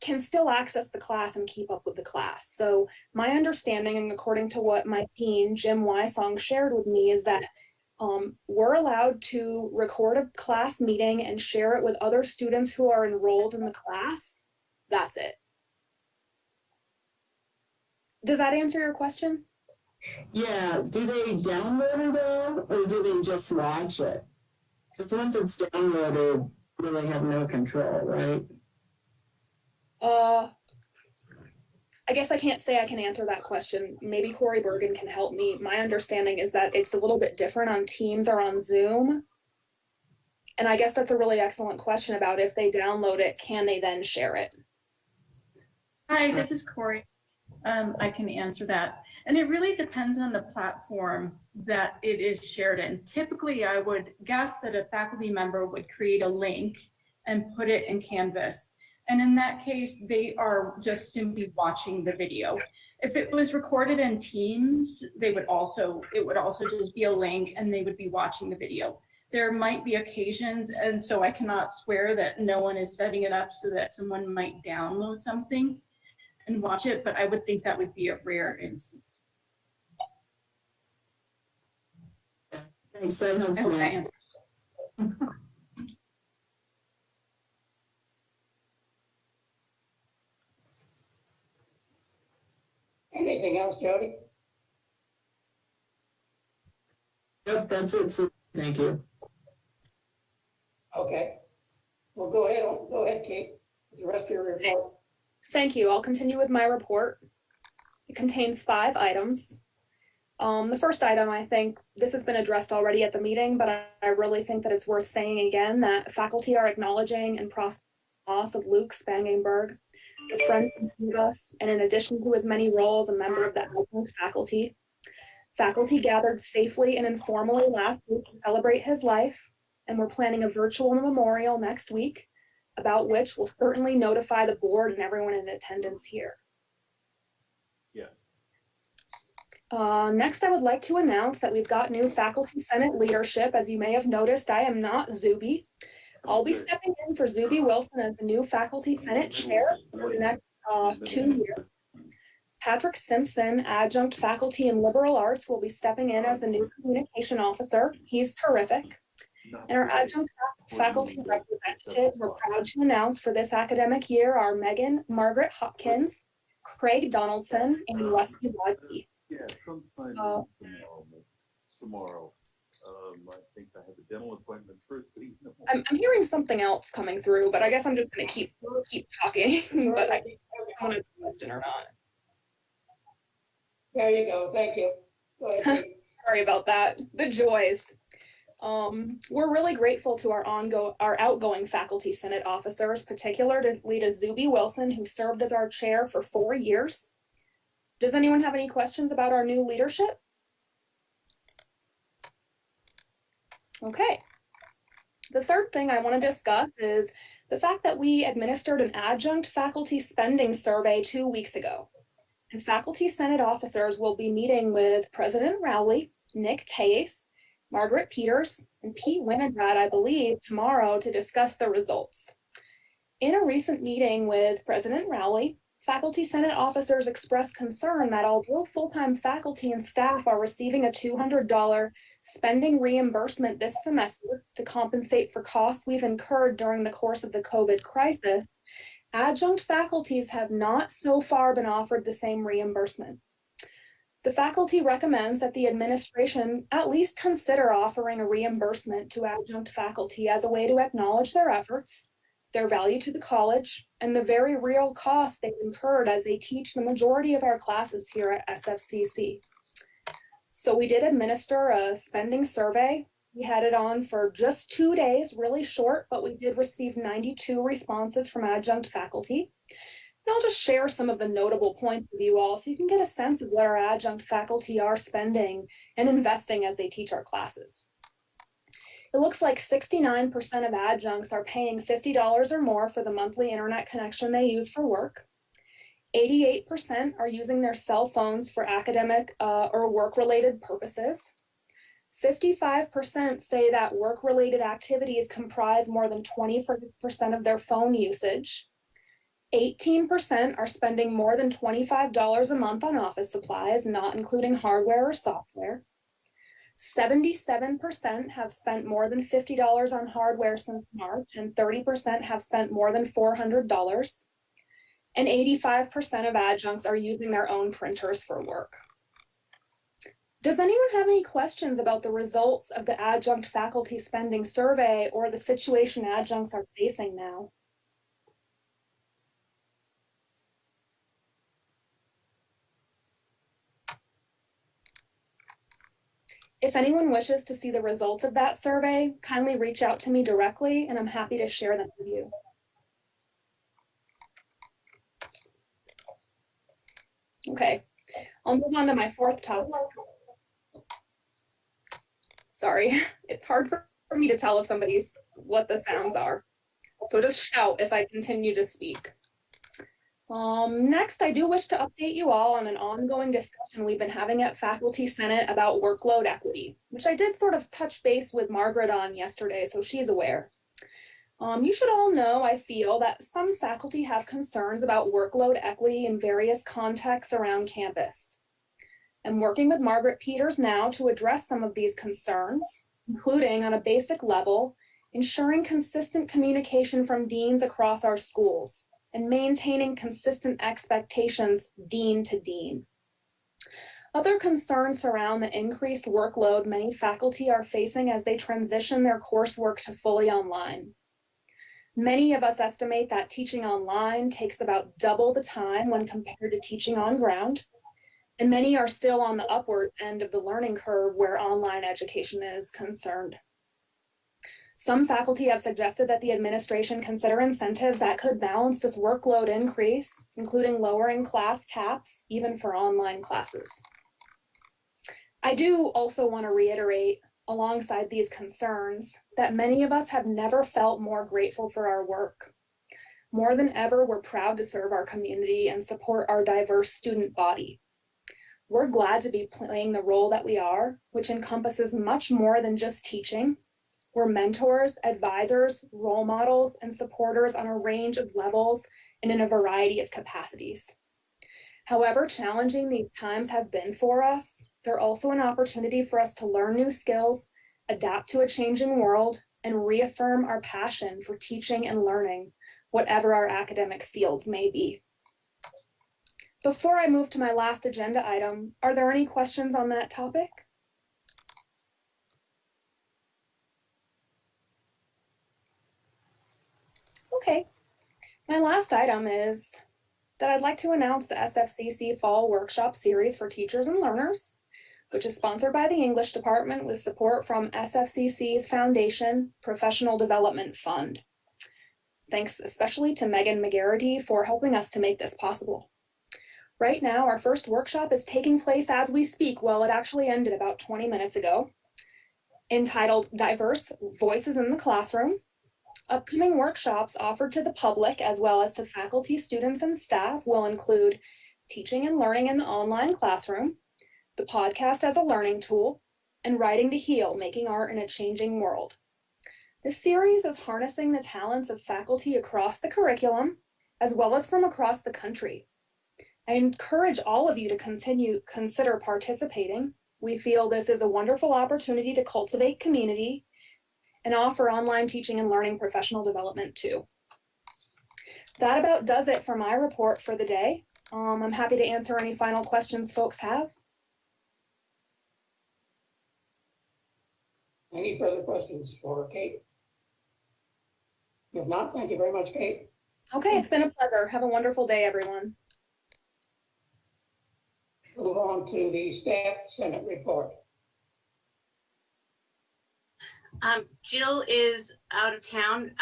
can still access the class and keep up with the class. So my understanding, and according to what my dean, Jim Wysong, shared with me, is that we're allowed to record a class meeting and share it with other students who are enrolled in the class. That's it. Does that answer your question? Yeah, do they download it all, or do they just watch it? Because once it's downloaded, you really have no control, right? I guess I can't say I can answer that question. Maybe Corey Bergen can help me. My understanding is that it's a little bit different on Teams or on Zoom. And I guess that's a really excellent question about if they download it, can they then share it? Hi, this is Corey. I can answer that. And it really depends on the platform that it is shared in. Typically, I would guess that a faculty member would create a link and put it in Canvas. And in that case, they are just simply watching the video. If it was recorded in Teams, it would also just be a link and they would be watching the video. There might be occasions, and so I cannot swear that no one is setting it up so that someone might download something and watch it, but I would think that would be a rare instance. Thanks, that helps. I hope that answers. Anything else, Jody? Yep, that's it. Thank you. Okay. Well, go ahead, Kate, with the rest of your report. Thank you. I'll continue with my report. It contains 5 items. The first item, I think this has been addressed already at the meeting, but I really think that it's worth saying again that faculty are acknowledging and processing the loss of Luke Spangenberg, a friend of us, and in addition to his many roles, a member of the adjunct faculty. Faculty gathered safely and informally last week to celebrate his life, and we're planning a virtual memorial next week, about which we'll certainly notify the board and everyone in attendance here. Yeah. Next, I would like to announce that we've got new Faculty Senate leadership. As you may have noticed, I am not Zuby. I'll be stepping in for Zuby Wilson as the new Faculty Senate Chair for the next 2 years. Patrick Simpson, Adjunct Faculty in Liberal Arts, will be stepping in as the new Communication Officer. He's terrific. And our Adjunct Faculty representatives, we're proud to announce for this academic year are Megan Margaret Hopkins, Craig Donaldson, and Wesley Wadley. Yeah, sometime tomorrow. I think I have a dental appointment first thing. I'm hearing something else coming through, but I guess I'm just gonna keep talking, but I don't know if it's a question or not. There you go. Thank you. Go ahead. Sorry about that. The joys. We're really grateful to our outgoing faculty senate officers, particularly to Zuby Wilson, who served as our chair for 4 years. Does anyone have any questions about our new leadership? Okay. The third thing I want to discuss is the fact that we administered an adjunct faculty spending survey 2 weeks ago. And faculty senate officers will be meeting with President Rowley, Nick Tace, Margaret Peters, and Pete Winograd, I believe, tomorrow to discuss the results. In a recent meeting with President Rowley, faculty senate officers expressed concern that although full-time faculty and staff are receiving a $200 spending reimbursement this semester to compensate for costs we've incurred during the course of the COVID crisis, adjunct faculties have not so far been offered the same reimbursement. The faculty recommends that the administration at least consider offering a reimbursement to adjunct faculty as a way to acknowledge their efforts, their value to the college, and the very real costs they've incurred as they teach the majority of our classes here at SFCC. So we did administer a spending survey. We had it on for just 2 days, really short, but we did receive 92 responses from adjunct faculty. And I'll just share some of the notable points with you all so you can get a sense of what our adjunct faculty are spending and investing as they teach our classes. It looks like 69% of adjuncts are paying $50 or more for the monthly internet connection they use for work. 88% are using their cell phones for academic or work-related purposes. 55% say that work-related activities comprise more than 20% of their phone usage. 18% are spending more than $25 a month on office supplies, not including hardware or software. 77% have spent more than $50 on hardware since March, and 30% have spent more than $400. And 85% of adjuncts are using their own printers for work. Does anyone have any questions about the results of the adjunct faculty spending survey or the situation adjuncts are facing now? If anyone wishes to see the results of that survey, kindly reach out to me directly and I'm happy to share them with you. Okay, I'll move on to my fourth topic. Sorry, it's hard for me to tell if somebody's what the sounds are. So just shout if I continue to speak. Next, I do wish to update you all on an ongoing discussion we've been having at Faculty Senate about workload equity, which I did sort of touch base with Margaret on yesterday, so she's aware. You should all know, I feel, that some faculty have concerns about workload equity in various contexts around campus. I'm working with Margaret Peters now to address some of these concerns, including on a basic level, ensuring consistent communication from deans across our schools and maintaining consistent expectations dean to dean. Other concerns surround the increased workload many faculty are facing as they transition their coursework to fully online. Many of us estimate that teaching online takes about double the time when compared to teaching on ground, and many are still on the upward end of the learning curve where online education is concerned. Some faculty have suggested that the administration consider incentives that could balance this workload increase, including lowering class caps, even for online classes. I do also want to reiterate, alongside these concerns, that many of us have never felt more grateful for our work. More than ever, we're proud to serve our community and support our diverse student body. We're glad to be playing the role that we are, which encompasses much more than just teaching. We're mentors, advisors, role models, and supporters on a range of levels and in a variety of capacities. However challenging these times have been for us, they're also an opportunity for us to learn new skills, adapt to a changing world, and reaffirm our passion for teaching and learning, whatever our academic fields may be. Before I move to my last agenda item, are there any questions on that topic? Okay, my last item is that I'd like to announce the SFCC Fall Workshop Series for teachers and learners. which is sponsored by the English department with support from SFCC's Foundation Professional Development Fund. Thanks especially to Megan McGarity for helping us to make this possible. Right now, our first workshop is taking place as we speak. Well, it actually ended about 20 minutes ago, entitled Diverse Voices in the Classroom. Upcoming workshops offered to the public as well as to faculty, students, and staff will include teaching and learning in the online classroom, the podcast as a learning tool, and Writing to Heal, Making Art in a Changing World. This series is harnessing the talents of faculty across the curriculum, as well as from across the country. I encourage all of you to consider participating. We feel this is a wonderful opportunity to cultivate community and offer online teaching and learning professional development too. That about does it for my report for the day. I'm happy to answer any final questions folks have. Any further questions for Kate? If not, thank you very much, Kate. Okay, it's been a pleasure. Have a wonderful day, everyone. Move on to the staff Senate report. Jill is out of town,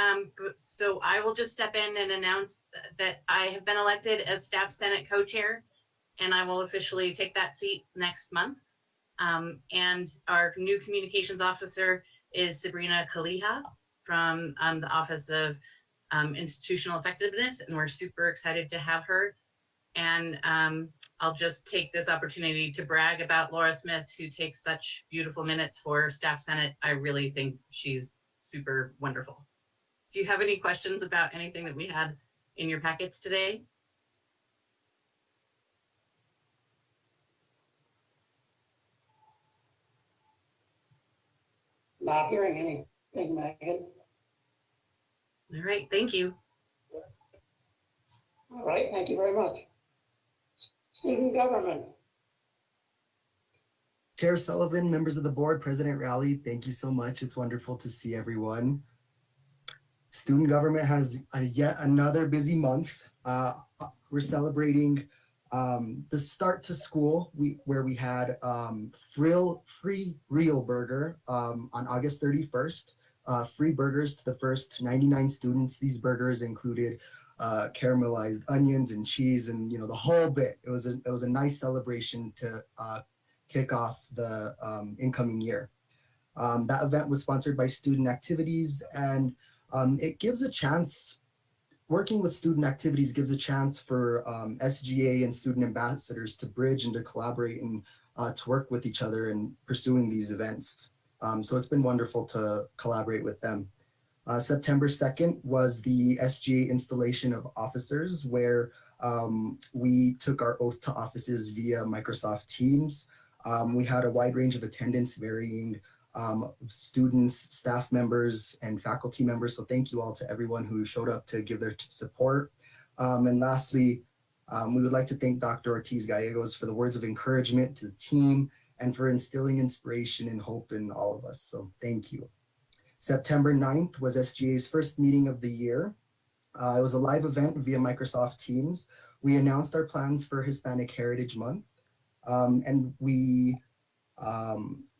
so I will just step in and announce that I have been elected as Staff Senate Co-Chair, and I will officially take that seat next month. And our new communications officer is Sabrina Kaliha from the Office of Institutional Effectiveness, and we're super excited to have her. And I'll just take this opportunity to brag about Laura Smith, who takes such beautiful minutes for Staff Senate. I really think she's super wonderful. Do you have any questions about anything that we had in your packets today? Not hearing anything, Megan. All right, thank you. All right, thank you very much. Student government. Chair Sullivan, members of the board, President Rowley, thank you so much. It's wonderful to see everyone. Student government has yet another busy month. We're celebrating the start to school where we had free real burger on August 31st. Free burgers to the first 99 students. These burgers included caramelized onions and cheese and the whole bit. It was a nice celebration to kick off the incoming year. That event was sponsored by Student Activities, and it gives a chance. Working with Student Activities gives a chance for SGA and student ambassadors to bridge and to collaborate and to work with each other in pursuing these events. So it's been wonderful to collaborate with them. September 2nd was the SGA installation of officers, where we took our oath to offices via Microsoft Teams. We had a wide range of attendance, varying students, staff members, and faculty members. So thank you all to everyone who showed up to give their support. And lastly, we would like to thank Dr. Ortiz Gallegos for the words of encouragement to the team and for instilling inspiration and hope in all of us. So thank you. September 9th was SGA's first meeting of the year. It was a live event via Microsoft Teams. We announced our plans for Hispanic Heritage Month, and we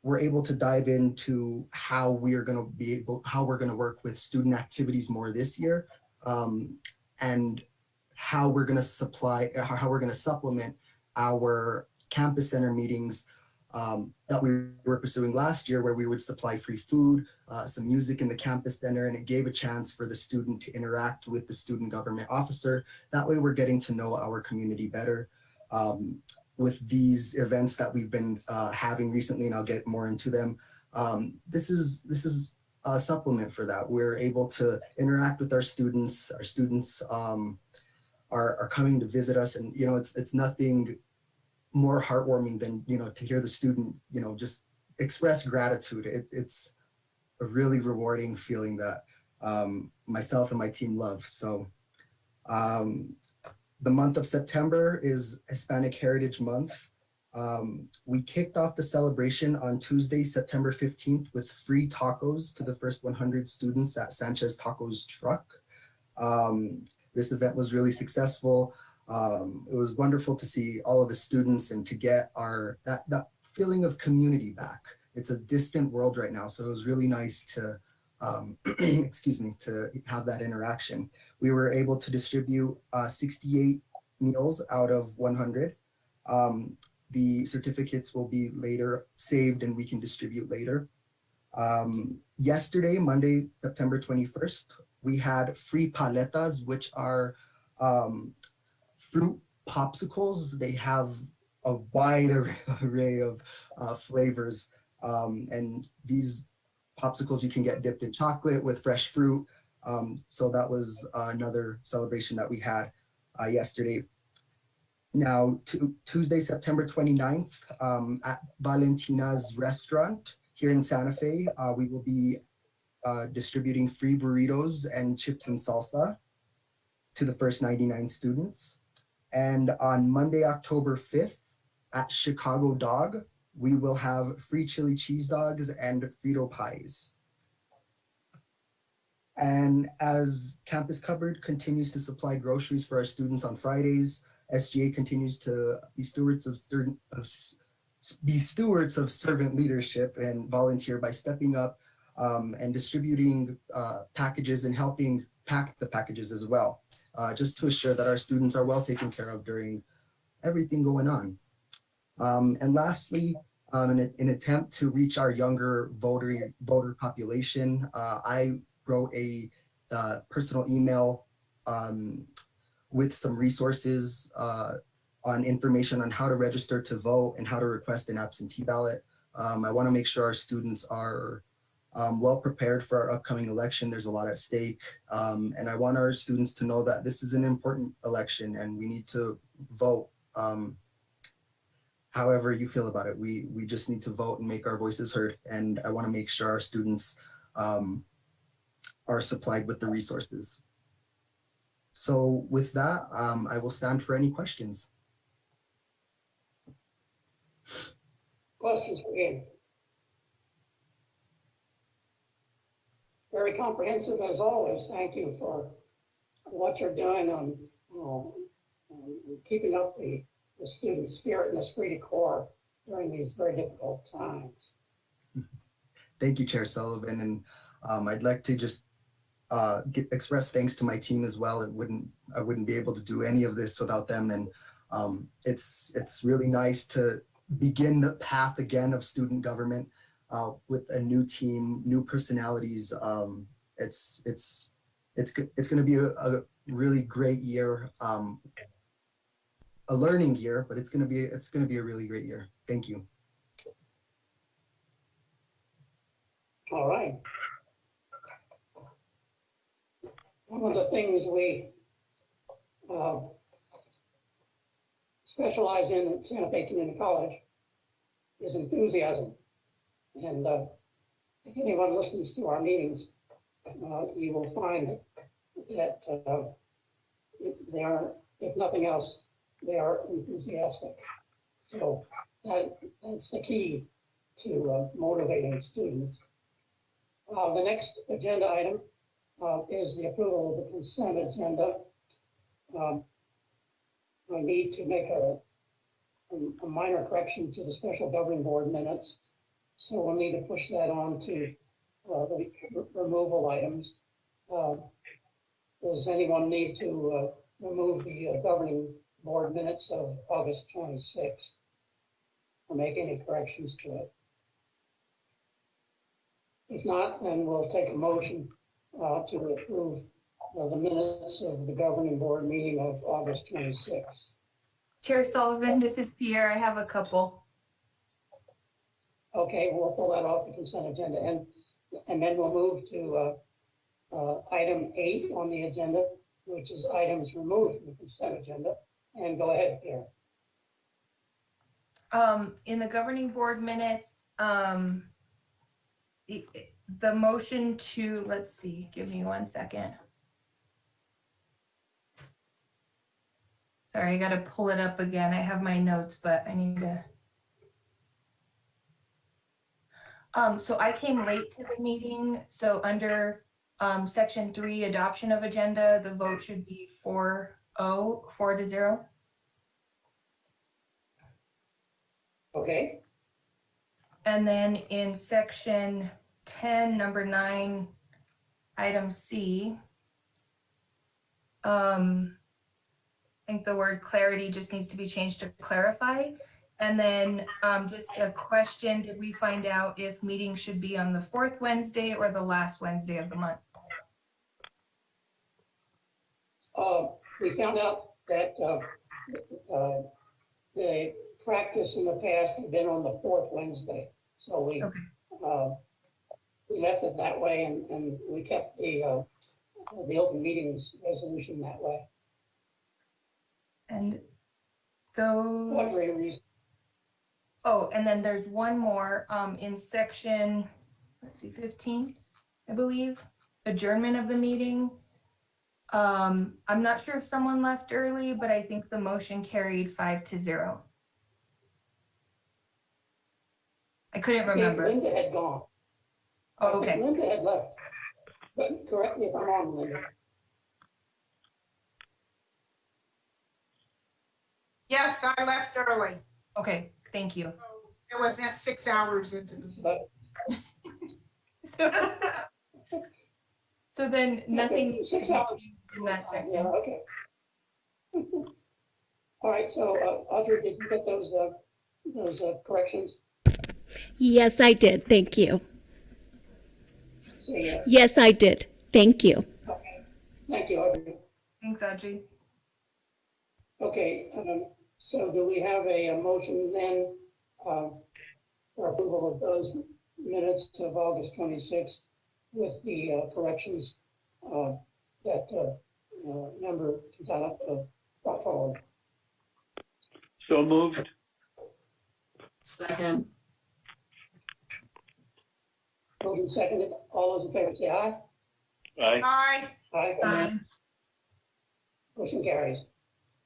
were able to dive into how we're going to work with student activities more this year, and how we're going to supplement our campus center meetings that we were pursuing last year, where we would supply free food, some music in the campus center, and it gave a chance for the student to interact with the student government officer. That way we're getting to know our community better. With these events that we've been having recently, and I'll get more into them, this is a supplement for that. We're able to interact with our students. Our students are coming to visit us, and it's nothing more heartwarming than to hear the student just express gratitude. It's a really rewarding feeling that myself and my team love. So the month of September is Hispanic Heritage Month. We kicked off the celebration on Tuesday, September 15th, with free tacos to the first 100 students at Sanchez Tacos Truck. This event was really successful. It was wonderful to see all of the students and to get that feeling of community back. It's a distant world right now, so it was really nice to excuse me, to have that interaction. We were able to distribute 68 meals out of 100. The certificates will be later saved and we can distribute later. Yesterday, Monday, September 21st, we had free paletas, which are fruit popsicles. They have a wide array of flavors. And these popsicles you can get dipped in chocolate with fresh fruit. So that was another celebration that we had yesterday. Now, Tuesday, September 29th, at Valentina's restaurant here in Santa Fe, we will be distributing free burritos and chips and salsa to the first 99 students. And on Monday, October 5th, at Chicago Dog, we will have free chili cheese dogs and Frito pies. And as Campus Cupboard continues to supply groceries for our students on Fridays, SGA continues to be stewards of servant leadership and volunteer by stepping up and distributing packages and helping pack the packages as well, just to assure that our students are well taken care of during everything going on. And lastly, in an attempt to reach our younger voter population, I wrote a personal email with some resources on information on how to register to vote and how to request an absentee ballot. I want to make sure our students are well prepared for our upcoming election. There's a lot at stake. And I want our students to know that this is an important election and we need to vote. However you feel about it, we just need to vote and make our voices heard. And I want to make sure our students are supplied with the resources. So with that, I will stand for any questions. Questions for you? Very comprehensive as always. Thank you for what you're doing on keeping up the student spirit and esprit de corps during these very difficult times. Thank you, Chair Sullivan. And I'd like to just express thanks to my team as well. I wouldn't be able to do any of this without them. And it's really nice to begin the path again of student government with a new team, new personalities. It's going to be a really great year, a learning year, but it's going to be a really great year. Thank you. All right. One of the things we specialize in at Santa Fe Community College is enthusiasm. And if anyone listens to our meetings, you will find that they are, if nothing else, they are enthusiastic. So that's the key to motivating students. The next agenda item is the approval of the consent agenda. I need to make a minor correction to the special governing board minutes. So we'll need to push that on to the removal items. Does anyone need to remove the governing board minutes of August 26th or make any corrections to it? If not, then we'll take a motion to approve the minutes of the governing board meeting of August 26th. Chair Sullivan, this is Pierre. I have a couple. Okay, we'll pull that off the consent agenda, and then we'll move to item 8 on the agenda, which is items removed from the consent agenda. And go ahead, Pierre. In the governing board minutes, the motion to, let's see, give me 1 second. Sorry, I got to pull it up again. I have my notes, but I need to. So I came late to the meeting. So under section 3, adoption of agenda, the vote should be 4-0. Okay. And then in section 10, number 9, item C, I think the word clarity just needs to be changed to clarify. And then just a question, did we find out if meetings should be on the 4th Wednesday or the last Wednesday of the month? We found out that the practice in the past had been on the 4th Wednesday. So we left it that way, and we kept the open meetings resolution that way. And those. What reason? Oh, and then there's one more in section, let's see, 15, I believe, adjournment of the meeting. I'm not sure if someone left early, but I think the motion carried 5-0. I couldn't remember. Linda had gone. Oh, okay. Linda had left. But correct me if I'm wrong, Linda. Yes, I left early. Okay, thank you. It was at 6 hours into the. So then nothing. 6 hours. In that section. Yeah, okay. All right, so Audrey, did you get those corrections? Yes, I did. Thank you. Say yes. Yes, I did. Thank you. Okay. Thank you, Audrey. Thanks, Audrey. Okay, so do we have a motion then for approval of those minutes of August 26th with the corrections that member Quintana brought forward? So moved. Second. Moved and seconded. All those in favor say aye. Aye. Aye. Aye. Motion carries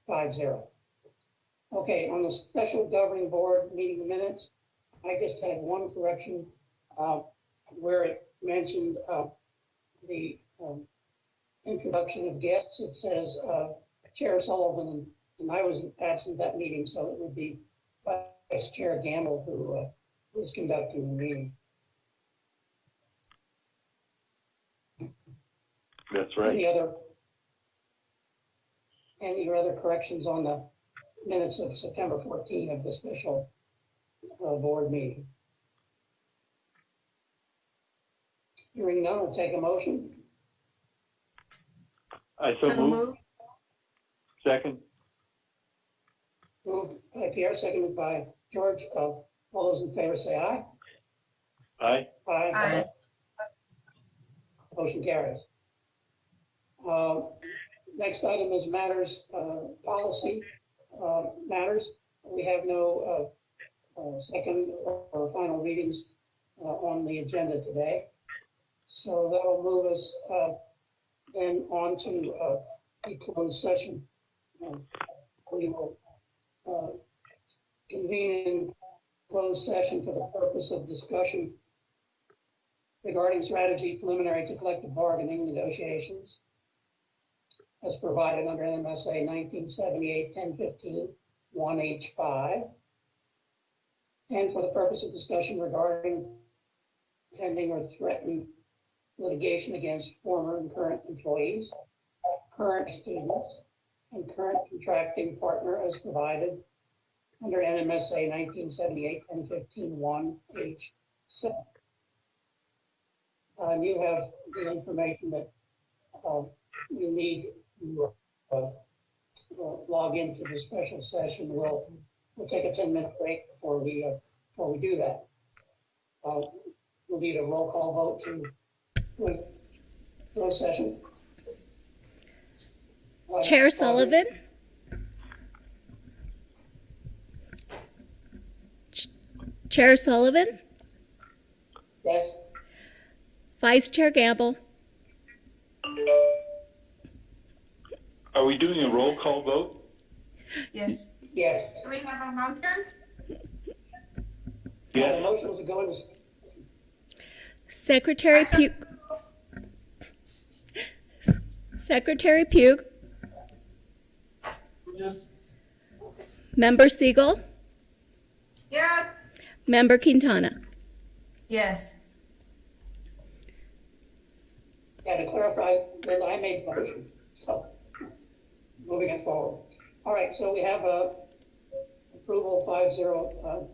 5-0. Okay, on the special governing board meeting minutes, I just had one correction where it mentioned the introduction of guests. It says Chair Sullivan, and I was absent that meeting, so it would be Vice Chair Gamble who was conducting the meeting. That's right. Any other corrections on the minutes of September 14 of the special board meeting? Hearing none, I'll take a motion. I so move. Second. Moved by Pierre, seconded by George. All those in favor say aye. Aye. Aye. Motion carries. Next item is matters, policy matters. We have no second or final readings on the agenda today. So that will move us then on to a closed session. We will convene in closed session for the purpose of discussion regarding strategy preliminary to collective bargaining negotiations as provided under NMSA 1978-1015 1H5, and for the purpose of discussion regarding pending or threatened litigation against former and current employees, current students, and current contracting partner as provided under NMSA 1978-1015 1H7. You have the information that you need to log into the special session. We'll take a 10-minute break before we do that. We'll need a roll call vote to close session. Chair Sullivan? Chair Sullivan? Yes. Vice Chair Gamble? Are we doing a roll call vote? Yes. Yes. Do we have a motion? Yeah. The motion was to go into. Secretary Pugh. Secretary Pugh. Yes. Member Siegel. Yes. Member Quintana. Yes. Yeah, to clarify, that I made the motion, so moving it forward. All right, so we have approval 5-0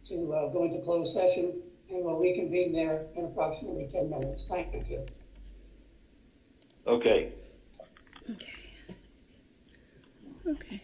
to go into closed session, and we'll reconvene there in approximately 10 minutes. Thank you. Okay. Okay.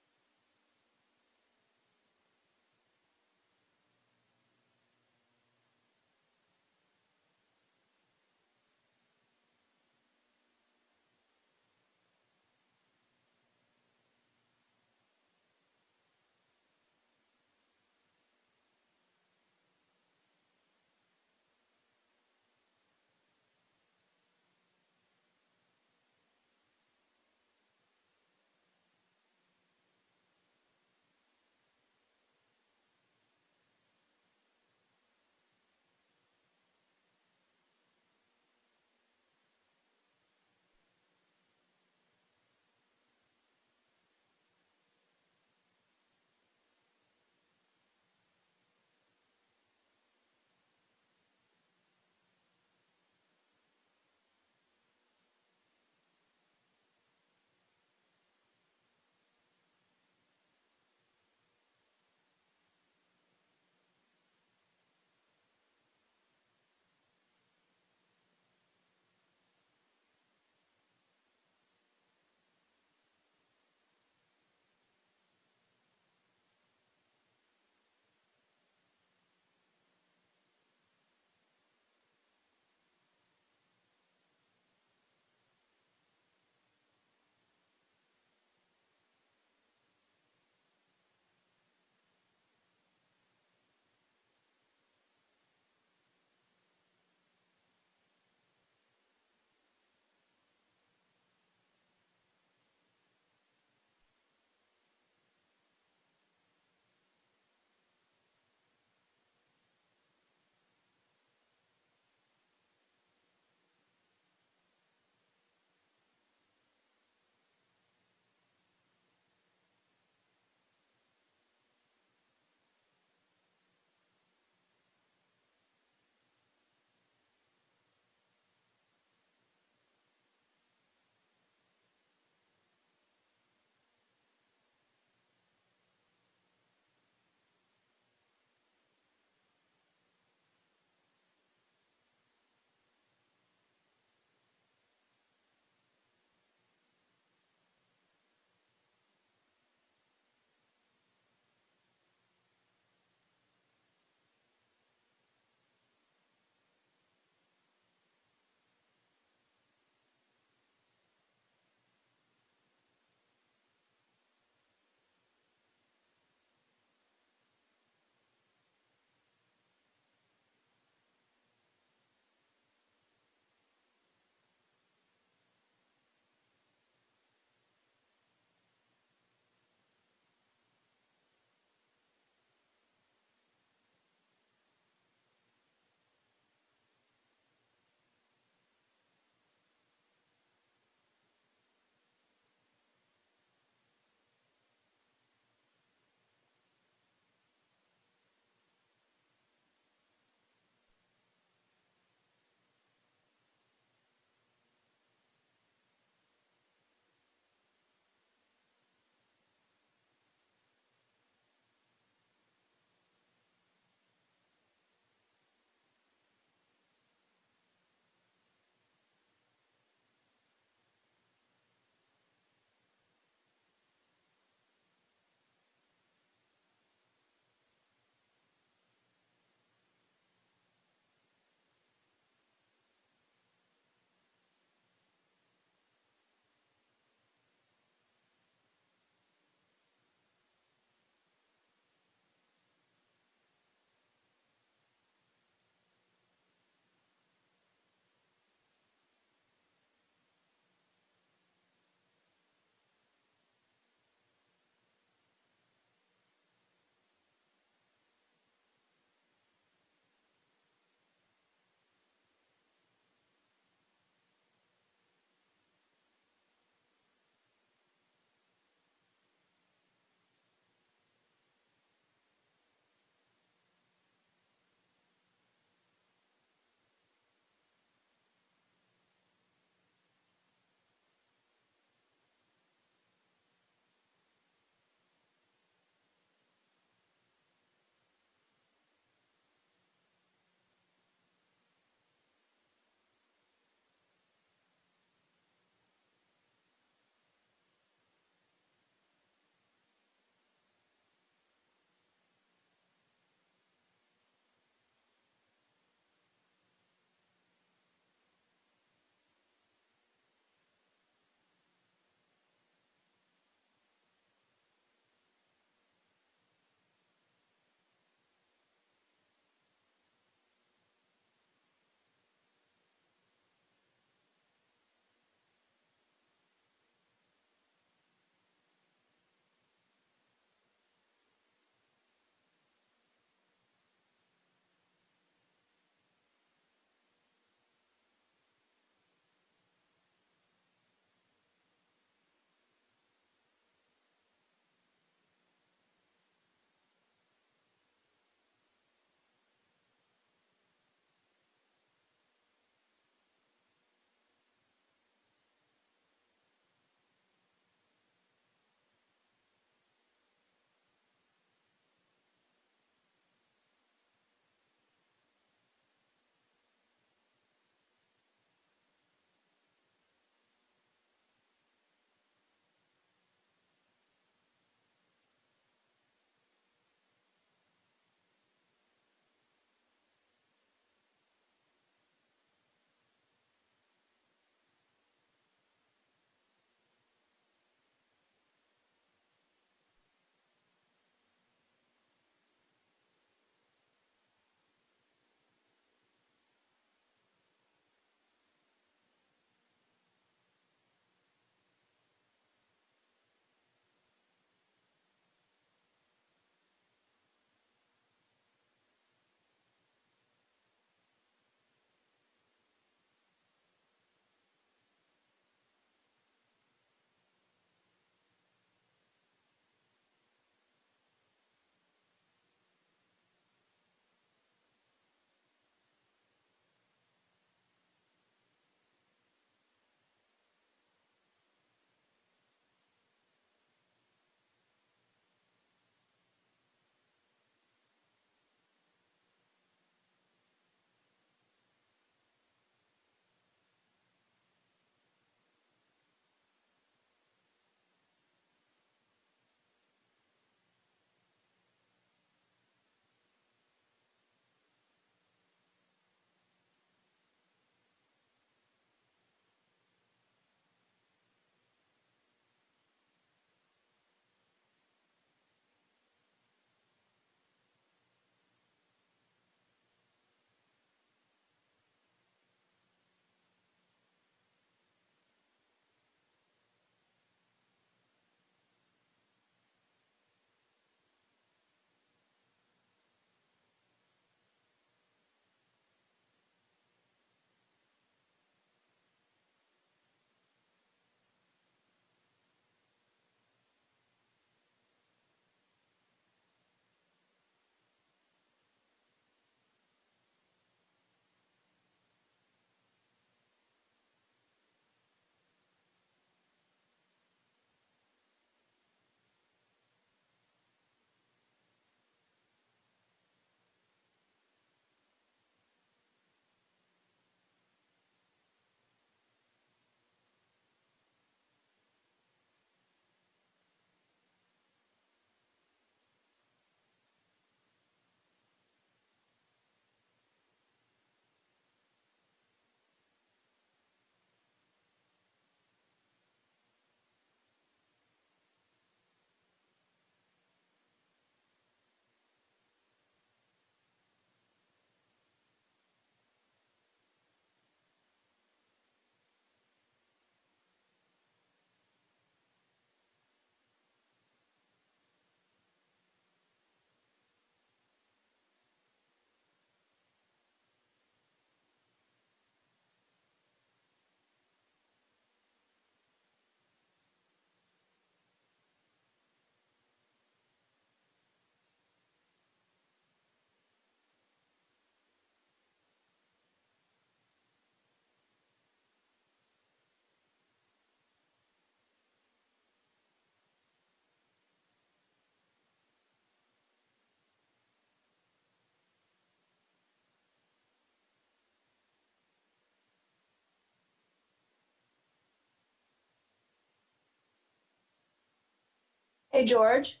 Hey, George.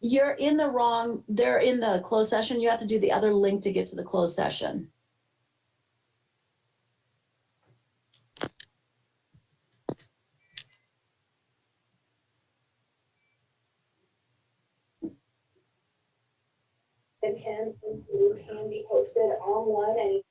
You're in the wrong, they're in the closed session. You have to do the other link to get to the closed session. It can be posted online and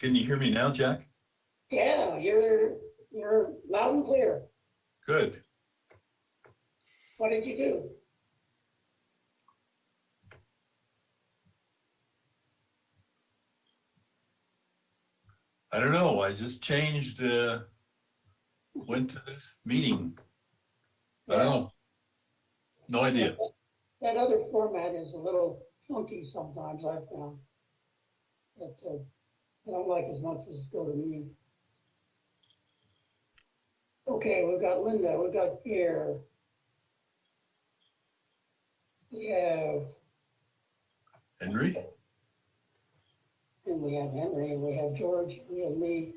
Can you hear me now, Jack? Yeah, you're loud and clear. Good. What did you do? I don't know. I just changed, went to this meeting. I don't know. No idea. That other format is a little funky sometimes, I've found. That I don't like as much as go to meeting. Okay, we've got Linda, we've got Pierre. We have, Henry? and we have Henry, and we have George, we have me,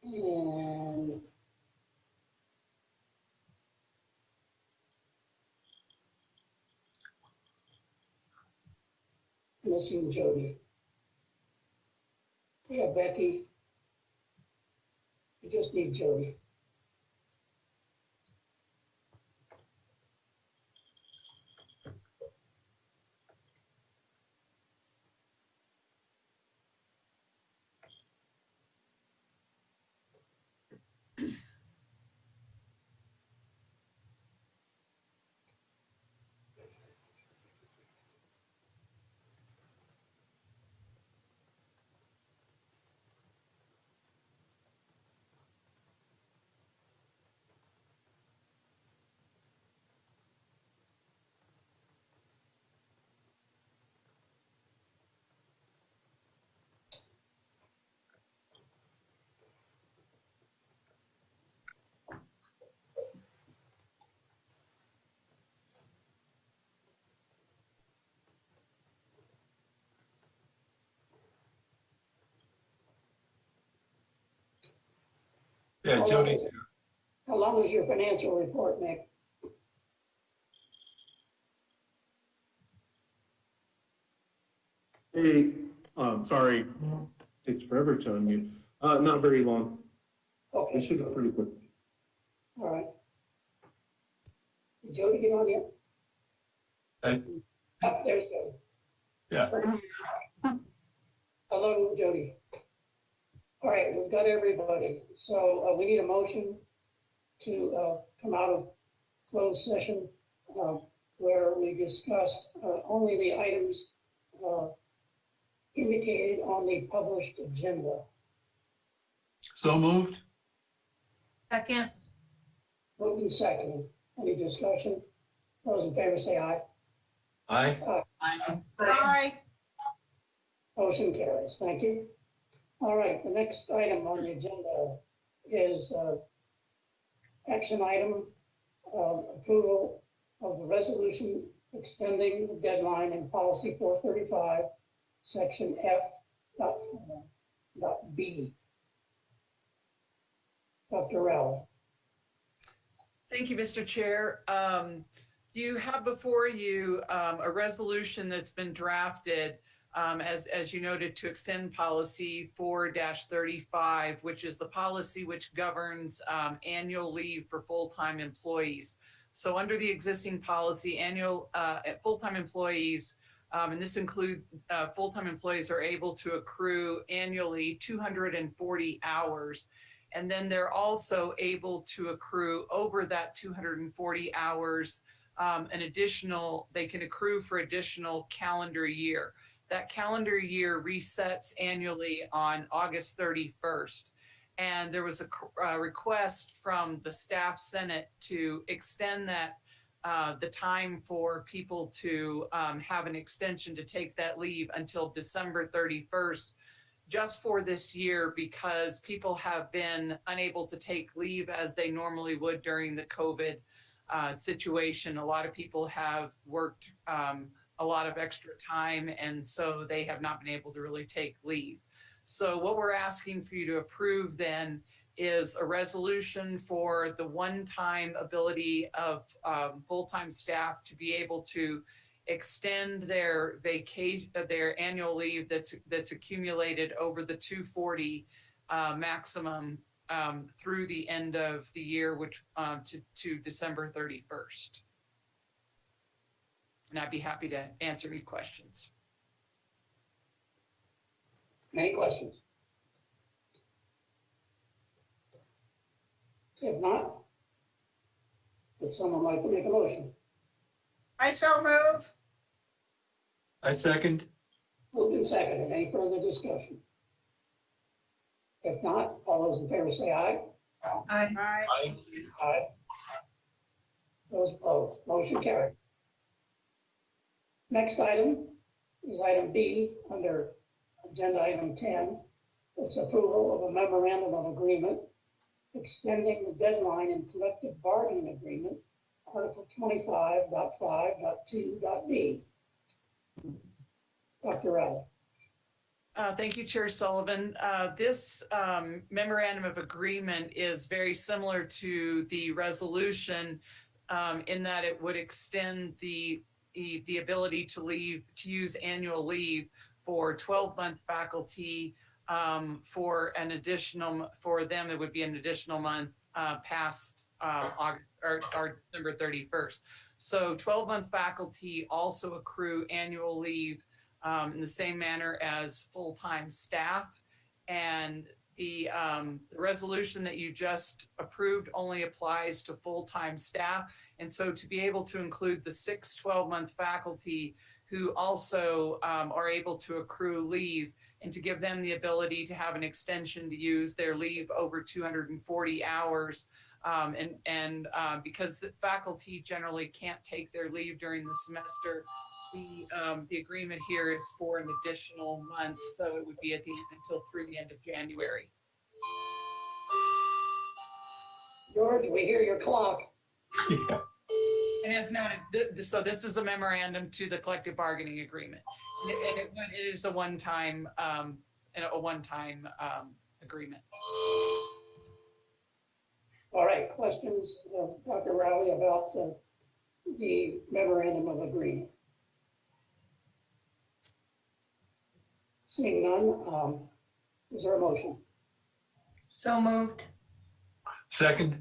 and missing Jody. We have Becky. We just need Jody. Yeah, Jody. How long is your financial report, Nick? Hey, sorry, takes forever to unmute. Not very long. Okay. It should go pretty quick. All right. Did Jody get on yet? Hey. Oh, there's Jody. Yeah. Hello, Jody. All right, we've got everybody. So we need a motion to come out of closed session where we discussed only the items indicated on the published agenda. So moved? Second. Moved and seconded. Any discussion? Those in favor say aye. Aye. Aye. Motion carries. Thank you. All right, the next item on the agenda is action item approval of the resolution extending the deadline in policy 435, section F.B. Dr. Rowell. Thank you, Mr. Chair. You have before you a resolution that's been drafted, as you noted, to extend policy 4-35, which is the policy which governs annual leave for full-time employees. So under the existing policy, annual full-time employees, and this includes full-time employees, are able to accrue annually 240 hours. And then they're also able to accrue over that 240 hours they can accrue for additional calendar year. That calendar year resets annually on August 31st. And there was a request from the staff Senate to extend that the time for people to have an extension to take that leave until December 31st, just for this year, because people have been unable to take leave as they normally would during the COVID situation. A lot of people have worked a lot of extra time, and so they have not been able to really take leave. So what we're asking for you to approve then is a resolution for the one-time ability of full-time staff to be able to extend their vacation, their annual leave that's accumulated over the 240 maximum through the end of the year, which to December 31st. And I'd be happy to answer any questions. Any questions? If not, would someone like to make a motion? I so move. I second. Moved and seconded. Any further discussion? If not, all those in favor say aye. Aye. Aye. Aye. Those opposed, motion carried. Next item is item B under agenda item 10. It's approval of a memorandum of agreement extending the deadline in collective bargaining agreement, Article 25.5.2.b. Dr. Rowley. Thank you, Chair Sullivan. This memorandum of agreement is very similar to the resolution in that it would extend the ability to use annual leave for 12-month faculty for them, it would be an additional month past August or December 31st. So 12-month faculty also accrue annual leave in the same manner as full-time staff. And the resolution that you just approved only applies to full-time staff. And so to be able to include the 6 12-month faculty who also are able to accrue leave, and to give them the ability to have an extension to use their leave over 240 hours. Because the faculty generally can't take their leave during the semester, the agreement here is for an additional month, so it would be through the end of January. George, we hear your clock. Yeah. And as noted, so this is a memorandum to the collective bargaining agreement, and it is a one-time agreement. All right, questions of Dr. Rowley about the memorandum of agreement? Seeing none, is there a motion? So moved. Second.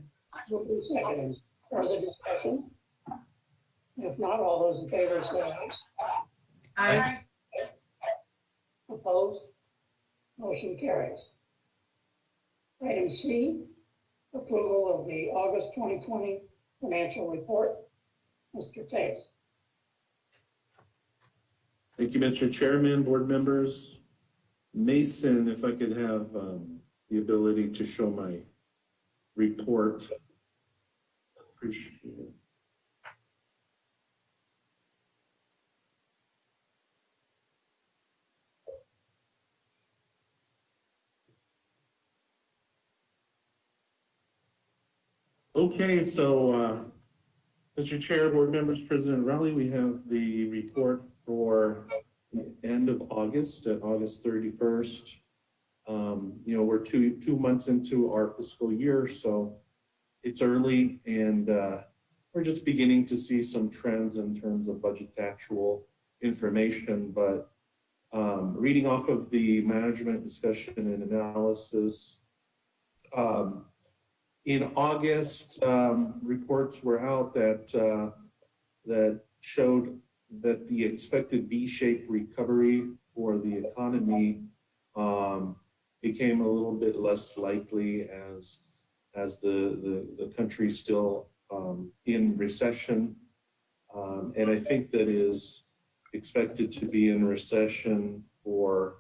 Moved and seconded. Further discussion? If not, all those in favor say aye. Aye. Opposed? Motion carries. Item C, approval of the August 2020 financial report. Mr. Tace. Thank you, Mr. Chairman, board members. Mason, if I could have the ability to show my report. Appreciate it. Okay, so Mr. Chair, board members, President Rowley, we have the report for the end of August, at August 31st. We're two months into our fiscal year, so it's early, and we're just beginning to see some trends in terms of budget to actual information. But reading off of the management discussion and analysis, in August, reports were out that showed that the expected V-shaped recovery for the economy became a little bit less likely as the country still in recession, and I think that is expected to be in recession for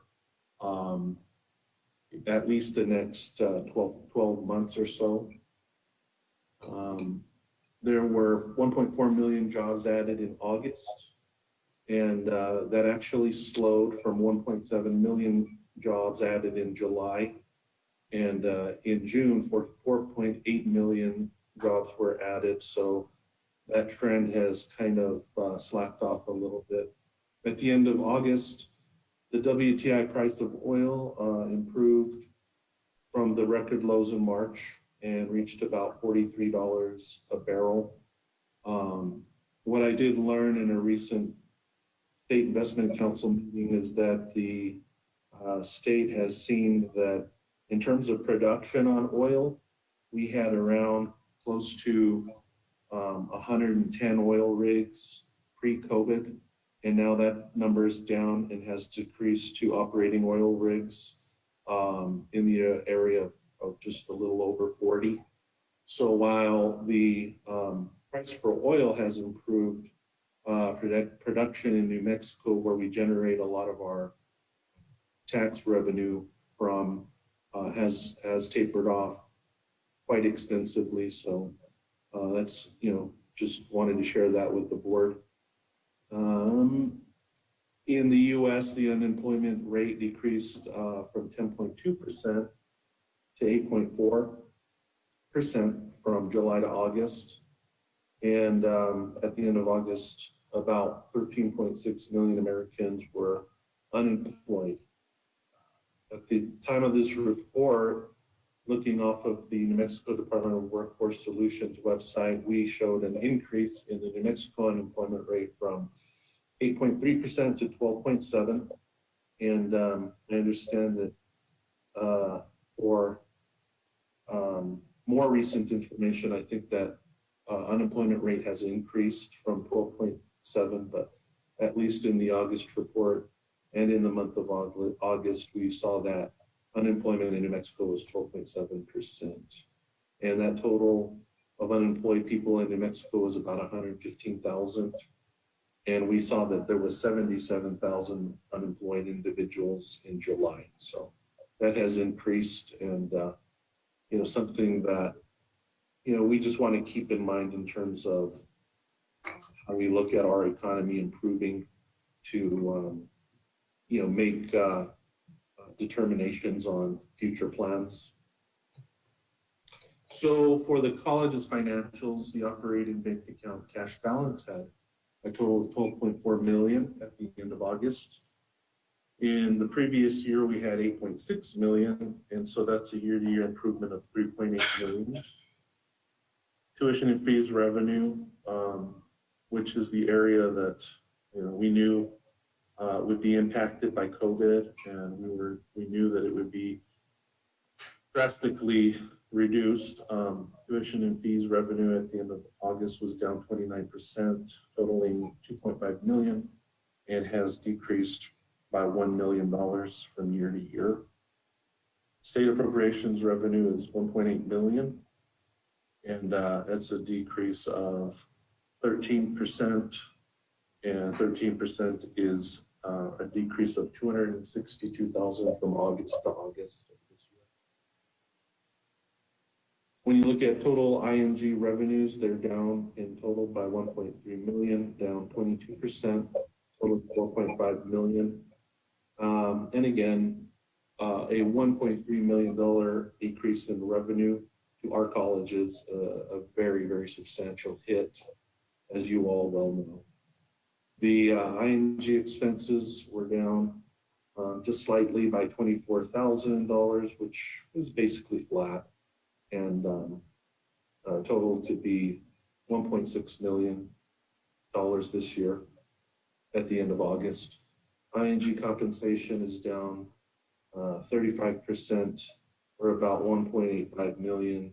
at least the next 12 months or so. There were 1.4 million jobs added in August, and that actually slowed from 1.7 million jobs added in July. And in June, 4.8 million jobs were added. So that trend has kind of slacked off a little bit. At the end of August, the WTI price of oil improved from the record lows in March and reached about $43 a barrel. What I did learn in a recent State Investment Council meeting is that the state has seen that in terms of production on oil, we had around close to 110 oil rigs pre-COVID, and now that number is down and has decreased to operating oil rigs in the area of just a little over 40. So while the price for oil has improved, production in New Mexico, where we generate a lot of our tax revenue from, has tapered off quite extensively. So that's, just wanted to share that with the board. In the US, the unemployment rate decreased from 10.2% to 8.4% from July to August. And at the end of August, about 13.6 million Americans were unemployed. At the time of this report, looking off of the New Mexico Department of Workforce Solutions website, we showed an increase in the New Mexico unemployment rate from 8.3% to 12.7%. And I understand that for more recent information, I think that unemployment rate has increased from 12.7%, but at least in the August report and in the month of August, we saw that unemployment in New Mexico was 12.7%. And that total of unemployed people in New Mexico was about 115,000. And we saw that there was 77,000 unemployed individuals in July. So that has increased, and something that we just want to keep in mind in terms of how we look at our economy improving to make determinations on future plans. So for the college's financials, the operating bank account cash balance had a total of 12.4 million at the end of August. In the previous year, we had 8.6 million, and so that's a year-to-year improvement of 3.8 million. Tuition and fees revenue, which is the area that we knew would be impacted by COVID, and we knew that it would be drastically reduced. Tuition and fees revenue at the end of August was down 29%, totaling 2.5 million, and has decreased by $1 million from year to year. State appropriations revenue is 1.8 million, and that's a decrease of 13%, and 13% is a decrease of 262,000 from August to August of this year. When you look at total ING revenues, they're down in total by 1.3 million, down 22%, total 4.5 million. And again, a $1.3 million decrease in revenue to our colleges, a very, very substantial hit, as you all well know. The ING expenses were down just slightly by $24,000, which is basically flat, and total to be $1.6 million this year at the end of August. ING compensation is down 35%, or about 1.85 million,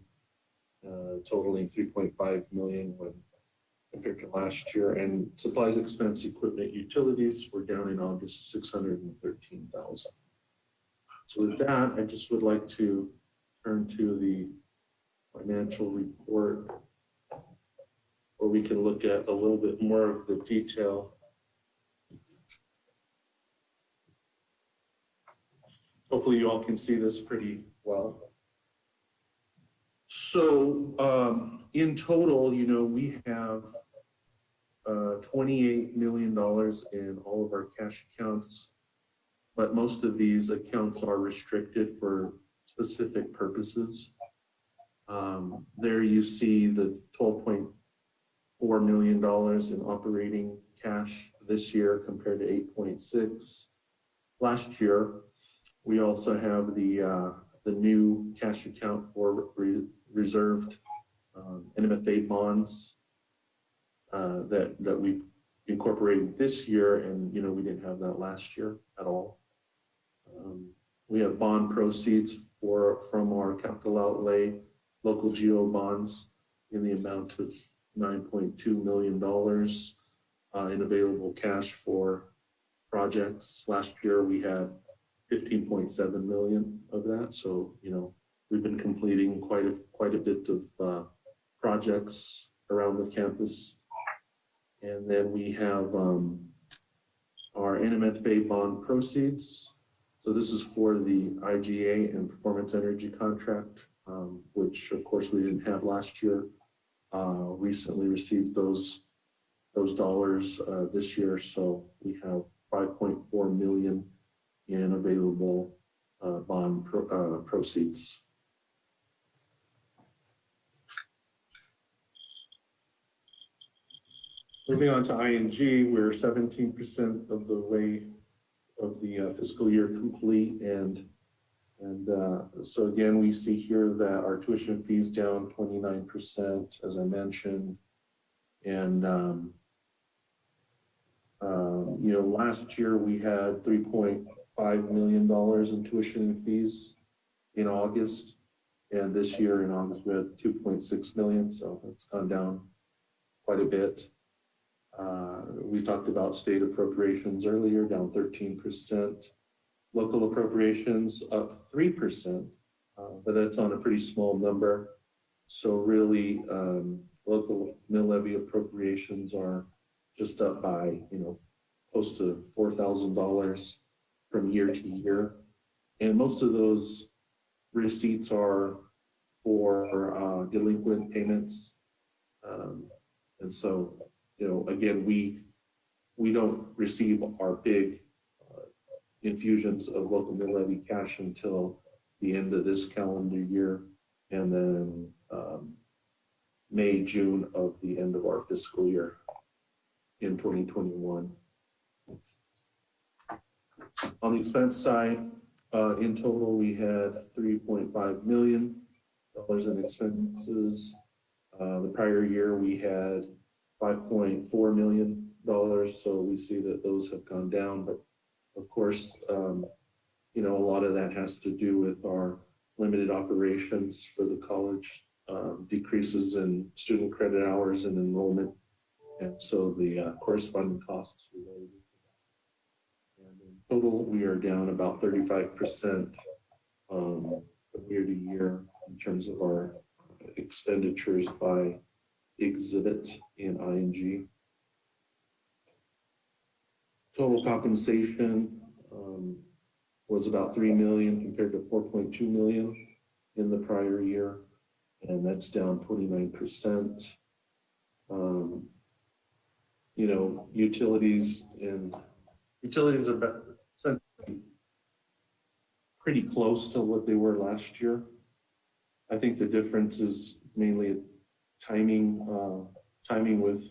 totaling 3.5 million when compared to last year. And supplies, expense, equipment, utilities were down in August 613,000. So with that, I just would like to turn to the financial report, where we can look at a little bit more of the detail. Hopefully you all can see this pretty well. So in total, we have $28 million in all of our cash accounts, but most of these accounts are restricted for specific purposes. There you see the $12.4 million in operating cash this year compared to 8.6 last year. We also have the new cash account for reserved NMFA bonds that we incorporated this year, and we didn't have that last year at all. We have bond proceeds from our capital outlay local geo bonds in the amount of $9.2 million in available cash for projects. Last year we had 15.7 million of that, so we've been completing quite a bit of projects around the campus. And then we have our NMFA bond proceeds. So this is for the IGA and performance energy contract, which of course we didn't have last year. Recently received those dollars this year. So we have 5.4 million in available bond proceeds. Moving on to ING, we're 17% of the way of the fiscal year complete, and so again, we see here that our tuition fees down 29%, as I mentioned, and you know, last year we had $3.5 million in tuition and fees in August, and this year in August we had 2.6 million, so it's gone down quite a bit. We talked about state appropriations earlier, down 13%. Local appropriations up 3%, but that's on a pretty small number. So really, local mill levy appropriations are just up by, you know, close to $4,000 from year to year. And most of those receipts are for delinquent payments. And so, you know, again, we don't receive our big infusions of local mill levy cash until the end of this calendar year, and then May, June of the end of our fiscal year in 2021. On the expense side, in total, we had $3.5 million in expenses. The prior year, we had $5.4 million, so we see that those have gone down. But of course, you know, a lot of that has to do with our limited operations for the college, decreases in student credit hours and enrollment, and so the corresponding costs related to that. And in total, we are down about 35% year to year in terms of our expenditures by exhibit in ING. Total compensation was about $3 million compared to $4.2 million in the prior year, and that's down 29%. You know, utilities are pretty close to what they were last year. I think the difference is mainly timing with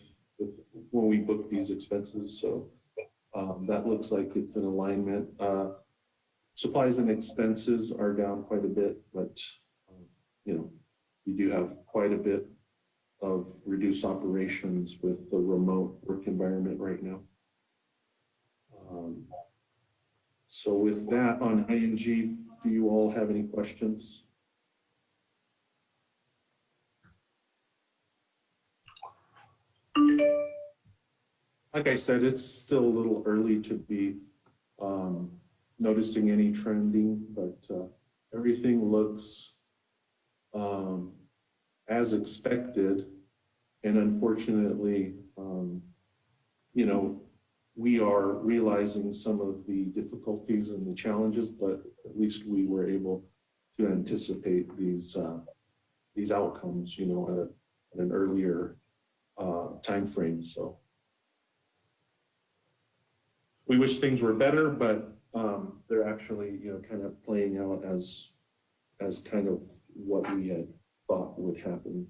when we book these expenses. So that looks like it's in alignment. Supplies and expenses are down quite a bit, but you know, we do have quite a bit of reduced operations with the remote work environment right now. So with that on ING, do you all have any questions? Like I said, it's still a little early to be noticing any trending, but everything looks as expected. And unfortunately, you know, we are realizing some of the difficulties and the challenges, but at least we were able to anticipate these outcomes, you know, at an earlier time frame. So we wish things were better, but they're actually, you know, kind of playing out as kind of what we had thought would happen.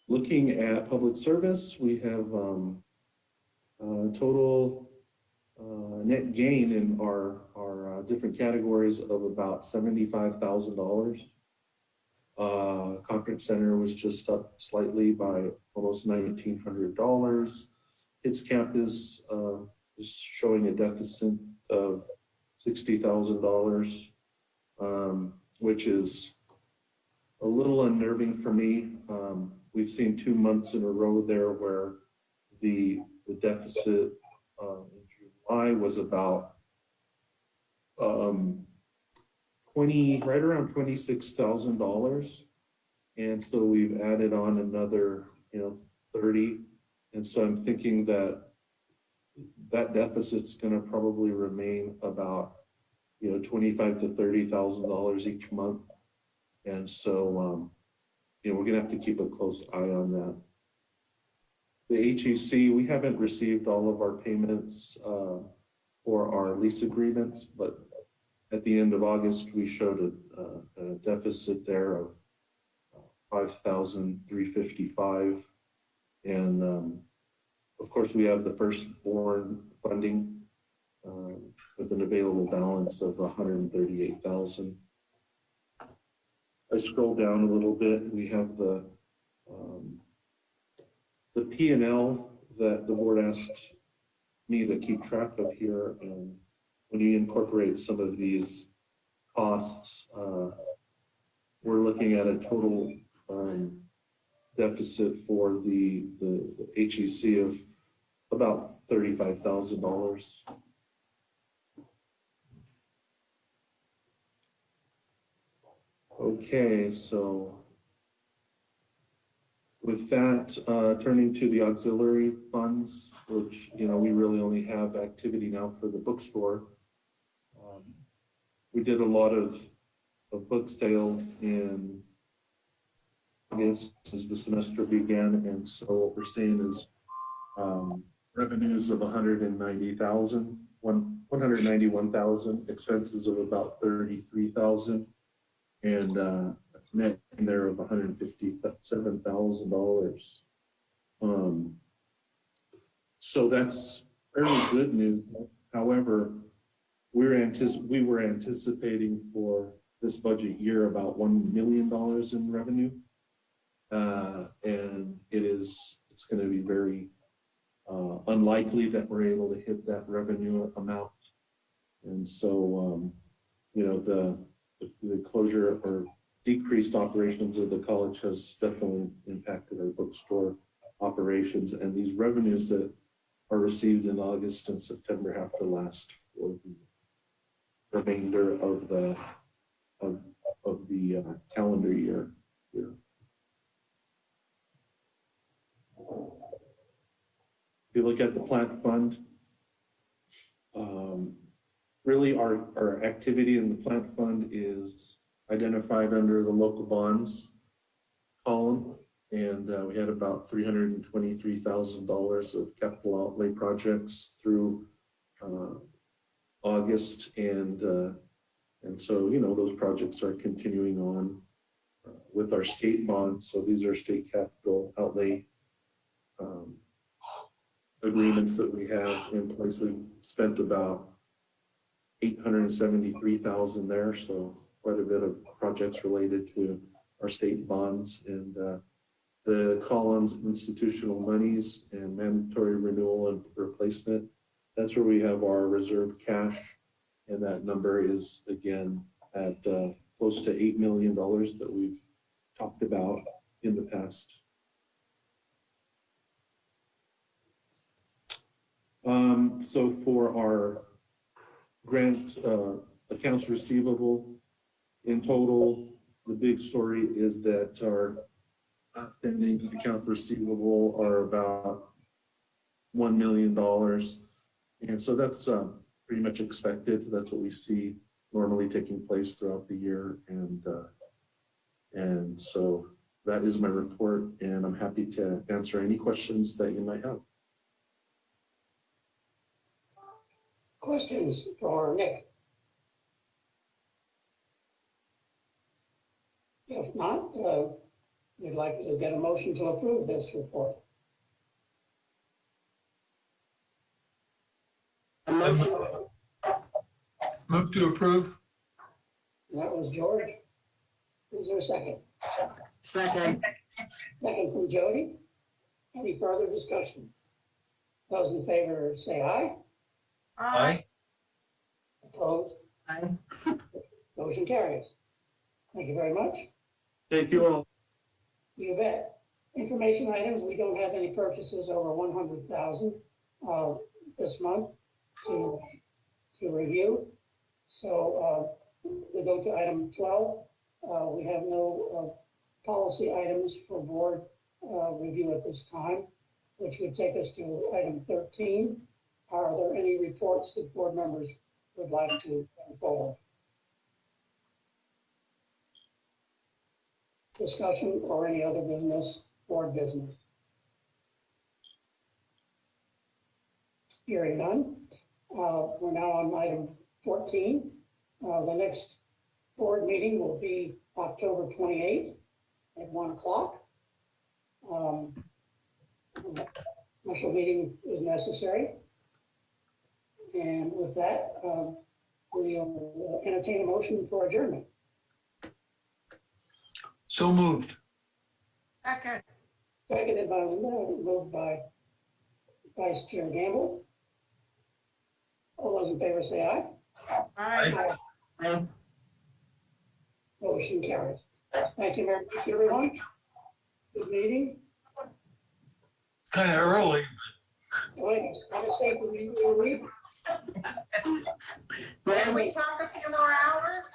Looking at public service, we have total net gain in our different categories of about $75,000. Conference center was just up slightly by almost $1,900. Its campus is showing a deficit of $60,000, which is a little unnerving for me. We've seen 2 months in a row there where the deficit in July was about $20,000 right around $26,000. And so we've added on another, 30. And so I'm thinking that that deficit's gonna probably remain about, $25,000 to $30,000 each month. And so, we're gonna have to keep a close eye on that. The HEC, we haven't received all of our payments for our lease agreements, but at the end of August, we showed a deficit there of $5,355. And of course, we have the firstborn funding with an available balance of $138,000. I scroll down a little bit. We have the P&L that the board asked me to keep track of here. And when you incorporate some of these costs, we're looking at a total deficit for the HEC of about $35,000. Okay, so with that, turning to the auxiliary funds, which, we really only have activity now for the bookstore. We did a lot of book sales in August as the semester began. And so what we're seeing is revenues of $191,000, expenses of about $33,000, and net in there of $157,000. So that's fairly good news. However, we were anticipating for this budget year about $1 million in revenue. And it's going to be very unlikely that we're able to hit that revenue amount. And so, the closure or decreased operations of the college has definitely impacted our bookstore operations. And these revenues that are received in August and September have to last for the remainder of the calendar year. If you look at the plant fund, really our activity in the plant fund is identified under the local bonds column. And we had about $323,000 of capital outlay projects through August. And so, those projects are continuing on with our state bonds. So these are state capital outlay agreements that we have in place. We've spent about $873,000 there. So quite a bit of projects related to our state bonds. And the columns, institutional monies and mandatory renewal and replacement, that's where we have our reserve cash. And that number is again at close to $8 million that we've talked about in the past. So for our grant accounts receivable, in total, the big story is that our outstanding account receivable are about $1 million. And so that's pretty much expected. That's what we see normally taking place throughout the year. And so that is my report, and I'm happy to answer any questions that you might have. Questions for Nick? If not, we'd like to get a motion to approve this report. Move to approve. That was George. Is there a second? Second. Second from Jody. Any further discussion? Those in favor say aye. Aye. Opposed? Aye. Motion carries. Thank you very much. Thank you all. You bet. Information items, we don't have any purchases over 100,000 this month to review. So we go to item 12. We have no policy items for board review at this time, which would take us to item 13. Are there any reports that board members would like to bring forward? Discussion or any other business, board business? Hearing none. We're now on item 14. The next board meeting will be October 28th at 1 o'clock. Special meeting is necessary. And with that, we'll entertain a motion for adjournment. So moved. Second. Seconded by Linda, moved by Vice Chair Gamble. All those in favor say aye. Aye. Aye. Motion carries. Thank you very much, everyone. Good meeting. Kind of early. Have a safe week. Can we talk a few more hours?